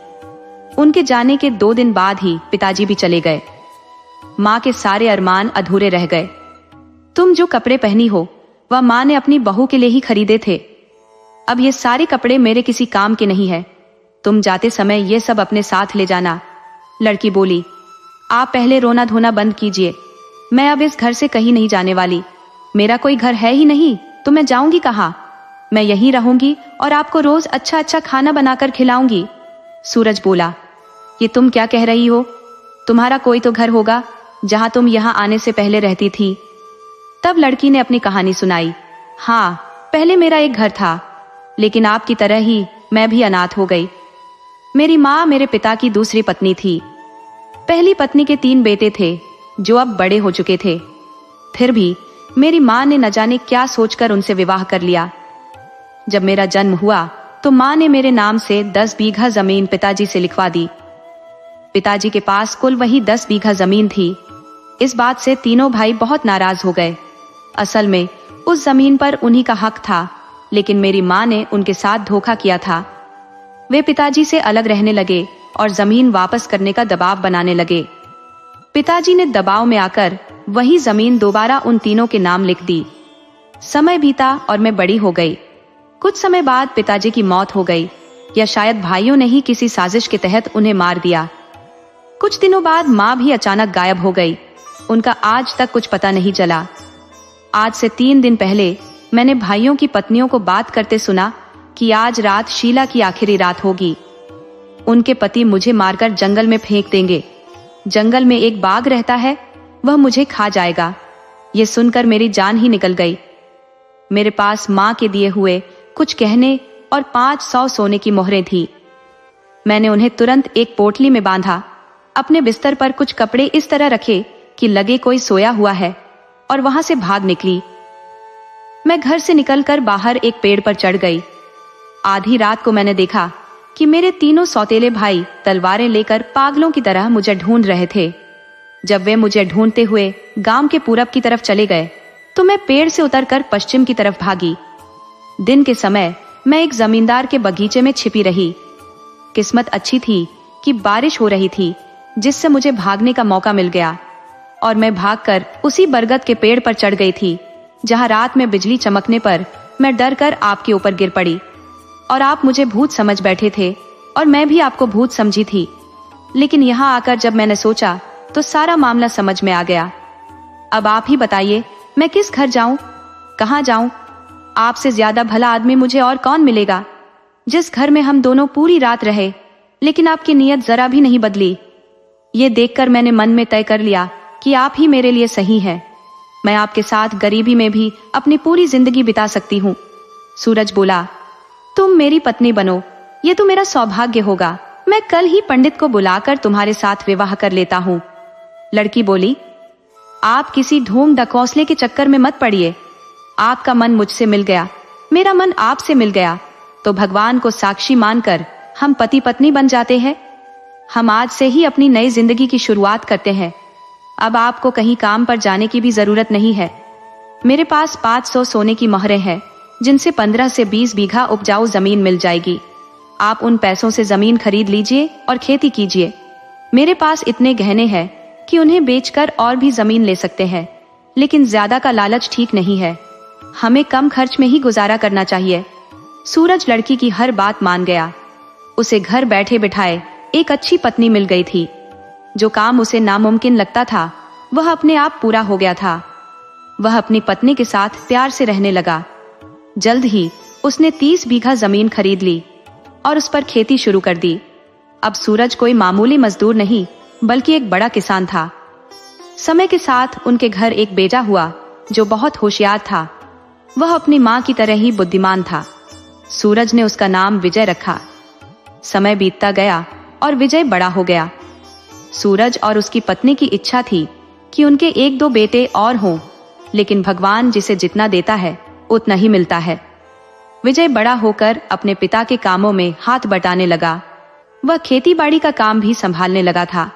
उनके जाने के 2 दिन बाद ही पिताजी भी चले गए। माँ के सारे अरमान अधूरे रह गए। तुम जो कपड़े पहनी हो वह माँ ने अपनी बहू के लिए ही खरीदे थे। अब ये सारे कपड़े मेरे किसी काम के नहीं है। तुम जाते समय ये सब अपने साथ ले जाना। लड़की बोली, आप पहले रोना धोना बंद कीजिए। मैं अब इस घर से कहीं नहीं जाने वाली। मेरा कोई घर है ही नहीं, तो मैं जाऊंगी कहाँ? मैं यहीं रहूंगी और आपको रोज अच्छा अच्छा खाना बनाकर खिलाऊंगी। सूरज बोला, ये तुम क्या कह रही हो? तुम्हारा कोई तो घर होगा जहां तुम यहां आने से पहले रहती थी। तब लड़की ने अपनी कहानी सुनाई। हाँ, पहले मेरा एक घर था, लेकिन आपकी तरह ही मैं भी अनाथ हो गई। मेरी माँ मेरे पिता की दूसरी पत्नी थी। पहली पत्नी के 3 बेटे थे जो अब बड़े हो चुके थे। फिर भी मेरी माँ ने न जाने क्या सोचकर उनसे विवाह कर लिया। जब मेरा जन्म हुआ तो माँ ने मेरे नाम से 10 बीघा जमीन पिताजी से लिखवा दी। पिताजी के पास कुल वही 10 बीघा जमीन थी। इस बात से तीनों भाई बहुत नाराज हो गए। असल में उस जमीन पर उन्हीं का हक था, लेकिन मेरी माँ ने उनके साथ धोखा किया था। वे पिताजी से अलग रहने लगे और जमीन वापस करने का दबाव बनाने लगे। पिताजी ने दबाव में आकर वही जमीन दोबारा उन तीनों के नाम लिख दी। समय बीता और मैं बड़ी हो गई। कुछ समय बाद पिताजी की मौत हो गई, या शायद भाइयों ने ही किसी साजिश के तहत उन्हें मार दिया। कुछ दिनों बाद माँ भी अचानक गायब हो गई। उनका आज तक कुछ पता नहीं चला। आज से 3 दिन पहले मैंने भाइयों की पत्नियों को बात करते सुना कि आज रात शीला की आखिरी रात होगी। उनके पति मुझे मारकर जंगल में फेंक देंगे। जंगल में एक बाघ रहता है, वह मुझे खा जाएगा। ये सुनकर मेरी जान ही निकल गई। मेरे पास माँ के दिए हुए कुछ गहने और 500 सोने की मोहरें थी। मैंने उन्हें तुरंत एक पोटली में बांधा, अपने बिस्तर पर कुछ कपड़े इस तरह रखे कि लगे कोई सोया हुआ है, और वहां से भाग निकली। मैं घर से निकलकर बाहर एक पेड़ पर चढ़ गई। आधी रात को मैंने देखा कि मेरे तीनों सौतेले भाई तलवारें लेकर पागलों की तरह मुझे ढूंढ रहे थे। जब वे मुझे ढूंढते हुए गांव के पूरब की तरफ चले गए तो मैं पेड़ से उतरकर पश्चिम की तरफ भागी। दिन के समय मैं एक जमींदार के बगीचे में छिपी रही। किस्मत अच्छी थी कि बारिश हो रही थी, जिससे मुझे भागने का मौका मिल गया, और मैं भागकर उसी बरगद के पेड़ पर चढ़ गई थी जहां रात में बिजली चमकने पर मैं डरकर आपके ऊपर गिर पड़ी, और आप मुझे भूत समझ बैठे थे और मैं भी आपको भूत समझी थी। लेकिन यहाँ आकर जब मैंने सोचा तो सारा मामला समझ में आ गया। अब आप ही बताइए, मैं किस घर जाऊं, कहाँ जाऊं? आपसे ज्यादा भला आदमी मुझे और कौन मिलेगा? जिस घर में हम दोनों पूरी रात रहे, लेकिन आपकी नीयत जरा भी नहीं बदली। ये देखकर मैंने मन में तय कर लिया कि आप ही मेरे लिए सही हैं। मैं आपके साथ गरीबी में भी अपनी पूरी जिंदगी बिता सकती हूँ। सूरज बोला, तुम मेरी पत्नी बनो, ये तो मेरा सौभाग्य होगा। मैं कल ही पंडित को बुलाकर तुम्हारे साथ विवाह कर लेता हूँ। लड़की बोली, आप किसी ढोंग ढकोसले के चक्कर में मत पड़िए। आपका मन मुझसे मिल गया, मेरा मन आपसे मिल गया, तो भगवान को साक्षी मानकर हम पति पत्नी बन जाते हैं। हम आज से ही अपनी नई जिंदगी की शुरुआत करते हैं। अब आपको कहीं काम पर जाने की भी जरूरत नहीं है। मेरे पास 500 सोने की मोहरें हैं, जिनसे 15 से 20 बीघा उपजाऊ जमीन मिल जाएगी। आप उन पैसों से जमीन खरीद लीजिए और खेती कीजिए। मेरे पास इतने गहने हैं कि उन्हें बेचकर और भी जमीन ले सकते हैं, लेकिन ज्यादा का लालच ठीक नहीं है। हमें कम खर्च में ही गुजारा करना चाहिए। सूरज लड़की की हर बात मान गया। उसे घर बैठे बिठाए एक अच्छी पत्नी मिल गई थी। जो काम उसे नामुमकिन लगता था, वह अपने आप पूरा हो गया था। वह अपनी पत्नी के साथ प्यार से रहने लगा। जल्द ही उसने 30 बीघा जमीन खरीद ली और उस पर खेती शुरू कर दी। अब सूरज कोई मामूली मजदूर नहीं, बल्कि एक बड़ा किसान था, समय के साथ उनके घर एक बेटा हुआ जो बहुत होशियार था। वह अपनी माँ की तरह ही बुद्धिमान था। सूरज ने उसका नाम विजय रखा। समय बीतता गया और विजय बड़ा हो गया। सूरज और उसकी पत्नी की इच्छा थी कि उनके एक दो बेटे और हों, लेकिन भगवान जिसे जितना देता है उतना ही मिलता है। विजय बड़ा होकर अपने पिता के कामों में हाथ बटाने लगा। वह खेती बाड़ी का काम भी संभालने लगा था।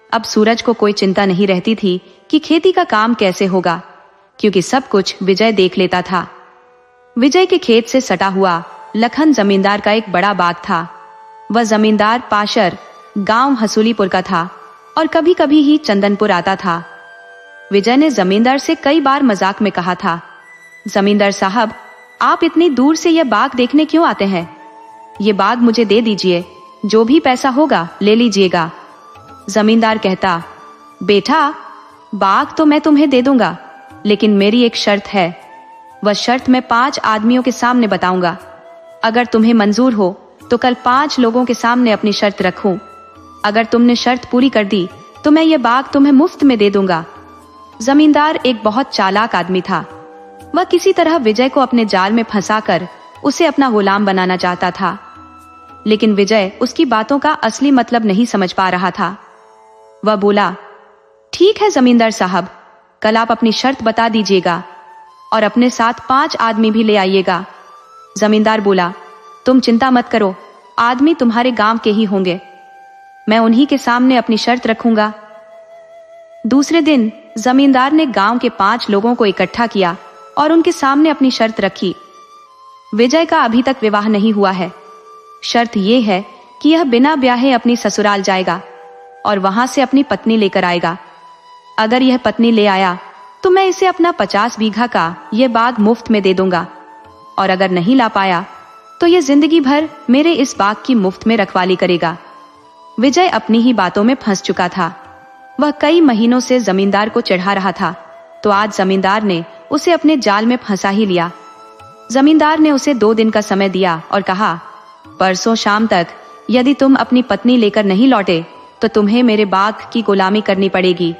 अब सूरज को कोई चिंता नहीं रहती थी कि खेती का काम कैसे होगा, क्योंकि सब कुछ विजय देख लेता था। विजय के खेत से सटा हुआ लखन जमींदार का एक बड़ा बाग था। वह जमींदार पाशर गांव हसूलीपुर का था और कभी कभी ही चंदनपुर आता था। विजय ने जमींदार से कई बार मजाक में कहा था, जमींदार साहब, आप इतनी दूर से यह बाग देखने क्यों आते हैं? ये बाग मुझे दे दीजिए, जो भी पैसा होगा ले लीजिएगा। जमींदार कहता, बेटा, बाग तो मैं तुम्हें दे दूंगा, लेकिन मेरी एक शर्त है। वह शर्त मैं 5 आदमियों के सामने बताऊंगा। अगर तुम्हें मंजूर हो तो कल 5 लोगों के सामने अपनी शर्त रखूं। अगर तुमने शर्त पूरी कर दी तो मैं ये बाग तुम्हें मुफ्त में दे दूंगा। जमींदार एक बहुत चालाक आदमी था। वह किसी तरह विजय को अपने जाल में फंसाकर उसे अपना गुलाम बनाना चाहता था, लेकिन विजय उसकी बातों का असली मतलब नहीं समझ पा रहा था। वह बोला, ठीक है जमींदार साहब, कल आप अपनी शर्त बता दीजिएगा और अपने साथ 5 आदमी भी ले आइएगा। जमींदार बोला, तुम चिंता मत करो, आदमी तुम्हारे गांव के ही होंगे, मैं उन्हीं के सामने अपनी शर्त रखूंगा। दूसरे दिन जमींदार ने गांव के 5 लोगों को इकट्ठा किया और उनके सामने अपनी शर्त रखी। विजय का अभी तक विवाह नहीं हुआ है। शर्त यह है कि यह बिना ब्याहे अपनी ससुराल जाएगा और वहां से अपनी पत्नी लेकर आएगा। अगर यह पत्नी ले आया तो मैं इसे अपना 50 बीघा का यह बाग मुफ्त में दे दूंगा, और अगर नहीं ला पाया तो यह जिंदगी भर मेरे इस बाग की मुफ्त में रखवाली करेगा। विजय अपनी ही बातों में फंस चुका था। वह कई महीनों से जमींदार को चिढ़ा रहा था, तो आज जमींदार ने उसे अपने जाल में फंसा ही लिया। जमींदार ने उसे 2 दिन का समय दिया और कहा, परसों शाम तक यदि तुम अपनी पत्नी लेकर नहीं लौटे तो तुम्हें मेरे बाग की गुलामी करनी पड़ेगी।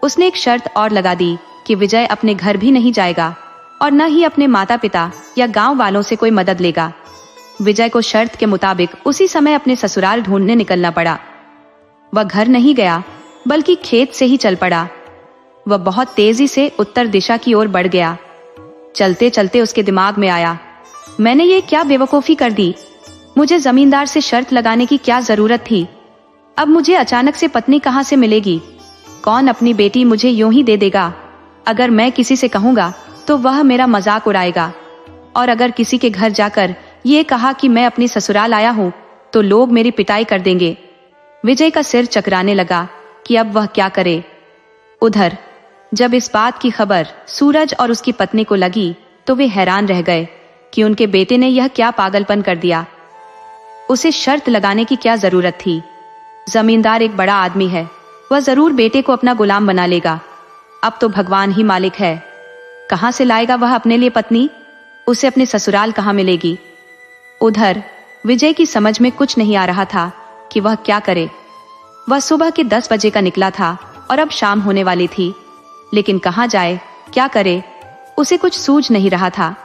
उसने एक शर्त और लगा दी कि विजय अपने घर भी नहीं जाएगा और न ही अपने माता पिता या गांव वालों से कोई मदद लेगा। विजय को शर्त के मुताबिक उसी समय अपने ससुराल ढूंढने निकलना पड़ा। वह घर नहीं गया बल्कि खेत से ही चल पड़ा। वह बहुत तेजी से उत्तर दिशा की ओर बढ़ गया। चलते चलते उसके दिमाग में आया, मैंने ये क्या बेवकूफी कर दी। मुझे जमींदार से शर्त लगाने की क्या जरूरत थी। अब मुझे अचानक से पत्नी कहां से मिलेगी? कौन अपनी बेटी मुझे यूं ही दे देगा? अगर मैं किसी से कहूंगा तो वह मेरा मजाक उड़ाएगा, और अगर किसी के घर जाकर ये कहा कि मैं अपनी ससुराल आया हूं तो लोग मेरी पिटाई कर देंगे। विजय का सिर चकराने लगा कि अब वह क्या करे। उधर जब इस बात की खबर सूरज और उसकी पत्नी को लगी तो वे हैरान रह गए कि उनके बेटे ने यह क्या पागलपन कर दिया। उसे शर्त लगाने की क्या जरूरत थी? जमींदार एक बड़ा आदमी है, वह जरूर बेटे को अपना गुलाम बना लेगा। अब तो भगवान ही मालिक है। कहां से लाएगा वह अपने लिए पत्नी? उसे अपने ससुराल कहां मिलेगी? उधर विजय की समझ में कुछ नहीं आ रहा था कि वह क्या करे। वह सुबह के 10 बजे का निकला था और अब शाम होने वाली थी, लेकिन कहां जाए, क्या करे, उसे कुछ सूझ नहीं रहा था।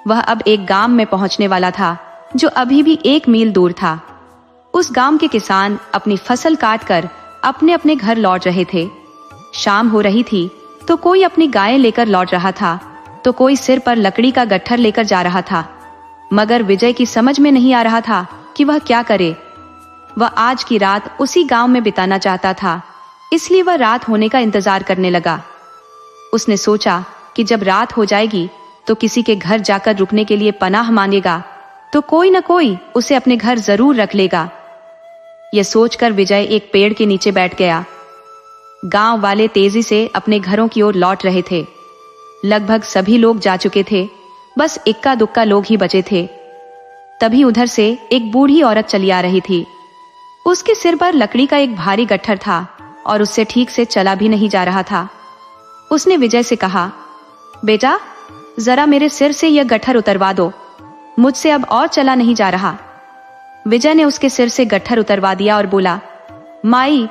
वह अब एक गांव में पहुंचने वाला था जो अभी भी 1 मील दूर था। उस गांव के किसान अपनी फसल काट कर अपने अपने घर लौट रहे थे। शाम हो रही थी तो कोई अपनी गायें लेकर लौट रहा था, तो कोई सिर पर लकड़ी का गट्ठर लेकर जा रहा था। मगर विजय की समझ में नहीं आ रहा था कि वह क्या करे। वह आज की रात उसी गांव में बिताना चाहता था, इसलिए वह रात होने का इंतजार करने लगा। उसने सोचा कि जब रात हो जाएगी तो किसी के घर जाकर रुकने के लिए पनाह मांगेगा तो कोई न कोई उसे अपने घर जरूर रख लेगा। यह सोचकर विजय एक पेड़ के नीचे बैठ गया। गांव वाले तेजी से अपने घरों की ओर लौट रहे थे। लगभग सभी लोग जा चुके थे, बस इक्का दुक्का लोग ही बचे थे। तभी उधर से एक बूढ़ी औरत चली आ रही थी। उसके सिर पर लकड़ी का एक भारी गट्ठर था और उससे ठीक से चला भी नहीं जा रहा था। उसने विजय से कहा, बेटा, जरा मेरे सिर से यह गट्ठर उतरवा दो, मुझसे अब और चला नहीं जा रहा। विजय ने उसके सिर से गट्ठर उतरवा दिया और बोला, माई,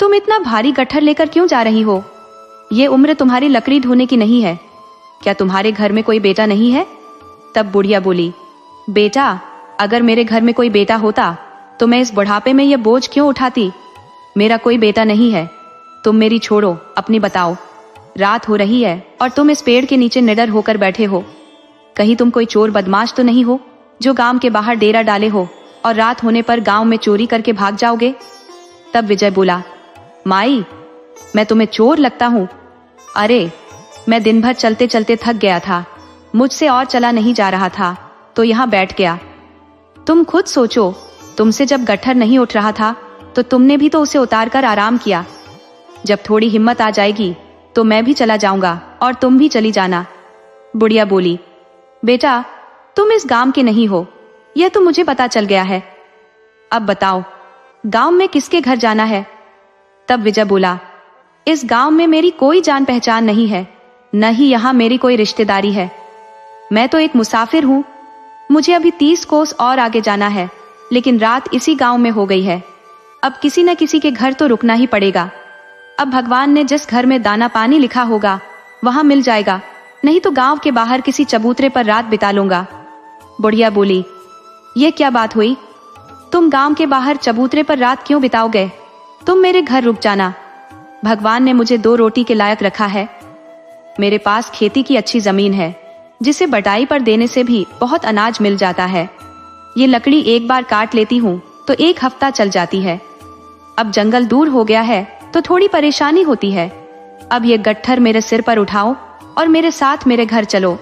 तुम इतना भारी गट्ठर लेकर क्यों जा रही हो? ये उम्र तुम्हारी लकड़ी ढोने की नहीं है। क्या तुम्हारे घर में कोई बेटा नहीं है? तब बुढ़िया बोली, बेटा, अगर मेरे घर में कोई बेटा होता तो मैं इस बुढ़ापे में यह बोझ क्यों उठाती? मेरा कोई बेटा नहीं है। तुम मेरी छोड़ो, अपनी बताओ। रात हो रही है और तुम इस पेड़ के नीचे निडर होकर बैठे हो। कहीं तुम कोई चोर बदमाश तो नहीं हो जो गांव के बाहर डेरा डाले हो और रात होने पर गांव में चोरी करके भाग जाओगे? तब विजय बोला, माई, मैं तुम्हें चोर लगता हूँ? अरे, मैं दिन भर चलते चलते थक गया था, मुझसे और चला नहीं जा रहा था, तो यहाँ बैठ गया। तुम खुद सोचो, तुमसे जब गट्ठर नहीं उठ रहा था तो तुमने भी तो उसे उतार कर आराम किया। जब थोड़ी हिम्मत आ जाएगी तो मैं भी चला जाऊंगा और तुम भी चली जाना। बुढ़िया बोली, बेटा, तुम इस गांव के नहीं हो, यह तो मुझे पता चल गया है। अब बताओ, गांव में किसके घर जाना है? तब विजय बोला, इस गांव में मेरी कोई जान पहचान नहीं है, न ही यहाँ मेरी कोई रिश्तेदारी है। मैं तो एक मुसाफिर हूँ। मुझे अभी 30 कोस और आगे जाना है, लेकिन रात इसी गांव में हो गई है। अब किसी न किसी के घर तो रुकना ही पड़ेगा। अब भगवान ने जिस घर में दाना पानी लिखा होगा वहां मिल जाएगा, नहीं तो गांव के बाहर किसी चबूतरे पर रात बिता लूंगा। बुढ़िया बोली, ये क्या बात हुई? तुम गांव के बाहर चबूतरे पर रात क्यों बिताओगे? तुम मेरे घर रुक जाना। भगवान ने मुझे 2 रोटी के लायक रखा है। मेरे पास खेती की अच्छी जमीन है, जिसे बटाई पर देने से भी बहुत अनाज मिल जाता है। ये लकड़ी एक बार काट लेती हूँ तो 1 हफ्ता चल जाती है। अब जंगल दूर हो गया है तो थोड़ी परेशानी होती है। अब ये गट्ठर मेरे सिर पर उठाओ और मेरे साथ मेरे घर चलो।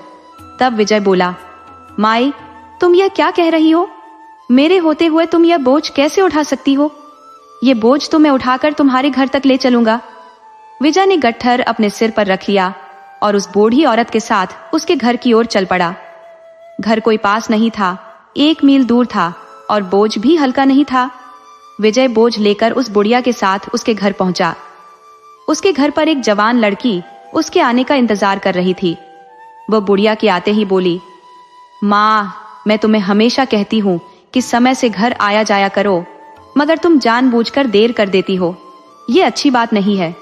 तब विजय बोला, माई, तुम यह क्या कह रही हो? मेरे होते हुए तुम यह बोझ कैसे उठा सकती हो? ये बोझ तो मैं उठाकर तुम्हारे घर तक ले चलूंगा। विजय ने गट्ठर अपने सिर पर रख लिया और उस बूढ़ी औरत के साथ उसके घर की ओर चल पड़ा। घर कोई पास नहीं था, 1 मील दूर था और बोझ भी हल्का नहीं था। विजय बोझ लेकर उस बुढ़िया के साथ उसके घर पहुंचा। उसके घर पर एक जवान लड़की उसके आने का इंतजार कर रही थी। वह बुढ़िया के आते ही बोली, माँ, मैं तुम्हें हमेशा कहती हूँ कि समय से घर आया जाया करो, मगर तुम जानबूझकर देर कर देती हो। ये अच्छी बात नहीं है।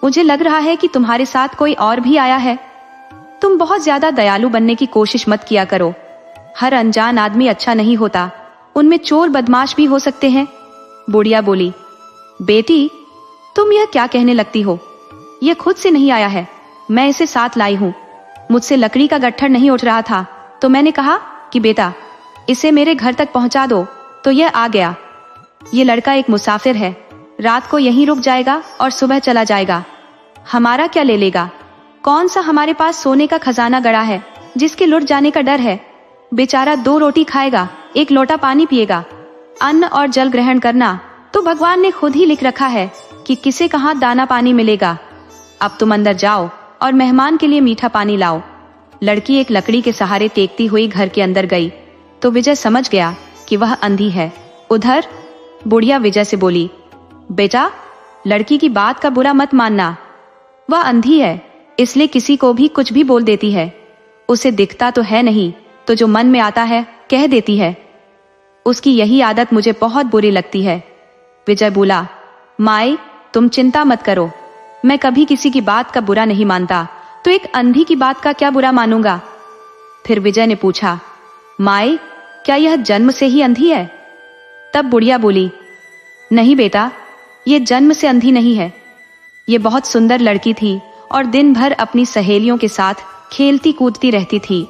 मुझे लग रहा है कि तुम्हारे साथ कोई और भी आया है। तुम बहुत ज्यादा दयालु बनने की कोशिश मत किया करो। हर अनजान आदमी अच्छा नहीं होता, उनमें चोर बदमाश भी हो सकते हैं। बुढ़िया बोली, बेटी, तुम यह क्या कहने लगती हो? यह खुद से नहीं आया है, मैं इसे साथ लाई हूँ। मुझसे लकड़ी का गट्ठर नहीं उठ रहा था तो मैंने कहा कि बेटा, इसे मेरे घर तक पहुंचा दो, तो यह आ गया। ये लड़का एक मुसाफिर है, रात को यहीं रुक जाएगा और सुबह चला जाएगा। हमारा क्या ले लेगा? कौन सा हमारे पास सोने का खजाना गड़ा है जिसके लुट जाने का डर है? बेचारा 2 रोटी खाएगा, 1 लोटा पानी पिएगा। अन्न और जल ग्रहण करना तो भगवान ने खुद ही लिख रखा है कि किसे कहाँ दाना पानी मिलेगा। अब तुम अंदर जाओ और मेहमान के लिए मीठा पानी लाओ। लड़की एक लकड़ी के सहारे टेकती हुई घर के अंदर गई तो विजय समझ गया कि वह अंधी है। उधर बुढ़िया विजय से बोली, बेटा, लड़की की बात का बुरा मत मानना। वह अंधी है, इसलिए किसी को भी कुछ भी बोल देती है। उसे दिखता तो है नहीं, तो जो मन में आता है कह देती है। उसकी यही आदत मुझे बहुत बुरी लगती है। विजय बोला, माई, तुम चिंता मत करो, मैं कभी किसी की बात का बुरा नहीं मानता, तो एक अंधी की बात का क्या बुरा मानूंगा? फिर विजय ने पूछा, माई, क्या यह जन्म से ही अंधी है? तब बुढ़िया बोली, नहीं बेटा, ये जन्म से अंधी नहीं है। ये बहुत सुंदर लड़की थी और दिन भर अपनी सहेलियों के साथ खेलती कूदती रहती थी।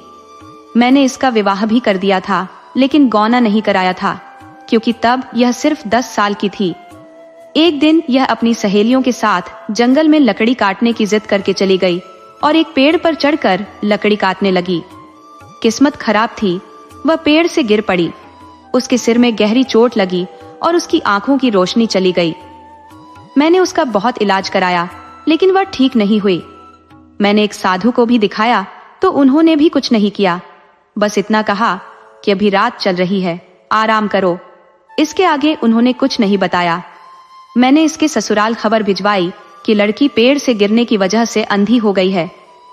मैंने इसका विवाह भी कर दिया था, लेकिन गौना नहीं कराया था, क्योंकि तब यह सिर्फ 10 साल की थी। एक दिन यह अपनी सहेलियों के साथ जंगल में लकड़ी काटने की जिद करके चली गई और एक पेड़ पर चढ़कर लकड़ी काटने लगी। किस्मत खराब थी, वह पेड़ से गिर पड़ी। उसके सिर में गहरी चोट लगी और उसकी आंखों की रोशनी चली गई। मैंने उसका बहुत इलाज कराया, लेकिन वह ठीक नहीं हुई। मैंने एक साधु को भी दिखाया तो उन्होंने भी कुछ नहीं किया, बस इतना कहा कि अभी रात चल रही है, आराम करो। इसके आगे उन्होंने कुछ नहीं बताया। मैंने इसके ससुराल खबर भिजवाई कि लड़की पेड़ से गिरने की वजह से अंधी हो गई है,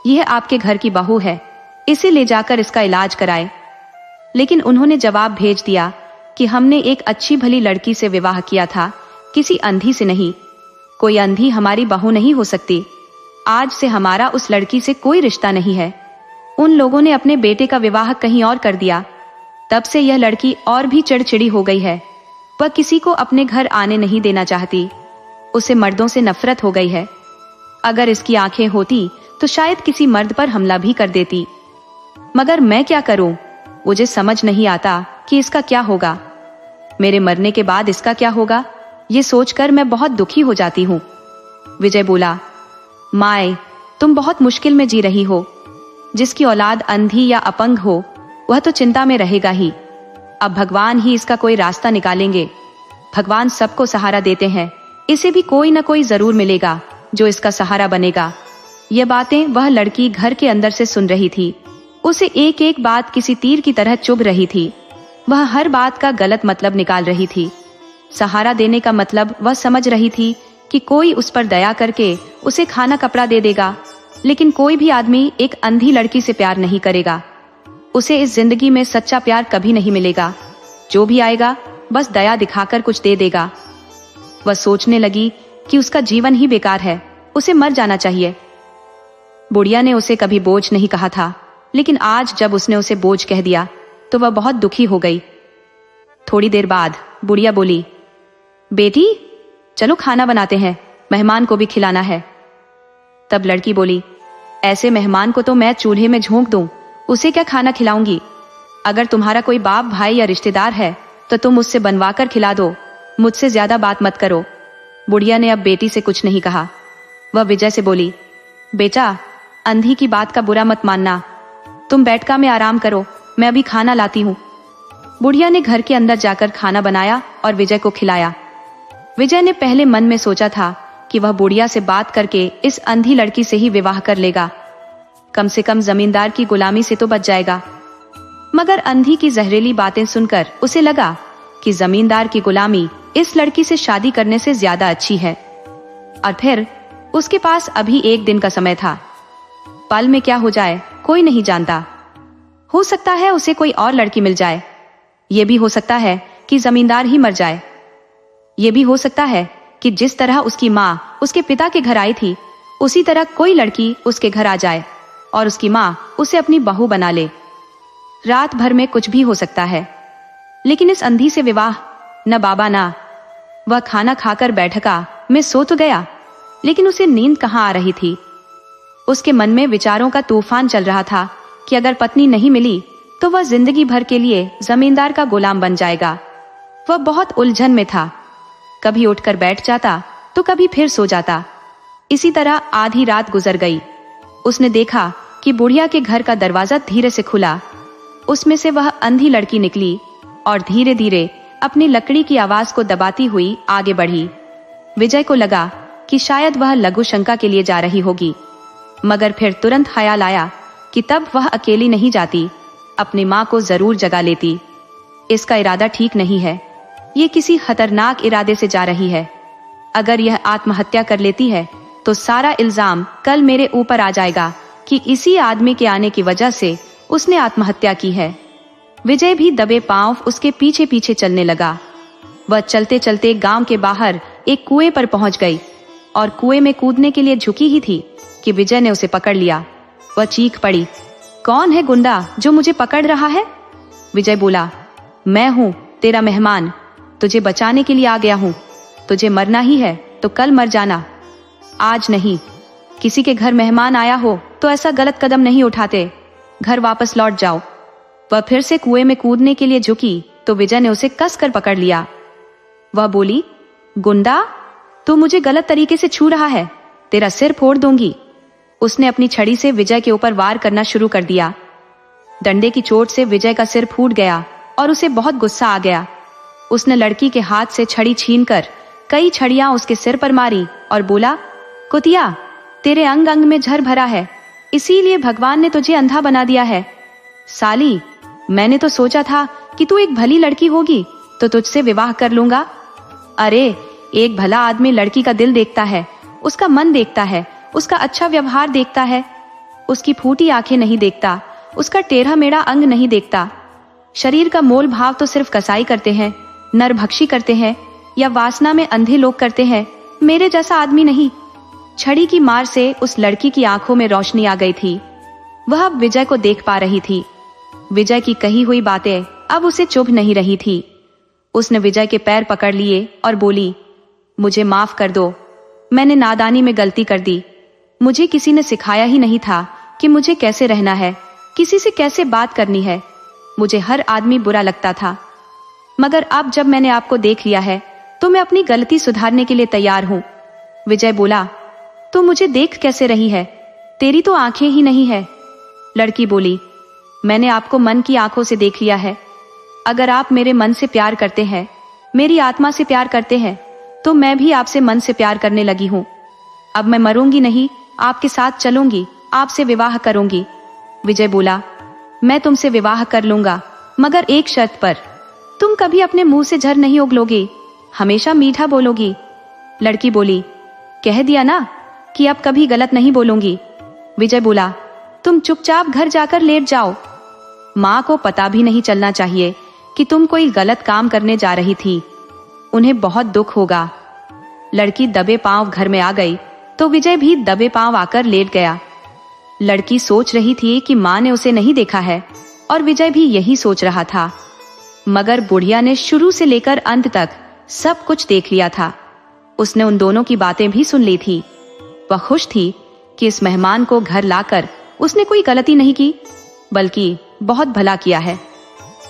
यह आपके घर की बहू है, इसे ले जाकर इसका इलाज कराए। लेकिन उन्होंने जवाब भेज दिया कि हमने एक अच्छी भली लड़की से विवाह किया था, किसी अंधी से नहीं। कोई अंधी हमारी बहू नहीं हो सकती। आज से हमारा उस लड़की से कोई रिश्ता नहीं है। उन लोगों ने अपने बेटे का विवाह कहीं और कर दिया। तब से यह लड़की और भी चिड़चिड़ी हो गई है। वह किसी को अपने घर आने नहीं देना चाहती। उसे मर्दों से नफरत हो गई है। अगर इसकी आंखें होती तो शायद किसी मर्द पर हमला भी कर देती। मगर मैं क्या करूं? मुझे समझ नहीं आता कि इसका क्या होगा। मेरे मरने के बाद इसका क्या होगा, ये सोचकर मैं बहुत दुखी हो जाती हूँ। विजय बोला, माए, तुम बहुत मुश्किल में जी रही हो। जिसकी औलाद अंधी या अपंग हो वह तो चिंता में रहेगा ही। अब भगवान ही इसका कोई रास्ता निकालेंगे। भगवान सबको सहारा देते हैं, इसे भी कोई न कोई जरूर मिलेगा जो इसका सहारा बनेगा। ये बातें वह लड़की घर के अंदर से सुन रही थी। उसे एक एक बात किसी तीर की तरह चुभ रही थी। वह हर बात का गलत मतलब निकाल रही थी। सहारा देने का मतलब वह समझ रही थी कि कोई उस पर दया करके उसे खाना कपड़ा दे देगा, लेकिन कोई भी आदमी एक अंधी लड़की से प्यार नहीं करेगा। उसे इस जिंदगी में सच्चा प्यार कभी नहीं मिलेगा। जो भी आएगा बस दया दिखाकर कुछ दे देगा। वह सोचने लगी कि उसका जीवन ही बेकार है, उसे मर जाना चाहिए। बुढ़िया ने उसे कभी बोझ नहीं कहा था, लेकिन आज जब उसने उसे बोझ कह दिया तो वह बहुत दुखी हो गई। थोड़ी देर बाद बुढ़िया बोली, बेटी चलो खाना बनाते हैं, मेहमान को भी खिलाना है। तब लड़की बोली, ऐसे मेहमान को तो मैं चूल्हे में झोंक दूं, उसे क्या खाना खिलाऊंगी। अगर तुम्हारा कोई बाप भाई या रिश्तेदार है तो तुम उससे बनवा कर खिला दो, मुझसे ज्यादा बात मत करो। बुढ़िया ने अब बेटी से कुछ नहीं कहा। वह विजय से बोली, बेटा अंधी की बात का बुरा मत मानना, तुम बैठका में आराम करो, मैं अभी खाना लाती हूँ। बुढ़िया ने घर के अंदर जाकर खाना बनाया और विजय को खिलाया। विजय ने पहले मन में सोचा था कि वह बुढ़िया से बात करके इस अंधी लड़की से ही विवाह कर लेगा, कम से कम जमींदार की गुलामी से तो बच जाएगा। मगर अंधी की जहरीली बातें सुनकर उसे लगा कि जमींदार की गुलामी इस लड़की से शादी करने से ज्यादा अच्छी है। और फिर उसके पास अभी एक दिन का समय था। पल में क्या हो जाए कोई नहीं जानता। हो सकता है उसे कोई और लड़की मिल जाए। ये भी हो सकता है कि जमींदार ही मर जाए। ये भी हो सकता है कि जिस तरह उसकी माँ उसके पिता के घर आई थी, उसी तरह कोई लड़की उसके घर आ जाए और उसकी माँ उसे अपनी बहू बना ले। रात भर में कुछ भी हो सकता है। लेकिन इस अंधी से विवाह न बाबा ना। वह खाना खाकर बैठका में सो तो गया, लेकिन उसे नींद कहाँ आ रही थी। उसके मन में विचारों का तूफान चल रहा था कि अगर पत्नी नहीं मिली तो वह जिंदगी भर के लिए जमींदार का गुलाम बन जाएगा। वह बहुत उलझन में था। कभी उठकर बैठ जाता तो कभी फिर सो जाता। इसी तरह आधी रात गुजर गई। उसने देखा कि बुढ़िया के घर का दरवाजा धीरे से खुला। उसमें से वह अंधी लड़की निकली और धीरे धीरे अपनी लकड़ी की आवाज को दबाती हुई आगे बढ़ी। विजय को लगा कि शायद वह लघु शंका के लिए जा रही होगी, मगर फिर तुरंत ख्याल आया कि तब वह अकेली नहीं जाती, अपनी माँ को जरूर जगा लेती। इसका इरादा ठीक नहीं है। ये किसी खतरनाक इरादे से जा रही है। अगर यह आत्महत्या कर लेती है तो सारा इल्जाम कल मेरे ऊपर आ जाएगा कि इसी आदमी के आने की वजह से उसने आत्महत्या की है। विजय भी दबे पांव उसके पीछे पीछे चलने लगा। वह चलते चलते गांव के बाहर एक कुएं पर पहुंच गई और कुएं में कूदने के लिए झुकी ही थी कि विजय ने उसे पकड़ लिया। वह चीख पड़ी, कौन है गुंडा जो मुझे पकड़ रहा है? विजय बोला, मैं हूं तेरा मेहमान, तुझे बचाने के लिए आ गया हूं। तुझे मरना ही है तो कल मर जाना, आज नहीं। किसी के घर मेहमान आया हो तो ऐसा गलत कदम नहीं उठाते, घर वापस लौट जाओ। वह फिर से कुएं में कूदने के लिए झुकी तो विजय ने उसे कसकर पकड़ लिया। वह बोली, गुंडा तू मुझे गलत तरीके से छू रहा है, तेरा सिर फोड़ दूंगी। उसने अपनी छड़ी से विजय के ऊपर वार करना शुरू कर दिया। डंडे की चोट से विजय का सिर फूट गया और उसे बहुत गुस्सा आ गया। उसने लड़की के हाथ से छड़ी छीनकर कई छड़ियां उसके सिर पर मारी और बोला, कुतिया तेरे अंग अंग में झर भरा है, इसीलिए भगवान ने तुझे अंधा बना दिया है। साली, मैंने तो सोचा था कि तू एक भली लड़की होगी तो तुझसे विवाह कर लूंगा। अरे एक भला आदमी लड़की का दिल देखता है, उसका मन देखता है, उसका अच्छा व्यवहार देखता है, उसकी फूटी आंखें नहीं देखता, उसका टेढ़ा मेढ़ा अंग नहीं देखता। शरीर का मोल भाव तो सिर्फ कसाई करते हैं, नरभक्षी करते हैं या वासना में अंधे लोग करते हैं, मेरे जैसा आदमी नहीं। छड़ी की मार से उस लड़की की आंखों में रोशनी आ गई थी। वह अब विजय को देख पा रही थी। विजय की कही हुई बातें अब उसे चुभ नहीं रही थी। उसने विजय के पैर पकड़ लिए और बोली, मुझे माफ कर दो, मैंने नादानी में गलती कर दी। मुझे किसी ने सिखाया ही नहीं था कि मुझे कैसे रहना है, किसी से कैसे बात करनी है। मुझे हर आदमी बुरा लगता था, मगर अब जब मैंने आपको देख लिया है तो मैं अपनी गलती सुधारने के लिए तैयार हूं। विजय बोला, तो मुझे देख कैसे रही है? तेरी तो आंखें ही नहीं है। लड़की बोली, मैंने आपको मन की आंखों से देख लिया है। अगर आप मेरे मन से प्यार करते हैं, मेरी आत्मा से प्यार करते हैं, तो मैं भी आपसे मन से प्यार करने लगी हूं। अब मैं मरूंगी नहीं, आपके साथ चलूंगी, आपसे विवाह करूंगी। विजय बोला, मैं तुमसे विवाह कर लूंगा, मगर एक शर्त पर। तुम कभी अपने मुंह से झर नहीं उगलोगी, हमेशा मीठा बोलोगी। लड़की बोली, कह दिया ना कि अब कभी गलत नहीं बोलूंगी। विजय बोला, तुम चुपचाप घर जाकर लेट जाओ। माँ को पता भी नहीं चलना चाहिए कि तुम कोई गलत काम करने जा रही थी। उन्हें बहुत दुख होगा। लड़की दबे पांव घर में आ गई तो विजय भी दबे पांव आकर लेट गया। लड़की सोच रही थी कि माँ ने उसे नहीं देखा है और विजय भी यही सोच रहा था, मगर बुढ़िया ने शुरू से लेकर अंत तक सब कुछ देख लिया था। उसने उन दोनों की बातें भी सुन ली थी। वह खुश थी कि इस मेहमान को घर लाकर उसने कोई गलती नहीं की, बल्कि बहुत भला किया है।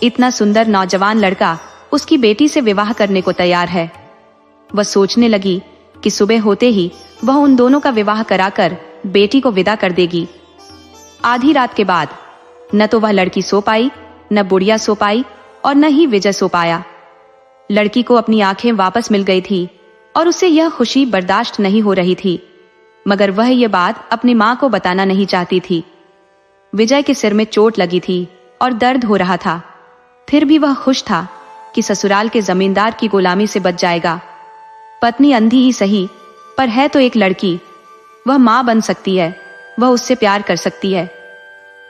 इतना सुंदर नौजवान लड़का उसकी बेटी से विवाह करने को तैयार है। वह सोचने लगी कि सुबह होते ही वह उन दोनों का विवाह कराकर बेटी को विदा कर देगी। आधी रात के बाद न तो वह लड़की सो पाई, न बुढ़िया सो पाई और न ही विजय सो पाया। लड़की को अपनी आंखें वापस मिल गई थी और उसे यह खुशी बर्दाश्त नहीं हो रही थी, मगर वह यह बात अपनी मां को बताना नहीं चाहती थी। विजय के सिर में चोट लगी थी और दर्द हो रहा था, फिर भी वह खुश था कि ससुराल के जमींदार की गुलामी से बच जाएगा। पत्नी अंधी ही सही, पर है तो एक लड़की। वह मां बन सकती है, वह उससे प्यार कर सकती है।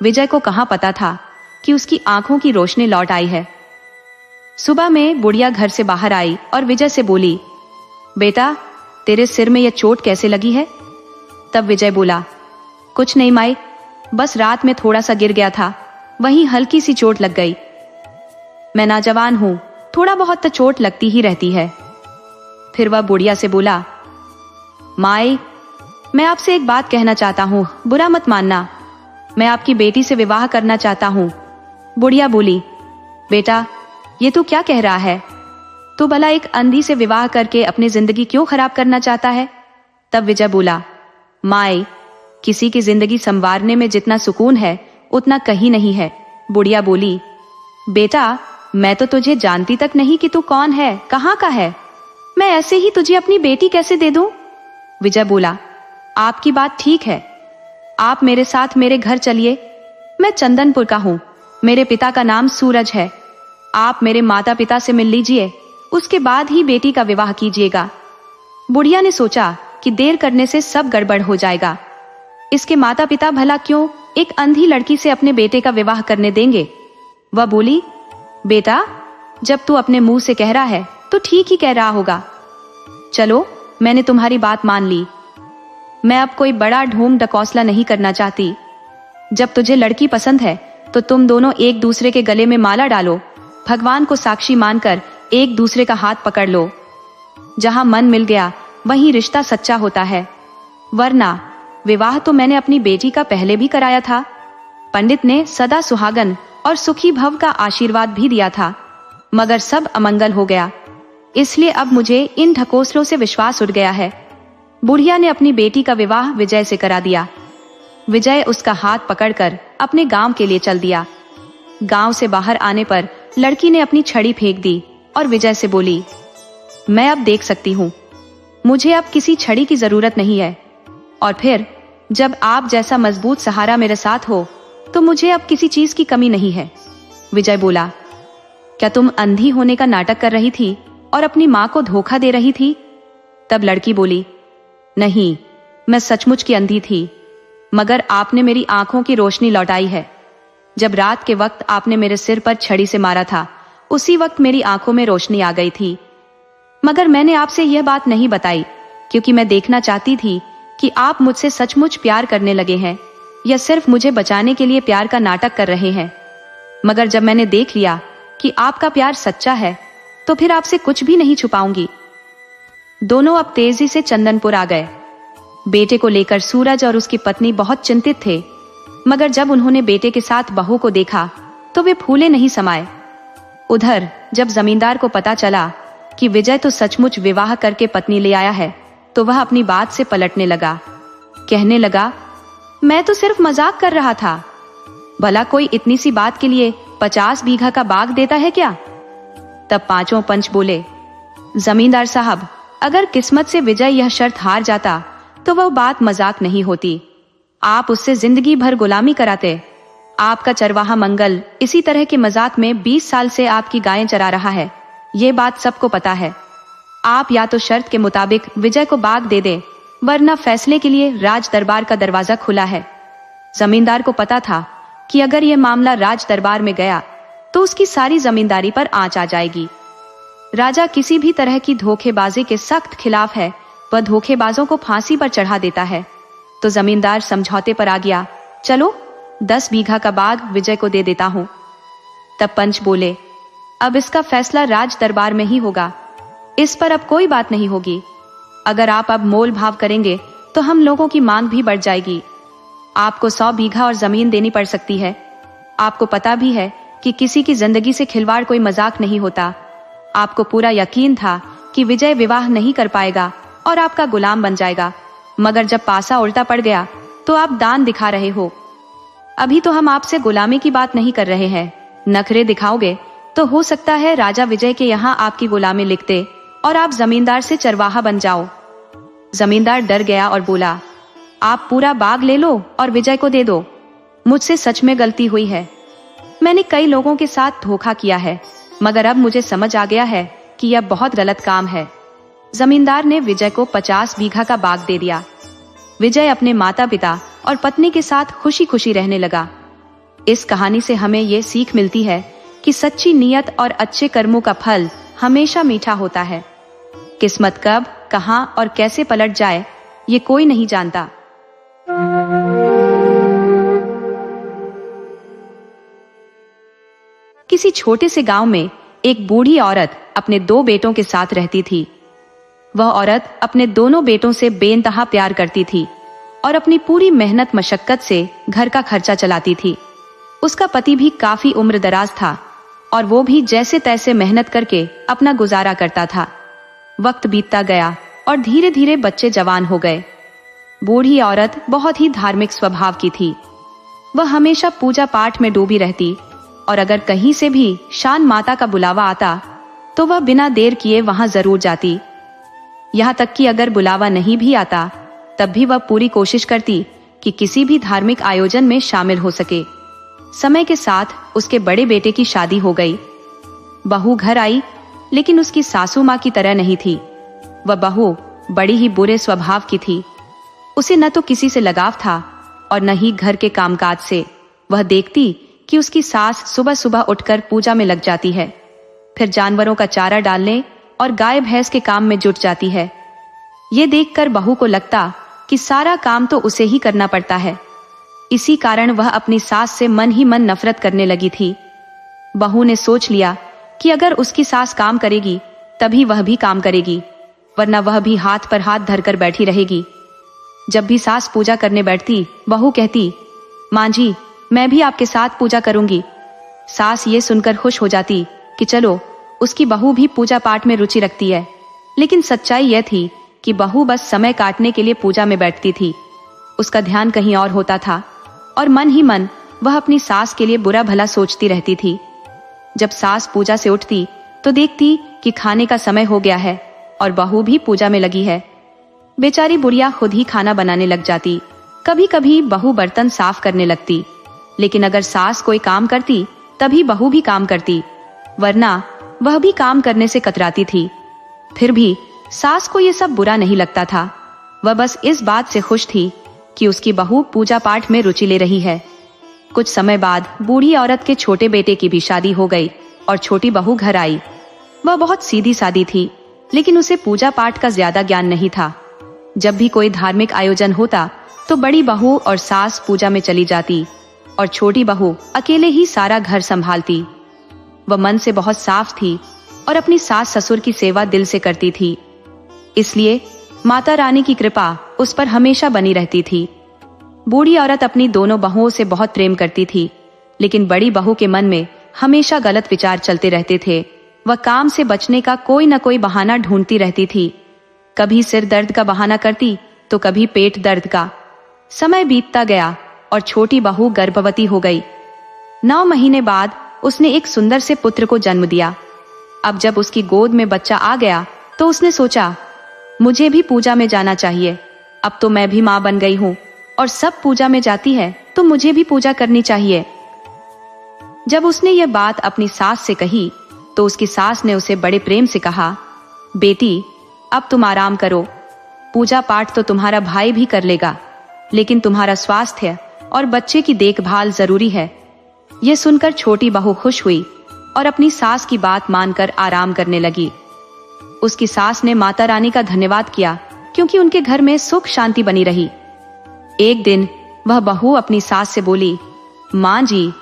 विजय को कहां पता था कि उसकी आंखों की रोशनी लौट आई है। सुबह में बुढ़िया घर से बाहर आई और विजय से बोली, बेटा, तेरे सिर में यह चोट कैसे लगी है? तब विजय बोला, कुछ नहीं माई, बस रात में थोड़ा सा गिर गया था, वहीं हल्की सी चोट लग गई। मैं नौजवान हूं, थोड़ा बहुत तो चोट लगती ही रहती है। फिर वह बुढ़िया से बोला, माई, मैं आपसे एक बात कहना चाहता हूं, बुरा मत मानना। मैं आपकी बेटी से विवाह करना चाहता हूं। बुढ़िया बोली, बेटा, ये तू क्या कह रहा है? तू भला एक अंधी से विवाह करके अपनी जिंदगी क्यों खराब करना चाहता है? तब विजय बोला, माई, किसी की जिंदगी संवारने में जितना सुकून है उतना कहीं नहीं है। बुढ़िया बोली, बेटा, मैं तो तुझे जानती तक नहीं कि तू कौन है, कहाँ का है। मैं ऐसे ही तुझे अपनी बेटी कैसे दे दूं? विजय बोला, आपकी बात ठीक है, आप मेरे साथ मेरे घर चलिए। मैं चंदनपुर का हूं, मेरे पिता का नाम सूरज है। आप मेरे माता पिता से मिल लीजिए, उसके बाद ही बेटी का विवाह कीजिएगा। बुढ़िया ने सोचा कि देर करने से सब गड़बड़ हो जाएगा। इसके माता पिता भला क्यों एक अंधी लड़की से अपने बेटे का विवाह करने देंगे? वह बोली, बेटा, जब तू अपने मुंह से कह रहा है तो ठीक ही कह रहा होगा। चलो, मैंने तुम्हारी बात मान ली। मैं अब कोई बड़ा ढोंग डकौसला नहीं करना चाहती। जब तुझे लड़की पसंद है तो तुम दोनों एक दूसरे के गले में माला डालो, भगवान को साक्षी मानकर एक दूसरे का हाथ पकड़ लो। जहां मन मिल गया वहीं रिश्ता सच्चा होता है, वरना विवाह तो मैंने अपनी बेटी का पहले भी कराया था। पंडित ने सदा सुहागन और सुखी भव का आशीर्वाद भी दिया था, मगर सब अमंगल हो गया। इसलिए अब मुझे इन ढकोसलों से विश्वास उठ गया है। बुढ़िया ने अपनी बेटी का विवाह विजय से करा दिया। विजय उसका हाथ पकड़कर अपने गांव के लिए चल दिया। गांव से बाहर आने पर लड़की ने अपनी छड़ी फेंक दी और विजय से बोली, मैं अब देख सकती हूँ, मुझे अब किसी छड़ी की जरूरत नहीं है। और फिर जब आप जैसा मजबूत सहारा मेरे साथ हो तो मुझे अब किसी चीज की कमी नहीं है। विजय बोला, क्या तुम अंधी होने का नाटक कर रही थी और अपनी मां को धोखा दे रही थी? तब लड़की बोली, नहीं, मैं सचमुच की अंधी थी, मगर आपने मेरी आंखों की रोशनी लौटाई है। जब रात के वक्त आपने मेरे सिर पर छड़ी से मारा था, उसी वक्त मेरी आंखों में रोशनी आ गई थी। मगर मैंने आपसे यह बात नहीं बताई क्योंकि मैं देखना चाहती थी कि आप मुझसे सचमुच प्यार करने लगे हैं या सिर्फ मुझे बचाने के लिए प्यार का नाटक कर रहे हैं। मगर जब मैंने देख लिया कि आपका प्यार सच्चा है तो फिर आपसे कुछ भी नहीं छुपाऊंगी। दोनों अब तेजी से चंदनपुर आ गए। बेटे को लेकर सूरज और उसकी पत्नी बहुत चिंतित थे, मगर जब उन्होंने बेटे के साथ बहू को देखा तो वे फूले नहीं समाये। उधर जब जमींदार को पता चला कि विजय तो सचमुच विवाह करके पत्नी ले आया है तो वह अपनी बात से पलटने लगा। कहने लगा, मैं तो सिर्फ मजाक कर रहा था। भला कोई इतनी सी बात के लिए 50 बीघा का बाग देता है क्या? तब पांचों पंच बोले, जमींदार साहब, अगर किस्मत से विजय यह शर्त हार जाता तो वह बात मजाक नहीं होती। आप उससे जिंदगी भर गुलामी कराते। आपका चरवाहा मंगल इसी तरह के मजाक में 20 साल से आपकी गायें चरा रहा है, ये बात सबको पता है। आप या तो शर्त के मुताबिक विजय को बाग दे दे, वरना फैसले के लिए राज दरबार का दरवाजा खुला है। जमींदार को पता था कि अगर यह मामला राज दरबार में गया तो उसकी सारी जमींदारी पर आंच आ जाएगी। राजा किसी भी तरह की धोखेबाजी के सख्त खिलाफ है, वह धोखेबाजों को फांसी पर चढ़ा देता है। तो जमींदार समझौते पर आ गया, चलो 10 बीघा का बाग विजय को दे देता हूं। तब पंच बोले, अब इसका फैसला राज दरबार में ही होगा, इस पर अब कोई बात नहीं होगी। अगर आप अब मोल भाव करेंगे तो हम लोगों की मांग भी बढ़ जाएगी। आपको 100 बीघा और जमीन देनी पड़ सकती है। आपको पता भी है कि किसी की जिंदगी से खिलवाड़ कोई मजाक नहीं होता। आपको पूरा यकीन था कि विजय विवाह नहीं कर पाएगा और आपका गुलाम बन जाएगा, मगर जब पासा उल्टा पड़ गया तो आप दान दिखा रहे हो। अभी तो हम आपसे गुलामी की बात नहीं कर रहे हैं। नखरे दिखाओगे तो हो सकता है राजा विजय के यहाँ आपकी गुलामी लिख दे और आप जमींदार से चरवाहा बन जाओ। जमींदार डर गया और बोला, आप पूरा बाग ले लो और विजय को दे दो। मुझसे सच में गलती हुई है। मैंने कई लोगों के साथ धोखा किया है, मगर अब मुझे समझ आ गया है कि यह बहुत गलत काम है। जमींदार ने विजय को 50 बीघा का बाग दे दिया। विजय अपने माता पिता और पत्नी के साथ खुशी खुशी रहने लगा। इस कहानी से हमें ये सीख मिलती है कि सच्ची नीयत और अच्छे कर्मों का फल हमेशा मीठा होता है। किस्मत कब, कहां और कैसे पलट जाए ये कोई नहीं जानता। किसी छोटे से गांव में एक बूढ़ी औरत अपने 2 बेटों के साथ रहती थी। वह औरत अपने दोनों बेटों से बेइंतहा प्यार करती थी और अपनी पूरी मेहनत मशक्कत से घर का खर्चा चलाती थी। उसका पति भी काफी उम्रदराज था और वो भी जैसे तैसे मेहनत करके अपना गुजारा करता था। वक्त बीतता गया और धीरे धीरे बच्चे जवान हो गए। बूढ़ी औरत बहुत ही धार्मिक स्वभाव की थी। वह हमेशा पूजा पाठ में डूबी रहती और अगर कहीं से भी शान माता का बुलावा आता तो वह बिना देर किए वहां जरूर जाती। यहाँ तक कि अगर बुलावा नहीं भी आता तब भी वह पूरी कोशिश करती कि किसी भी धार्मिक आयोजन में शामिल हो सके। समय के साथ उसके बड़े बेटे की शादी हो गई। बहू घर आई, लेकिन उसकी सासू माँ की तरह नहीं थी। वह बहू बड़ी ही बुरे स्वभाव की थी। उसे न तो किसी से लगाव था और न ही घर के कामकाज से। वह देखती कि उसकी सास सुबह सुबह उठकर पूजा में लग जाती है, फिर जानवरों का चारा डालने और गाय भैंस के काम में जुट जाती है। ये देखकर बहू को लगता कि सारा काम तो उसे ही करना पड़ता है। इसी कारण वह अपनी सास से मन ही मन नफरत करने लगी थी। बहू ने सोच लिया कि अगर उसकी सास काम करेगी तभी वह भी काम करेगी, वरना वह भी हाथ पर हाथ धरकर बैठी रहेगी। जब भी सास पूजा करने बैठती, बहू कहती, माँ जी, मैं भी आपके साथ पूजा करूंगी। सास ये सुनकर खुश हो जाती कि चलो, उसकी बहू भी पूजा पाठ में रुचि रखती है। लेकिन सच्चाई यह थी कि बहू बस समय काटने के लिए पूजा में बैठती थी। उसका ध्यान कहीं और होता था और मन ही मन वह अपनी सास के लिए बुरा भला सोचती रहती थी। जब सास पूजा से उठती तो देखती कि खाने का समय हो गया है और बहू भी पूजा में लगी है। बेचारी बुढ़िया खुद ही खाना बनाने लग जाती। कभी कभी बहू बर्तन साफ करने लगती, लेकिन अगर सास कोई काम करती तभी बहू भी काम करती, वरना वह भी काम करने से कतराती थी। फिर भी सास को यह सब बुरा नहीं लगता था। वह बस इस बात से खुश थी कि उसकी बहू पूजा पाठ में रुचि ले रही है। कुछ समय बाद बूढ़ी औरत के छोटे बेटे की भी शादी हो गई और छोटी बहू घर आई। वह बहुत सीधी सादी थी, लेकिन उसे पूजा पाठ का ज्यादा ज्ञान नहीं था। जब भी कोई धार्मिक आयोजन होता तो बड़ी बहू और सास पूजा में चली जाती और छोटी बहू अकेले ही सारा घर संभालती। वह मन से बहुत साफ थी और अपनी सास ससुर की सेवा दिल से करती थी, इसलिए माता रानी की कृपा उस पर हमेशा बनी रहती थी। बूढ़ी औरत अपनी दोनों बहुओं से बहुत प्रेम करती थी, लेकिन बड़ी बहू के मन में हमेशा गलत विचार चलते रहते थे। वह काम से बचने का कोई न कोई बहाना ढूंढती रहती थी। कभी सिर दर्द का बहाना करती तो कभी पेट दर्द का। समय बीतता गया और छोटी बहू गर्भवती हो गई। 9 महीने बाद उसने एक सुंदर से पुत्र को जन्म दिया। अब जब उसकी गोद में बच्चा आ गया तो उसने सोचा, मुझे भी पूजा में जाना चाहिए। अब तो मैं भी माँ बन गई हूँ और सब पूजा में जाती है तो मुझे भी पूजा करनी चाहिए। जब उसने यह बात अपनी सास से कही तो उसकी सास ने उसे बड़े प्रेम से कहा, बेटी अब तुम आराम करो, पूजा पाठ तो तुम्हारा भाई भी कर लेगा, लेकिन तुम्हारा स्वास्थ्य और बच्चे की देखभाल जरूरी है। यह सुनकर छोटी बहू खुश हुई और अपनी सास की बात मानकर आराम करने लगी। उसकी सास ने माता रानी का धन्यवाद किया क्योंकि उनके घर में सुख शांति बनी रही। एक दिन वह बहू अपनी सास से बोली, माँ जी,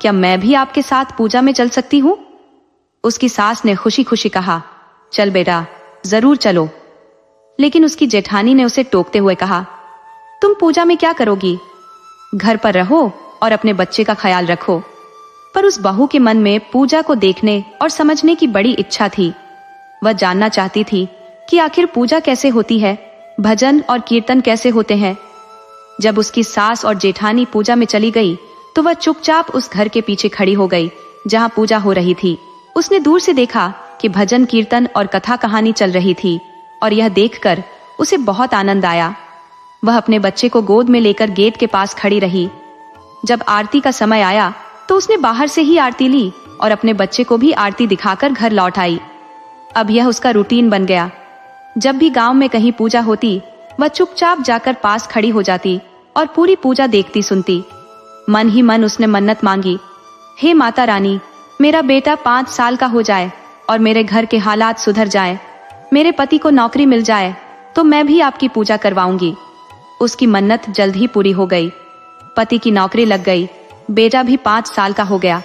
क्या मैं भी आपके साथ पूजा में चल सकती हूँ? उसकी सास ने खुशी खुशी कहा, चल बेटा, जरूर चलो। लेकिन उसकी जेठानी ने उसे टोकते हुए कहा, तुम पूजा में क्या करोगी? घर पर रहो और अपने बच्चे का ख्याल रखो। पर उस बहू के मन में पूजा को देखने और समझने की बड़ी इच्छा थी। वह जानना चाहती थी कि आखिर पूजा कैसे होती है, भजन और कीर्तन कैसे होते हैं। जब उसकी सास और जेठानी पूजा में चली गई तो वह चुपचाप उस घर के पीछे खड़ी हो गई जहां पूजा हो रही थी। उसने दूर से देखा कि भजन कीर्तन और कथा कहानी चल रही थी और यह देखकर उसे बहुत आनंद आया। वह अपने बच्चे को गोद में लेकर गेट के पास खड़ी रही। जब आरती का समय आया तो उसने बाहर से ही आरती ली और अपने बच्चे को भी आरती दिखाकर घर लौट आई। अब यह उसका रूटीन बन गया। जब भी गांव में कहीं पूजा होती वह चुपचाप जाकर पास खड़ी हो जाती और पूरी पूजा देखती सुनती। मन ही मन उसने मन्नत मांगी, हे माता रानी, मेरा बेटा 5 साल का हो जाए और मेरे घर के हालात सुधर जाए, मेरे पति को नौकरी मिल जाए तो मैं भी आपकी पूजा करवाऊंगी। उसकी मन्नत जल्द ही पूरी हो गई। पति की नौकरी लग गई, बेटा भी 5 साल का हो गया।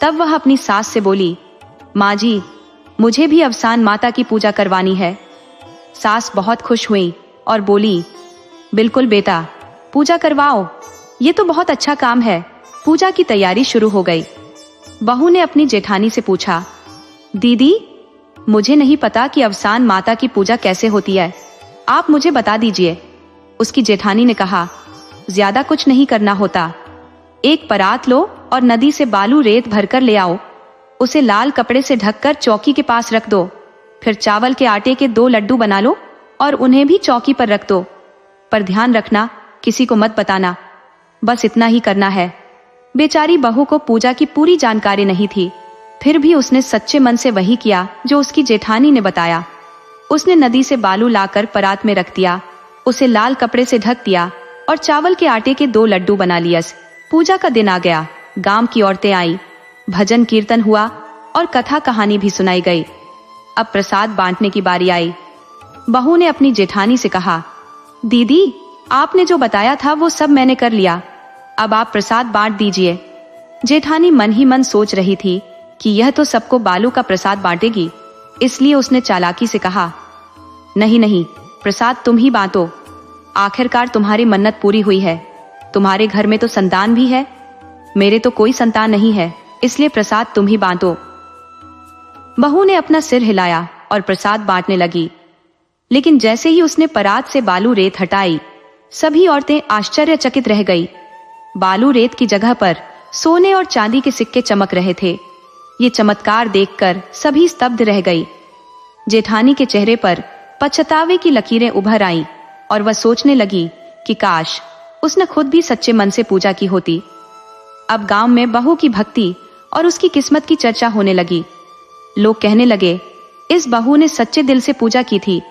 तब वह अपनी सास से बोली, माँ जी, मुझे भी अवसान माता की पूजा करवानी है। सास बहुत खुश हुई और बोली, बिल्कुल बेटा, पूजा करवाओ, ये तो बहुत अच्छा काम है। पूजा की तैयारी शुरू हो गई। बहू ने अपनी जेठानी से पूछा, दीदी, मुझे नहीं पता कि अवसान माता की पूजा कैसे होती है, आप मुझे बता दीजिए। उसकी जेठानी ने कहा, ज्यादा कुछ नहीं करना होता। एक परात लो और नदी से बालू रेत भरकर ले आओ। उसे लाल कपड़े से ढककर चौकी के पास रख दो। फिर चावल के आटे के 2 लड्डू बना लो और उन्हें भी चौकी पर रख दो। पर ध्यान रखना, किसी को मत बताना। बस इतना ही करना है। बेचारी बहू को पूजा की पूरी जानकारी नहीं थी, फिर भी उसने सच्चे मन से वही किया जो उसकी जेठानी ने बताया। उसने नदी से बालू लाकर परात में रख दिया, उसे लाल कपड़े से ढक दिया और चावल के आटे के 2 लड्डू बना लिया। पूजा का दिन आ गया। गांव की औरतें आई, भजन कीर्तन हुआ और कथा कहानी भी सुनाई गई। अब प्रसाद बांटने की बारी आई। बहू ने अपनी जेठानी से कहा, दीदी, आपने जो बताया था वो सब मैंने कर लिया, अब आप प्रसाद बांट दीजिए। जेठानी मन ही मन सोच रही थी कि यह तो सबको बालू का प्रसाद बांटेगी, इसलिए उसने चालाकी से कहा, नहीं नहीं, प्रसाद तुम ही बांटो। आखिरकार तुम्हारी मन्नत पूरी हुई है। तुम्हारे घर में तो संतान भी है, मेरे तो कोई संतान नहीं है, इसलिए प्रसाद तुम ही बांटो। बहू ने अपना सिर हिलाया और प्रसाद बांटने लगी। लेकिन जैसे ही उसने परात से बालू रेत हटाई, सभी औरतें आश्चर्यचकित रह गई। बालू रेत की जगह पर सोने और चांदी के सिक्के चमक रहे थे। ये चमत्कार देखकर सभी स्तब्ध रह गई। जेठानी के चेहरे पर पछतावे की लकीरें उभर आईं और वह सोचने लगी कि काश उसने खुद भी सच्चे मन से पूजा की होती। अब गांव में बहू की भक्ति और उसकी किस्मत की चर्चा होने लगी। लोग कहने लगे, इस बहू ने सच्चे दिल से पूजा की थी,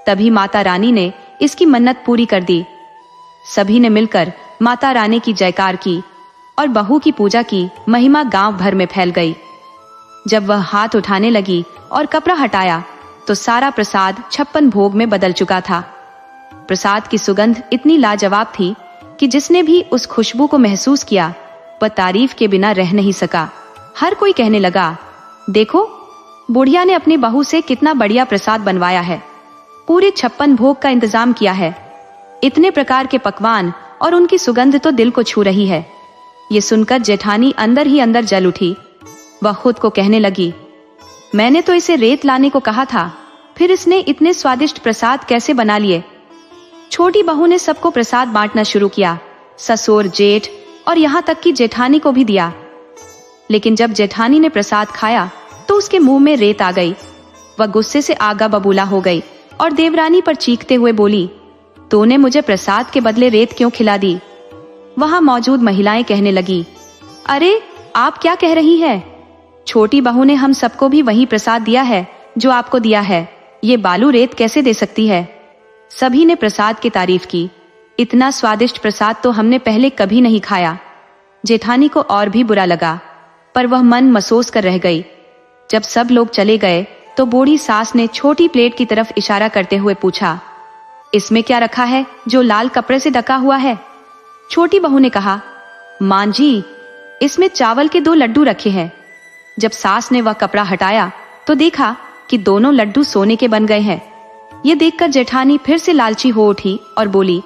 तभी माता रानी ने इसकी मन्नत पूरी कर दी। सभी ने मिलकर माता रानी की जयकार की और बहू की पूजा की महिमा गांव भर में फैल गई। जब वह हाथ उठाने लगी और कपड़ा हटाया तो सारा प्रसाद 56 भोग में बदल चुका था। प्रसाद की सुगंध इतनी लाजवाब थी कि जिसने भी उस खुशबू को महसूस किया वह तारीफ के बिना रह नहीं सका। हर कोई कहने लगा, देखो बुढ़िया ने अपनी बहू से कितना बढ़िया प्रसाद बनवाया है, पूरे 56 भोग का इंतजाम किया है, इतने प्रकार के पकवान और उनकी सुगंध तो दिल को छू रही है। ये सुनकर जेठानी अंदर ही अंदर जल उठी। वह खुद को कहने लगी, मैंने तो इसे रेत लाने को कहा था, फिर इसने इतने स्वादिष्ट प्रसाद कैसे बना लिए। छोटी बहू ने सबको प्रसाद बांटना शुरू किया, ससुर, जेठ और यहाँ तक कि जेठानी को भी दिया। लेकिन जब जेठानी ने प्रसाद खाया तो उसके मुंह में रेत आ गई। वह गुस्से से आगा बबूला हो गई और देवरानी पर चीखते हुए बोली, तूने मुझे प्रसाद के बदले रेत क्यों खिला दी। वहां मौजूद महिलाएं कहने लगी, अरे आप क्या कह रही है, छोटी बहू ने हम सबको भी वही प्रसाद दिया है जो आपको दिया है, ये बालू रेत कैसे दे सकती है। सभी ने प्रसाद की तारीफ की। इतना स्वादिष्ट प्रसाद तो हमने पहले कभी नहीं खाया। जेठानी को और भी बुरा लगा, पर वह मन मसोस कर रह गई। जब सब लोग चले गए तो बूढ़ी सास ने छोटी प्लेट की तरफ इशारा करते हुए पूछा, इसमें क्या रखा है जो लाल कपड़े से ढका हुआ है। छोटी बहू ने कहा, मां जी, इसमें चावल के 2 लड्डू रखे हैं। जब सास ने वह कपड़ा हटाया तो देखा कि दोनों लड्डू सोने के बन गए हैं। ये देखकर जेठानी फिर से लालची हो उठी और बोली,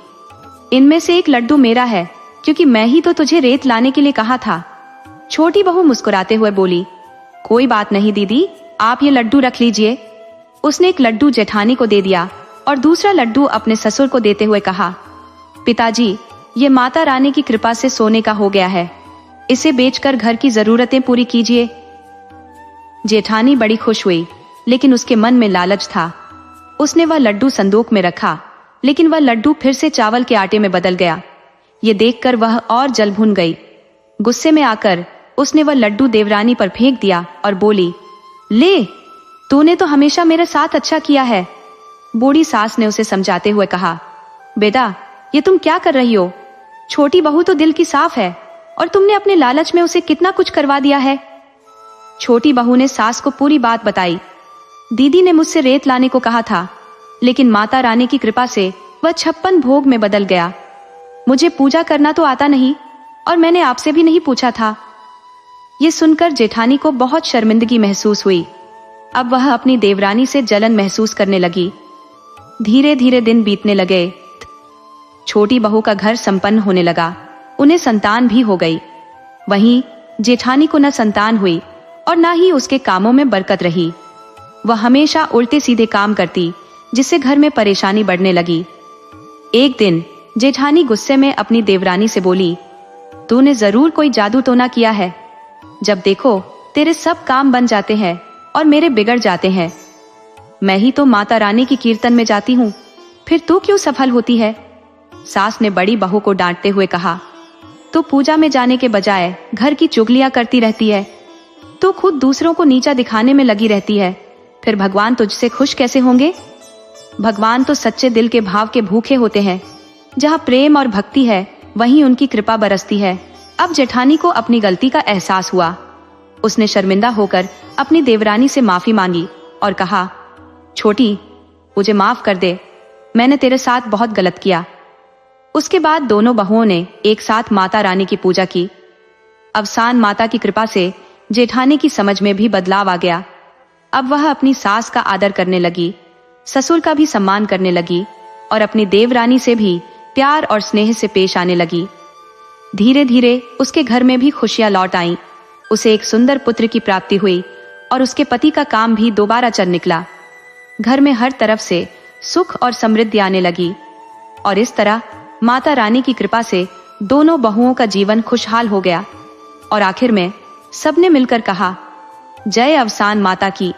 इनमें से एक लड्डू मेरा है, क्योंकि मैं ही तो तुझे रेत लाने के लिए कहा था। छोटी बहू मुस्कुराते हुए बोली, कोई बात नहीं दीदी, आप ये लड्डू रख लीजिए। उसने एक लड्डू जेठानी को दे दिया और दूसरा लड्डू अपने ससुर को देते हुए कहा, पिताजी, ये माता रानी की कृपा से सोने का हो गया है, इसे बेचकर घर की जरूरतें पूरी कीजिए। जेठानी बड़ी खुश हुई, लेकिन उसके मन में लालच था। उसने वह लड्डू संदूक में रखा, लेकिन वह लड्डू फिर से चावल के आटे में बदल गया। ये देखकर वह और जल भुन गई। गुस्से में आकर उसने वह लड्डू देवरानी पर फेंक दिया और बोली, ले, तूने तो हमेशा मेरे साथ अच्छा किया है। बूढ़ी सास ने उसे समझाते हुए कहा, बेटा, ये तुम क्या कर रही हो, छोटी बहू तो दिल की साफ है और तुमने अपने लालच में उसे कितना कुछ करवा दिया है। छोटी बहू ने सास को पूरी बात बताई। दीदी ने मुझसे रेत लाने को कहा था, लेकिन माता रानी की कृपा से वह 56 भोग में बदल गया। मुझे पूजा करना तो आता नहीं और मैंने आपसे भी नहीं पूछा था। ये सुनकर जेठानी को बहुत शर्मिंदगी महसूस हुई। अब वह अपनी देवरानी से जलन महसूस करने लगी। धीरे धीरे दिन बीतने लगे। छोटी बहू का घर संपन्न होने लगा, उन्हें संतान भी हो गई। वहीं जेठानी को न संतान हुई और न ही उसके कामों में बरकत रही। वह हमेशा उल्टे सीधे काम करती, जिससे घर में परेशानी बढ़ने लगी। एक दिन जेठानी गुस्से में अपनी देवरानी से बोली, तूने जरूर कोई जादू टोना किया है, जब देखो तेरे सब काम बन जाते हैं और मेरे बिगड़ जाते हैं। मैं ही तो माता रानी की कीर्तन में जाती हूँ, फिर तू क्यों सफल होती है। सास ने बड़ी बहू को डांटते हुए कहा, तू पूजा में जाने के बजाय घर की चुगलियां करती रहती है। तू खुद दूसरों को नीचा दिखाने में लगी रहती है, फिर भगवान तुझसे खुश कैसे होंगे। भगवान तो सच्चे दिल के भाव के भूखे होते हैं। जहाँ प्रेम और भक्ति है वहीं उनकी कृपा बरसती है। अब जेठानी को अपनी गलती का एहसास हुआ। उसने शर्मिंदा होकर अपनी देवरानी से माफी मांगी और कहा, छोटी, मुझे माफ कर दे, मैंने तेरे साथ बहुत गलत किया। उसके बाद दोनों बहुओं ने एक साथ माता रानी की पूजा की। अवसान माता की कृपा से जेठानी की समझ में भी बदलाव आ गया। अब वह अपनी सास का आदर करने लगी, ससुर का भी सम्मान करने लगी और अपनी देवरानी से भी प्यार और स्नेह से पेश आने लगी। धीरे धीरे उसके घर में भी खुशियां लौट आईं। उसे एक सुंदर पुत्र की प्राप्ति हुई और उसके पति का काम भी दोबारा चल निकला। घर में हर तरफ से सुख और समृद्धि आने लगी और इस तरह माता रानी की कृपा से दोनों बहुओं का जीवन खुशहाल हो गया। और आखिर में सबने मिलकर कहा, जय अवसान माता की।